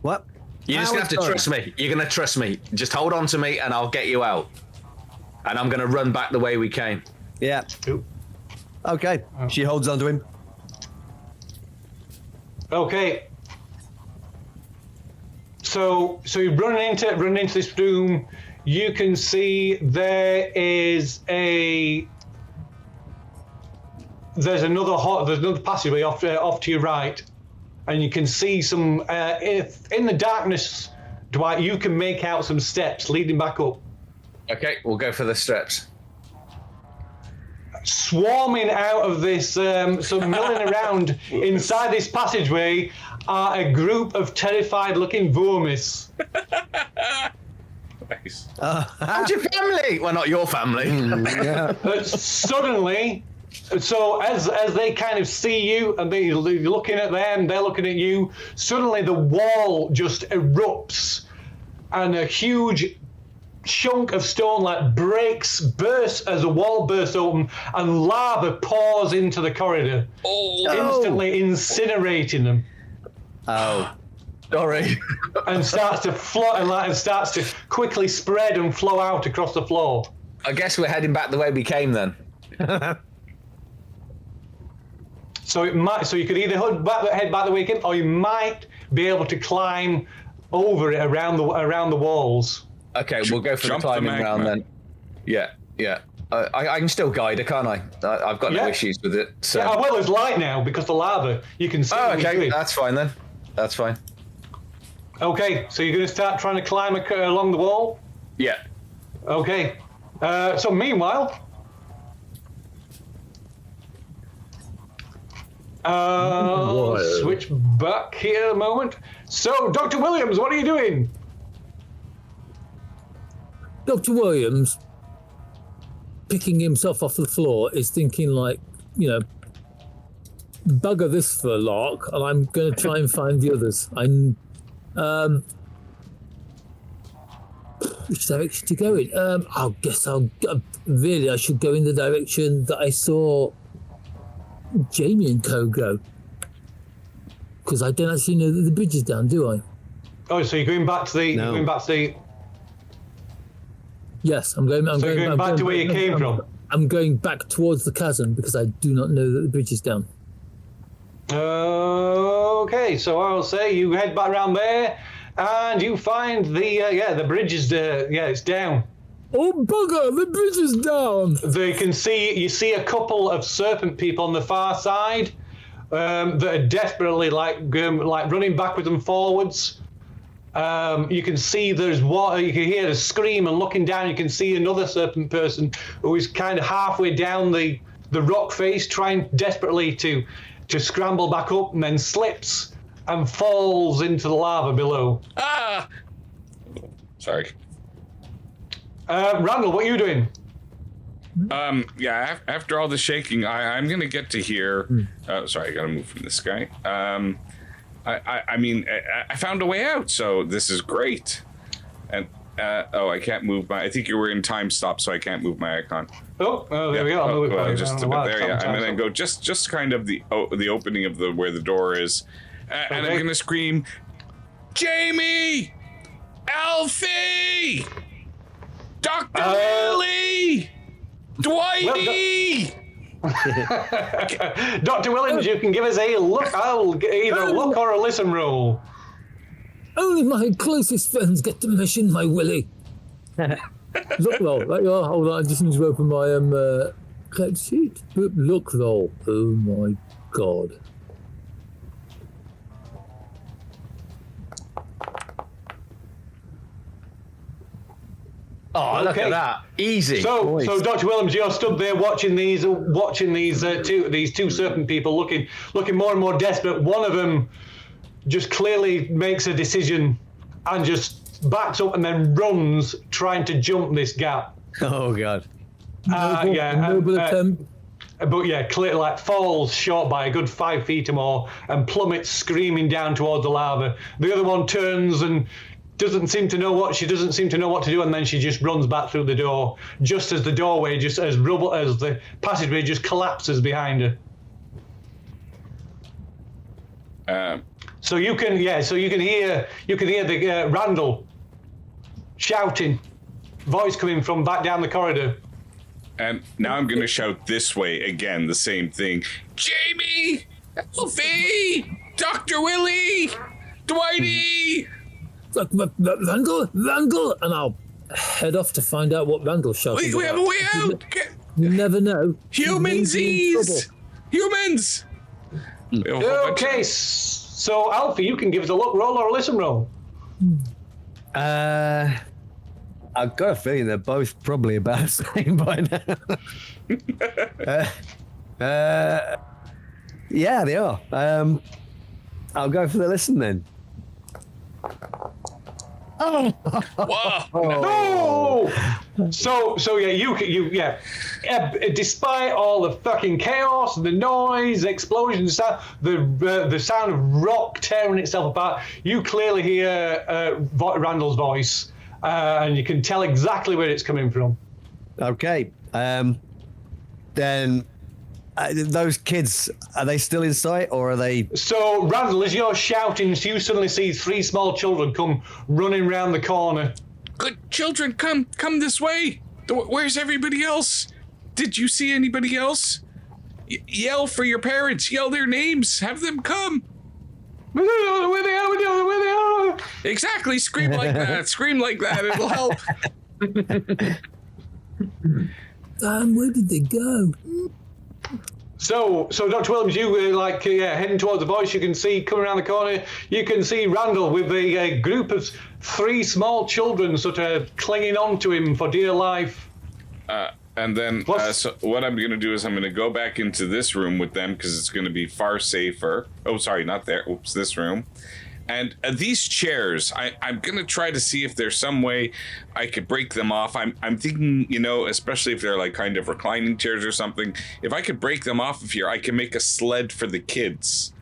What? You're just going to have to trust me. You're going to trust me. Just hold on to me, and I'll get you out. And I'm going to run back the way we came. Yeah. Ooh. Okay. She holds on to him. Okay. So you're running into this room. You can see there's another passageway off to your right, and you can see some in the darkness, Dwight. You can make out some steps leading back up. Okay, we'll go for the steps. Swarming out of this, milling around inside this passageway are a group of terrified-looking vermis. Nice. And your family! Well, not your family. Yeah. Suddenly, so as they kind of see you and you're looking at them, they're looking at you, suddenly the wall just erupts and a huge chunk of stone bursts as the wall bursts open, and lava pours into the corridor, instantly incinerating them. Oh. Sorry. And starts to starts to quickly spread and flow out across the floor. I guess we're heading back the way we came then. So you could either head back the way you came, or you might be able to climb over it around the walls. Okay, we'll go for the Jump the climbing magma. round then. Yeah. I can still guide her, can't I? I've got no Yeah. issues with it. So. Yeah, well, there's light now because the lava. You can see. Oh, what you're okay, doing. that's fine then. That's fine. Okay, so you're going to start trying to climb along the wall? Yeah. Okay. So meanwhile... switch back here a moment. So, Dr. Williams, what are you doing? Dr. Williams, picking himself off the floor, is thinking bugger this for a lark, and I'm going to try and find the others. Which direction to go in? I guess I should go in the direction that I saw Jamie and co go, because I don't actually know that the bridge is down, do I? Oh, so you're going back to the... No. You're going back to the... Yes, I'm going back to where you came from. I'm going back towards the chasm because I do not know that the bridge is down. Okay, so I'll say you head back around there. and you find the bridge is it's down. Oh bugger! The bridge is down. You see a couple of serpent people on the far side that are desperately like running backwards and forwards. You can see there's water. You can hear a scream, and looking down, you can see another serpent person who is kind of halfway down the rock face, trying desperately to scramble back up, and then slips and falls into the lava below. Ah! Sorry. Randall, what are you doing? After all the shaking, I'm gonna get to here. Sorry, I gotta move from this guy. I found a way out, so this is great. And I can't move I think you were in time stop, so I can't move my icon. There we go. I'll move it just a bit there, yeah. I'm gonna go just kind of the opening of where the door is, and I'm gonna scream, Jamie, Alfie, Dr. Willie, Dwighty. Dr. Williams, you can give us a look. Either look or a listen roll. Only my closest friends get to mention my Willie. Look roll. Right, you are. Hold on, I just need to open my collect sheet. Look roll. Oh my god. Oh, look at that! Easy. So Dr. Williams, you're stood there watching these two serpent people looking more and more desperate. One of them just clearly makes a decision and just backs up and then runs, trying to jump this gap. Oh god. Noble attempt. But yeah, clearly like falls short by a good 5 feet or more and plummets screaming down towards the lava. The other one turns and doesn't seem to know what to do, and then she just runs back through the door, just as the doorway, just as the passageway just collapses behind her. So you can hear the Randall shouting, voice coming from back down the corridor. And now I'm going to shout this way again, the same thing. Jamie, Alfie, Dr. Willie, Dwighty. Randall, and I'll head off to find out what Randall's shouting about. We have a way out. You never know. Humansies! Humans! Okay, so Alfie, you can give us a look roll or a listen roll. I've got a feeling they're both probably about the same by now. Yeah, they are. I'll go for the listen then. Whoa! No! So despite all the fucking chaos, the noise, the explosion sound, the sound of rock tearing itself apart, you clearly hear Randall's voice, and you can tell exactly where it's coming from. Okay. Then those kids, are they still in sight, or are they? So Randall, as you're shouting, you suddenly see 3 small children come running round the corner. Good children, come this way. Where's everybody else? Did you see anybody else? Yell for your parents. Yell their names. Have them come. Where they are. Exactly. Scream like that. Scream like that. It'll help. Where did they go? So Dr. Williams, you heading towards the voice. You can see coming around the corner. You can see Randall with a group of 3 small children, sort of clinging on to him for dear life. And then, so what I'm going to do is I'm going to go back into this room with them because it's going to be far safer. Oh, sorry, not there. Oops, this room. And these chairs, I'm going to try to see if there's some way I could break them off. I'm thinking, especially if they're like kind of reclining chairs or something, if I could break them off of here, I can make a sled for the kids.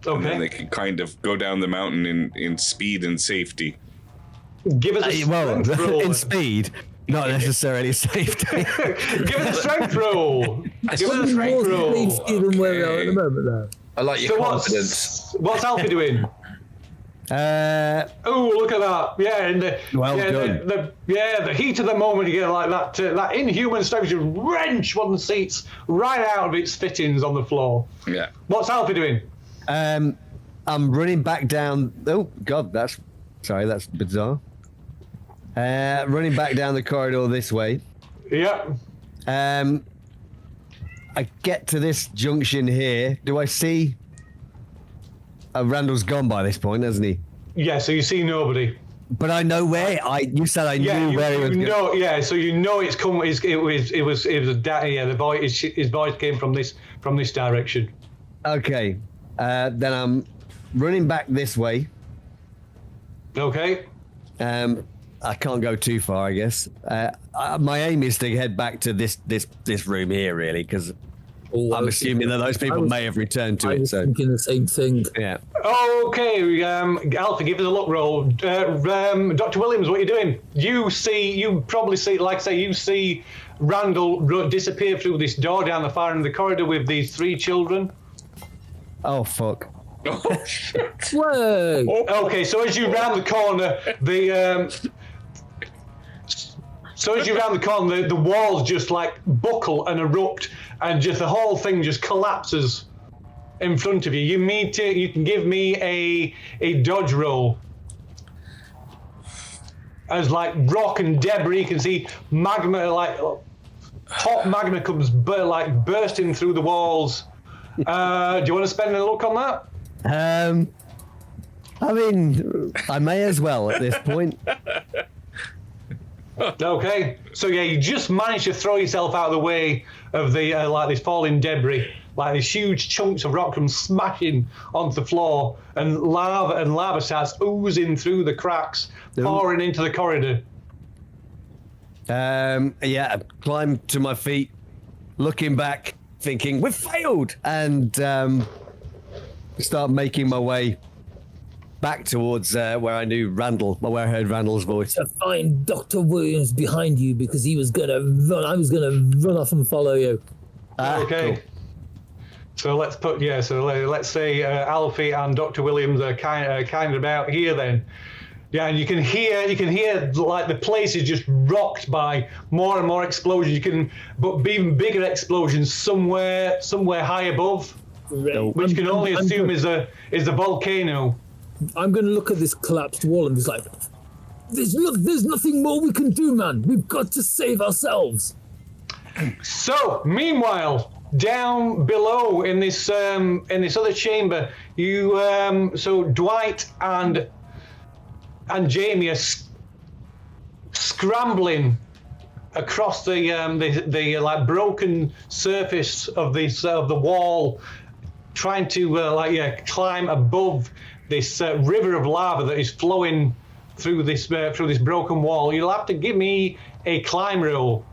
Okay. And then they can kind of go down the mountain in speed and safety. Give us a strength roll. In speed, not necessarily safety. Give us a strength roll. Give us a strength roll. Even where we are at the moment, though. I like your confidence. What's Alfie doing? Oh, look at that! Yeah, and the heat of the moment, you get like that inhuman strength, you wrench one of the seats right out of its fittings on the floor. Yeah. What's Alfie doing? I'm running back down. Oh God, that's Sorry, that's bizarre. Running back down the corridor this way. Yep. I get to this junction here. Do I see? Randall's gone by this point, hasn't he? Yeah. So you see nobody. But I know where. You said I knew where he was. No, yeah. So you know it's come. It was. Yeah. The voice. His voice came from this direction. Okay. Then I'm running back this way. Okay. I can't go too far, I guess. My aim is to head back to this room here, really, because I'm assuming that those people may have returned to it. I was So thinking the same thing. yeah. Okay, Alfie, give us a look roll. Dr. Williams, what are you doing? You probably see, like I say, you see Randall disappear through this door down the far end of the corridor with these 3 children. Oh fuck. Oh shit! Whoa! Okay, so as you round the corner, the walls just like buckle and erupt, and just the whole thing just collapses in front of you. You can give me a dodge roll. As like rock and debris, you can see magma, like hot magma comes bursting through the walls. Do you want to spend a look on that? I mean, I may as well at this point. Okay, so yeah, you just managed to throw yourself out of the way of the like this falling debris, like these huge chunks of rock come smashing onto the floor, and lava starts oozing through the cracks, pouring into the corridor. Yeah, climb to my feet, looking back, thinking we've failed, and start making my way back towards where I knew where I heard Randall's voice. To find Dr. Williams behind you because he was gonna run. I was gonna run off and follow you. Okay. Cool. So let's let's say Alfie and Dr. Williams are kind of about here then. Yeah, and you can hear like the place is just rocked by more and more explosions. But even bigger explosions somewhere high above, which you can only assume is a volcano. I'm going to look at this collapsed wall and be like, there's nothing more we can do, man. We've got to save ourselves. So, meanwhile, down below in this other chamber, so Dwight and Jamie are scrambling across the like broken surface of the wall, trying to climb above this river of lava that is flowing through this broken wall. You'll have to give me a climb roll.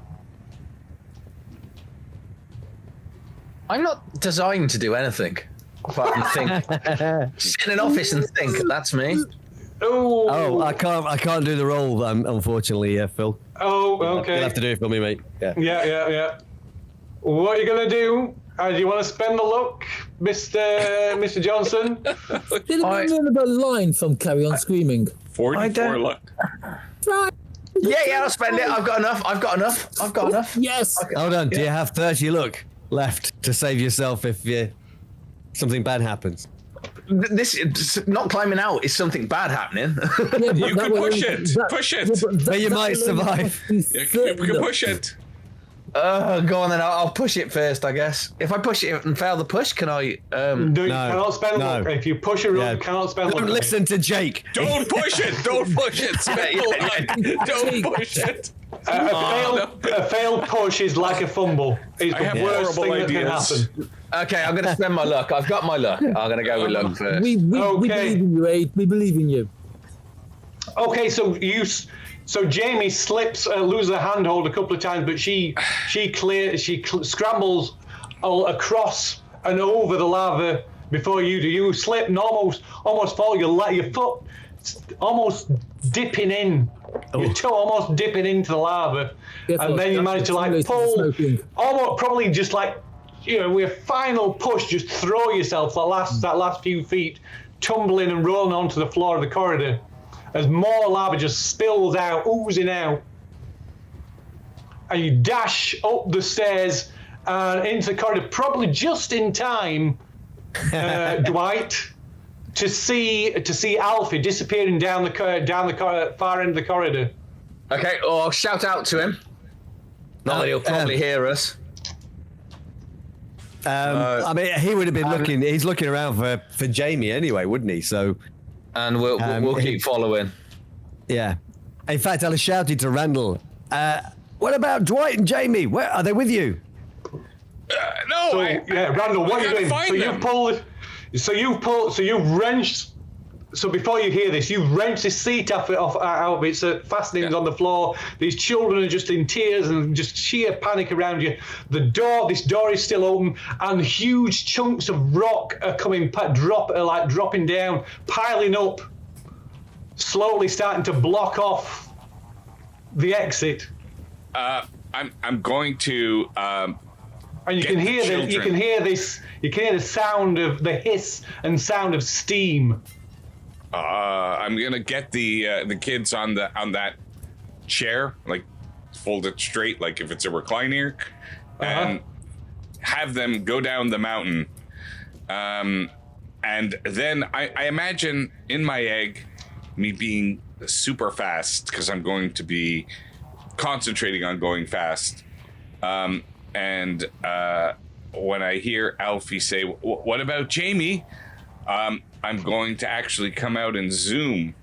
I'm not designed to do anything. But I think sit in an office and think. That's me. Oh, I can't do the roll, unfortunately, Phil. Oh, okay. You'll have to do it for me, mate. Yeah. What are you gonna do? Do you want to spend the luck, Mr. Johnson? Did I remember the line from Carry On Screaming? 44 luck. Right. Yeah, I'll spend it. I've got enough. Yes. Okay. Hold on. Do you have 30 luck left to save yourself if something bad happens? This not climbing out is something bad happening. Yeah, You can push it. Push it. But you might survive. You can push it. Go on then. I'll push it first, I guess. If I push it and fail the push, can I? You cannot spend luck. If you push a roll, you cannot spend luck. Don't listen to Jake. Don't push it. Don't push it. Don't push it. A failed push is like a fumble. It's I have the worst horrible thing ideas. that can happen. Okay, I'm going to spend my luck. I've got my luck. I'm going to go with luck first. We believe in you, Aid. We believe in you. Okay, so Jamie slips, loses her handhold a couple of times, but she scrambles across and over the lava before you do. You slip and almost fall. Your foot almost dipping in. Your toe almost dipping into the lava, and then you manage to pull, almost probably just with a final push, just throw yourself that last few feet, tumbling and rolling onto the floor of the corridor, as more lava just spills out, oozing out, and you dash up the stairs and into the corridor, probably just in time, Dwight. to see Alfie disappearing down the far end of the corridor. Okay, or I'll shout out to him. Not that he'll probably hear us. I mean, he would have been looking. He's looking around for Jamie anyway, wouldn't he? So, and we'll keep following. Yeah. In fact, I'll have shouted to Randall. What about Dwight and Jamie? Where are they with you? No. Randall, what are you doing? You've wrenched. So before you hear this, you've wrenched this seat out of its fastenings on the floor. These children are just in tears and just sheer panic around you. This door is still open, and huge chunks of rock are dropping down, piling up, slowly starting to block off the exit. I'm going to. And you can hear the sound of the hiss and sound of steam. I'm gonna get the kids on that chair, like fold it straight, like if it's a recliner, and have them go down the mountain. And then I imagine in my egg, me being super fast because I'm going to be concentrating on going fast. And when I hear Alfie say, "What about Jamie?" I'm going to actually come out and zoom.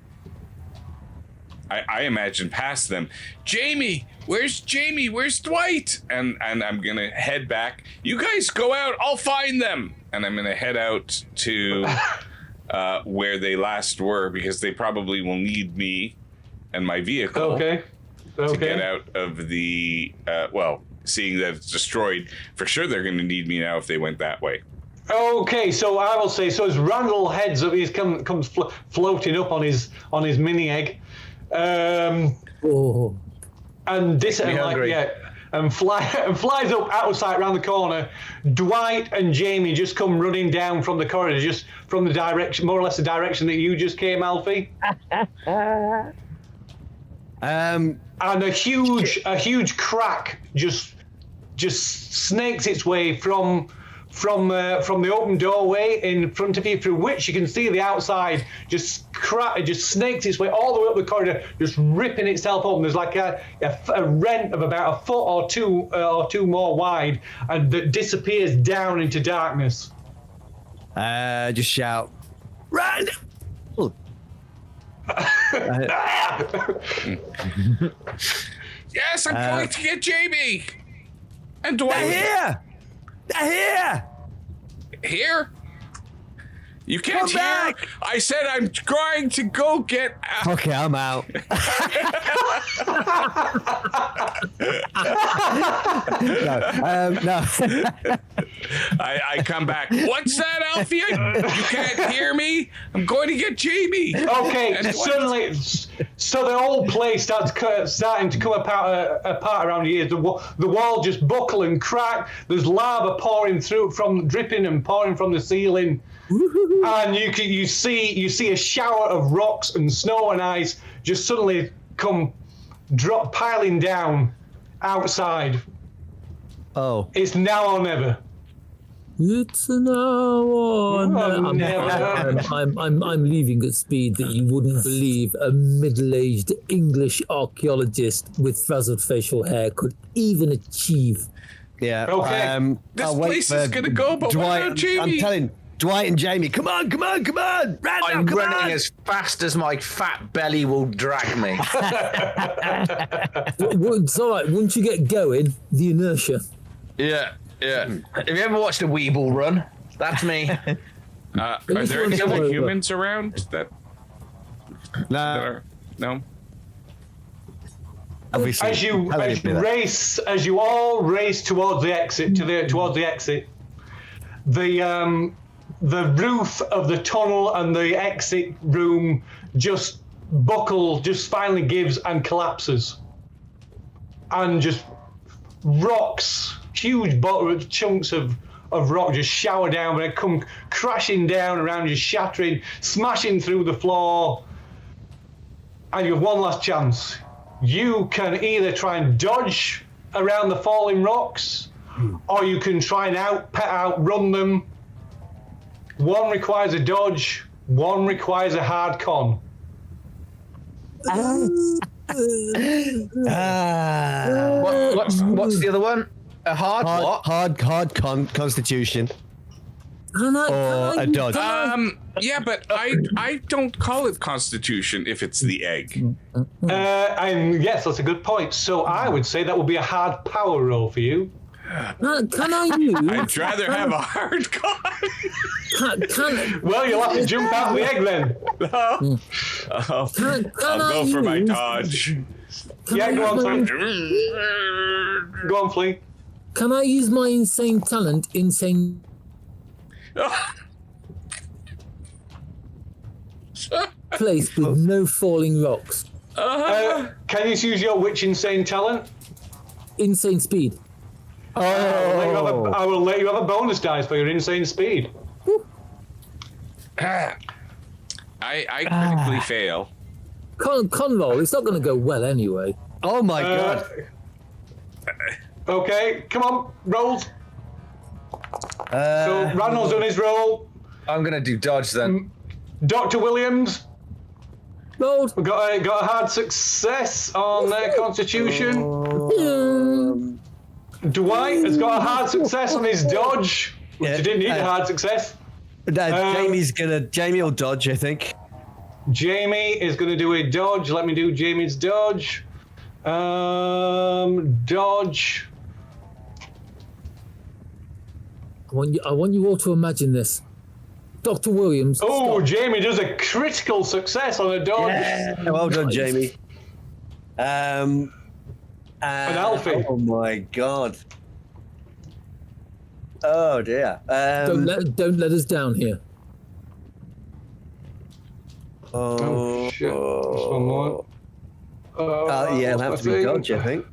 I imagine past them. Jamie, where's Jamie? Where's Dwight? And I'm gonna head back. You guys go out. I'll find them. And I'm gonna head out to where they last were because they probably will need me and my vehicle. To get out of the seeing that it's destroyed. For sure, they're gonna need me now if they went that way. Okay, so I will say, so as Randall heads up, he comes floating up on his mini egg, and flies up outside around the corner. Dwight and Jamie just come running down from the corridor, just from the direction, more or less the direction that you just came, Alfie. And a huge crack just snakes its way from the open doorway in front of you, through which you can see the outside just snakes its way all the way up the corridor, just ripping itself open. There's like a rent of about a foot or two more wide, and that disappears down into darkness. Just shout, run! Yes, I'm going to get Jamie and Dwight. They're here! Here? You can't hear? I said I'm trying to go get... Okay, I'm out. No. I come back. What's that, Alfie? You can't hear me? I'm going to get Jamie. Okay, suddenly, so the whole place starting to come apart around your ears. The wall just buckle and crack. There's lava dripping and pouring from the ceiling. And you see a shower of rocks and snow and ice just suddenly piling down outside. Oh. It's now or never. It's now or never. I'm leaving at speed that you wouldn't believe a middle-aged English archaeologist with frazzled facial hair could even achieve. Yeah. Okay. This place is gonna go, but Dwight, what about Jamie? I'm telling Dwight and Jamie, come on! Randall, I'm running as fast as my fat belly will drag me. It's all right. Once you get going, the inertia. Yeah. Have you ever watched a Weeble run? That's me. Are there any other humans around that No. No? Obviously, as you all race towards the exit, the roof of the tunnel and the exit room just finally gives and collapses, and just rocks, huge chunks of rock just shower down, but they come crashing down around you, shattering, smashing through the floor. And you have one last chance. You can either try and dodge around the falling rocks, or you can try and outrun them. One requires a dodge, One requires a hard con. What's the other one? A hard what? Hard constitution. Can I Or a dodge. Yeah, but I don't call it Constitution if it's the egg. And yes, that's a good point. So I would say that would be a hard power roll for you. Can I use? I'd rather have a hard con. Well, you'll have to jump out of the egg then. I'll go for my dodge. Yeah, go on, Flea. Go on, Flea. Can I use my insane talent, insane place with no falling rocks? Can you use your witch insane talent? Insane speed. I will let you have a bonus dice for your insane speed. I critically fail. Con roll. It's not going to go well anyway. Oh my god. Okay, come on, rolls. So Randall's done his roll. I'm going to do dodge then. Dr. Williams Rolled. got a hard success on their constitution. Dwight has got a hard success on his dodge. Which he didn't need a hard success. Jamie will dodge, I think. Jamie is going to do a dodge. Let me do Jamie's dodge. Dodge. I want you all to imagine this. Dr. Williams. Oh, Jamie does a critical success on a dodge. Yeah, well done, Jamie. An Alfie. Oh my god. Oh dear. Don't let us down here. Oh shit. Just one more. Yeah, it'll have to be dodge, I think.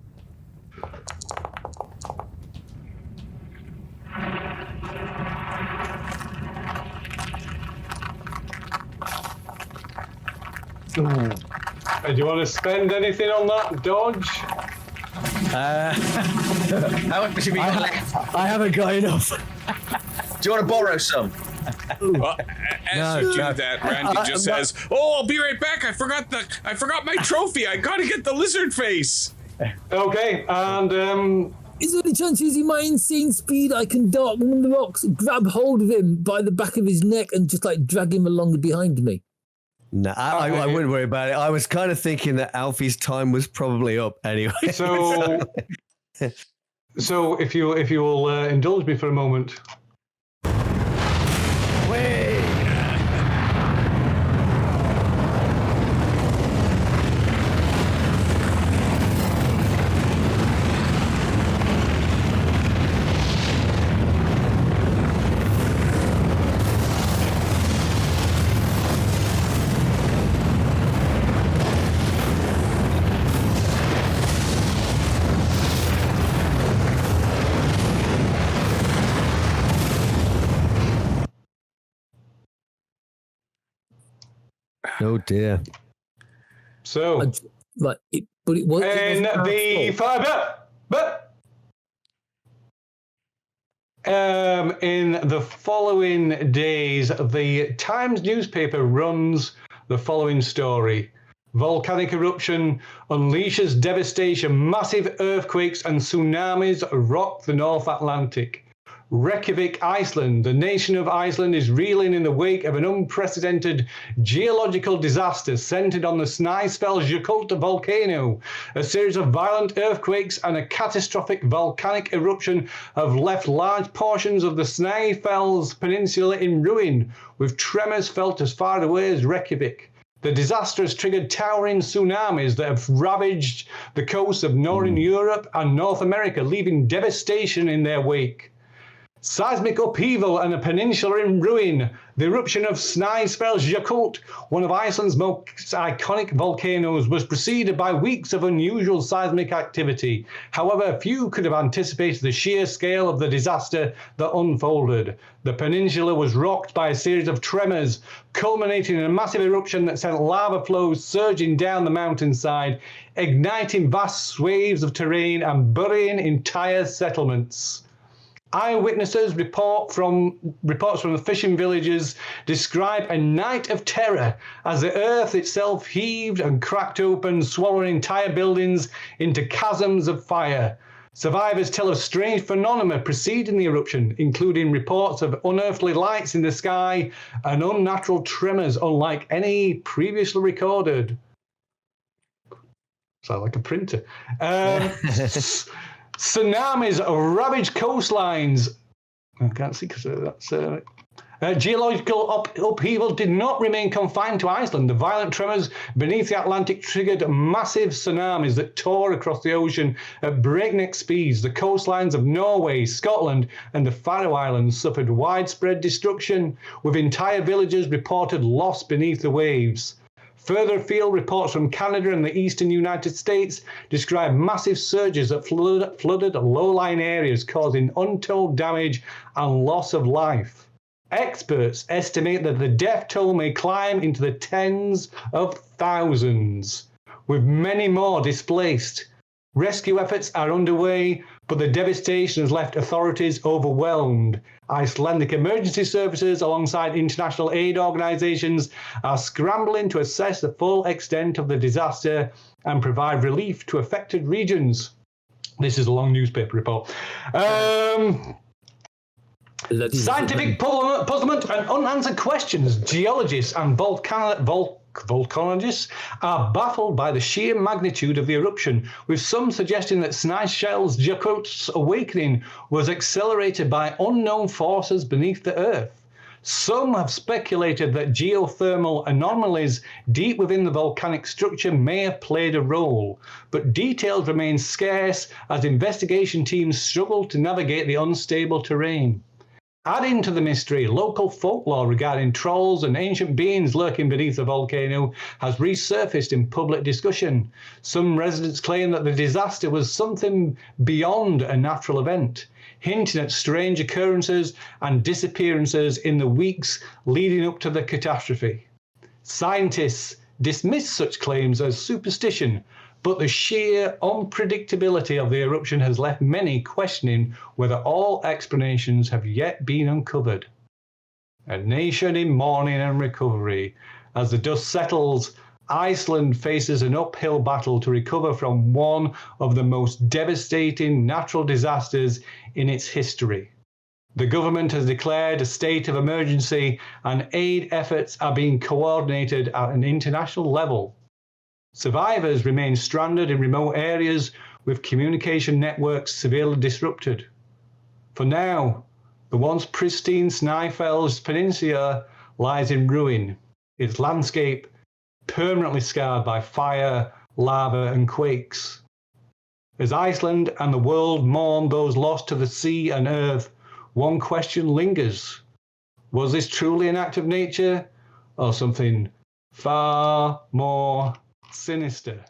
Do you want to spend anything on that dodge? How much have you got left? I haven't got enough. Do you want to borrow some? Well, as you do that, Randy just says, "Oh, I'll be right back. I forgot my trophy. I gotta get the lizard face." Okay, and Is there any chance using my insane speed I can dart one of the rocks, grab hold of him by the back of his neck and just like drag him along behind me? No, I wouldn't worry about it. I was kind of thinking that Alfie's time was probably up anyway. so if you will indulge me for a moment. Oh dear. So it was in the following days, the Times newspaper runs the following story. Volcanic eruption unleashes devastation. Massive earthquakes and tsunamis rock the North Atlantic. Reykjavik, Iceland. The nation of Iceland is reeling in the wake of an unprecedented geological disaster centered on the Snæfellsjökull volcano. A series of violent earthquakes and a catastrophic volcanic eruption have left large portions of the Snæfellsnes Peninsula in ruin, with tremors felt as far away as Reykjavik. The disaster has triggered towering tsunamis that have ravaged the coasts of northern Europe and North America, leaving devastation in their wake. Seismic upheaval and a peninsula in ruin. The eruption of Snæfellsjökull, one of Iceland's most iconic volcanoes, was preceded by weeks of unusual seismic activity. However, few could have anticipated the sheer scale of the disaster that unfolded. The peninsula was rocked by a series of tremors, culminating in a massive eruption that sent lava flows surging down the mountainside, igniting vast swathes of terrain and burying entire settlements. Eyewitnesses reports from the fishing villages describe a night of terror as the earth itself heaved and cracked open, swallowing entire buildings into chasms of fire. Survivors tell of strange phenomena preceding the eruption, including reports of unearthly lights in the sky and unnatural tremors unlike any previously recorded. Sound like a printer. Tsunamis ravage coastlines. I can't see because that's... geological upheaval did not remain confined to Iceland. The violent tremors beneath the Atlantic triggered massive tsunamis that tore across the ocean at breakneck speeds. The coastlines of Norway, Scotland, and the Faroe Islands suffered widespread destruction, with entire villages reported lost beneath the waves. Further afield, reports from Canada and the eastern United States describe massive surges that flooded low-lying areas, causing untold damage and loss of life. Experts estimate that the death toll may climb into the tens of thousands, with many more displaced. Rescue efforts are underway, but the devastation has left authorities overwhelmed. Icelandic emergency services, alongside international aid organisations, are scrambling to assess the full extent of the disaster and provide relief to affected regions. This is a long newspaper report. Scientific puzzlement and unanswered questions. Geologists and volcanologists are baffled by the sheer magnitude of the eruption, with some suggesting that Snæfellsjökull's awakening was accelerated by unknown forces beneath the Earth. Some have speculated that geothermal anomalies deep within the volcanic structure may have played a role, but details remain scarce as investigation teams struggle to navigate the unstable terrain. Adding to the mystery, local folklore regarding trolls and ancient beings lurking beneath the volcano has resurfaced in public discussion. Some residents claim that the disaster was something beyond a natural event, hinting at strange occurrences and disappearances in the weeks leading up to the catastrophe. Scientists dismiss such claims as superstition, but the sheer unpredictability of the eruption has left many questioning whether all explanations have yet been uncovered. A nation in mourning and recovery. As the dust settles, Iceland faces an uphill battle to recover from one of the most devastating natural disasters in its history. The government has declared a state of emergency, and aid efforts are being coordinated at an international level. Survivors remain stranded in remote areas with communication networks severely disrupted. For now, the once pristine Snæfell's Peninsula lies in ruin, its landscape permanently scarred by fire, lava, and quakes. As Iceland and the world mourn those lost to the sea and earth, one question lingers. Was this truly an act of nature, or something far more sinister?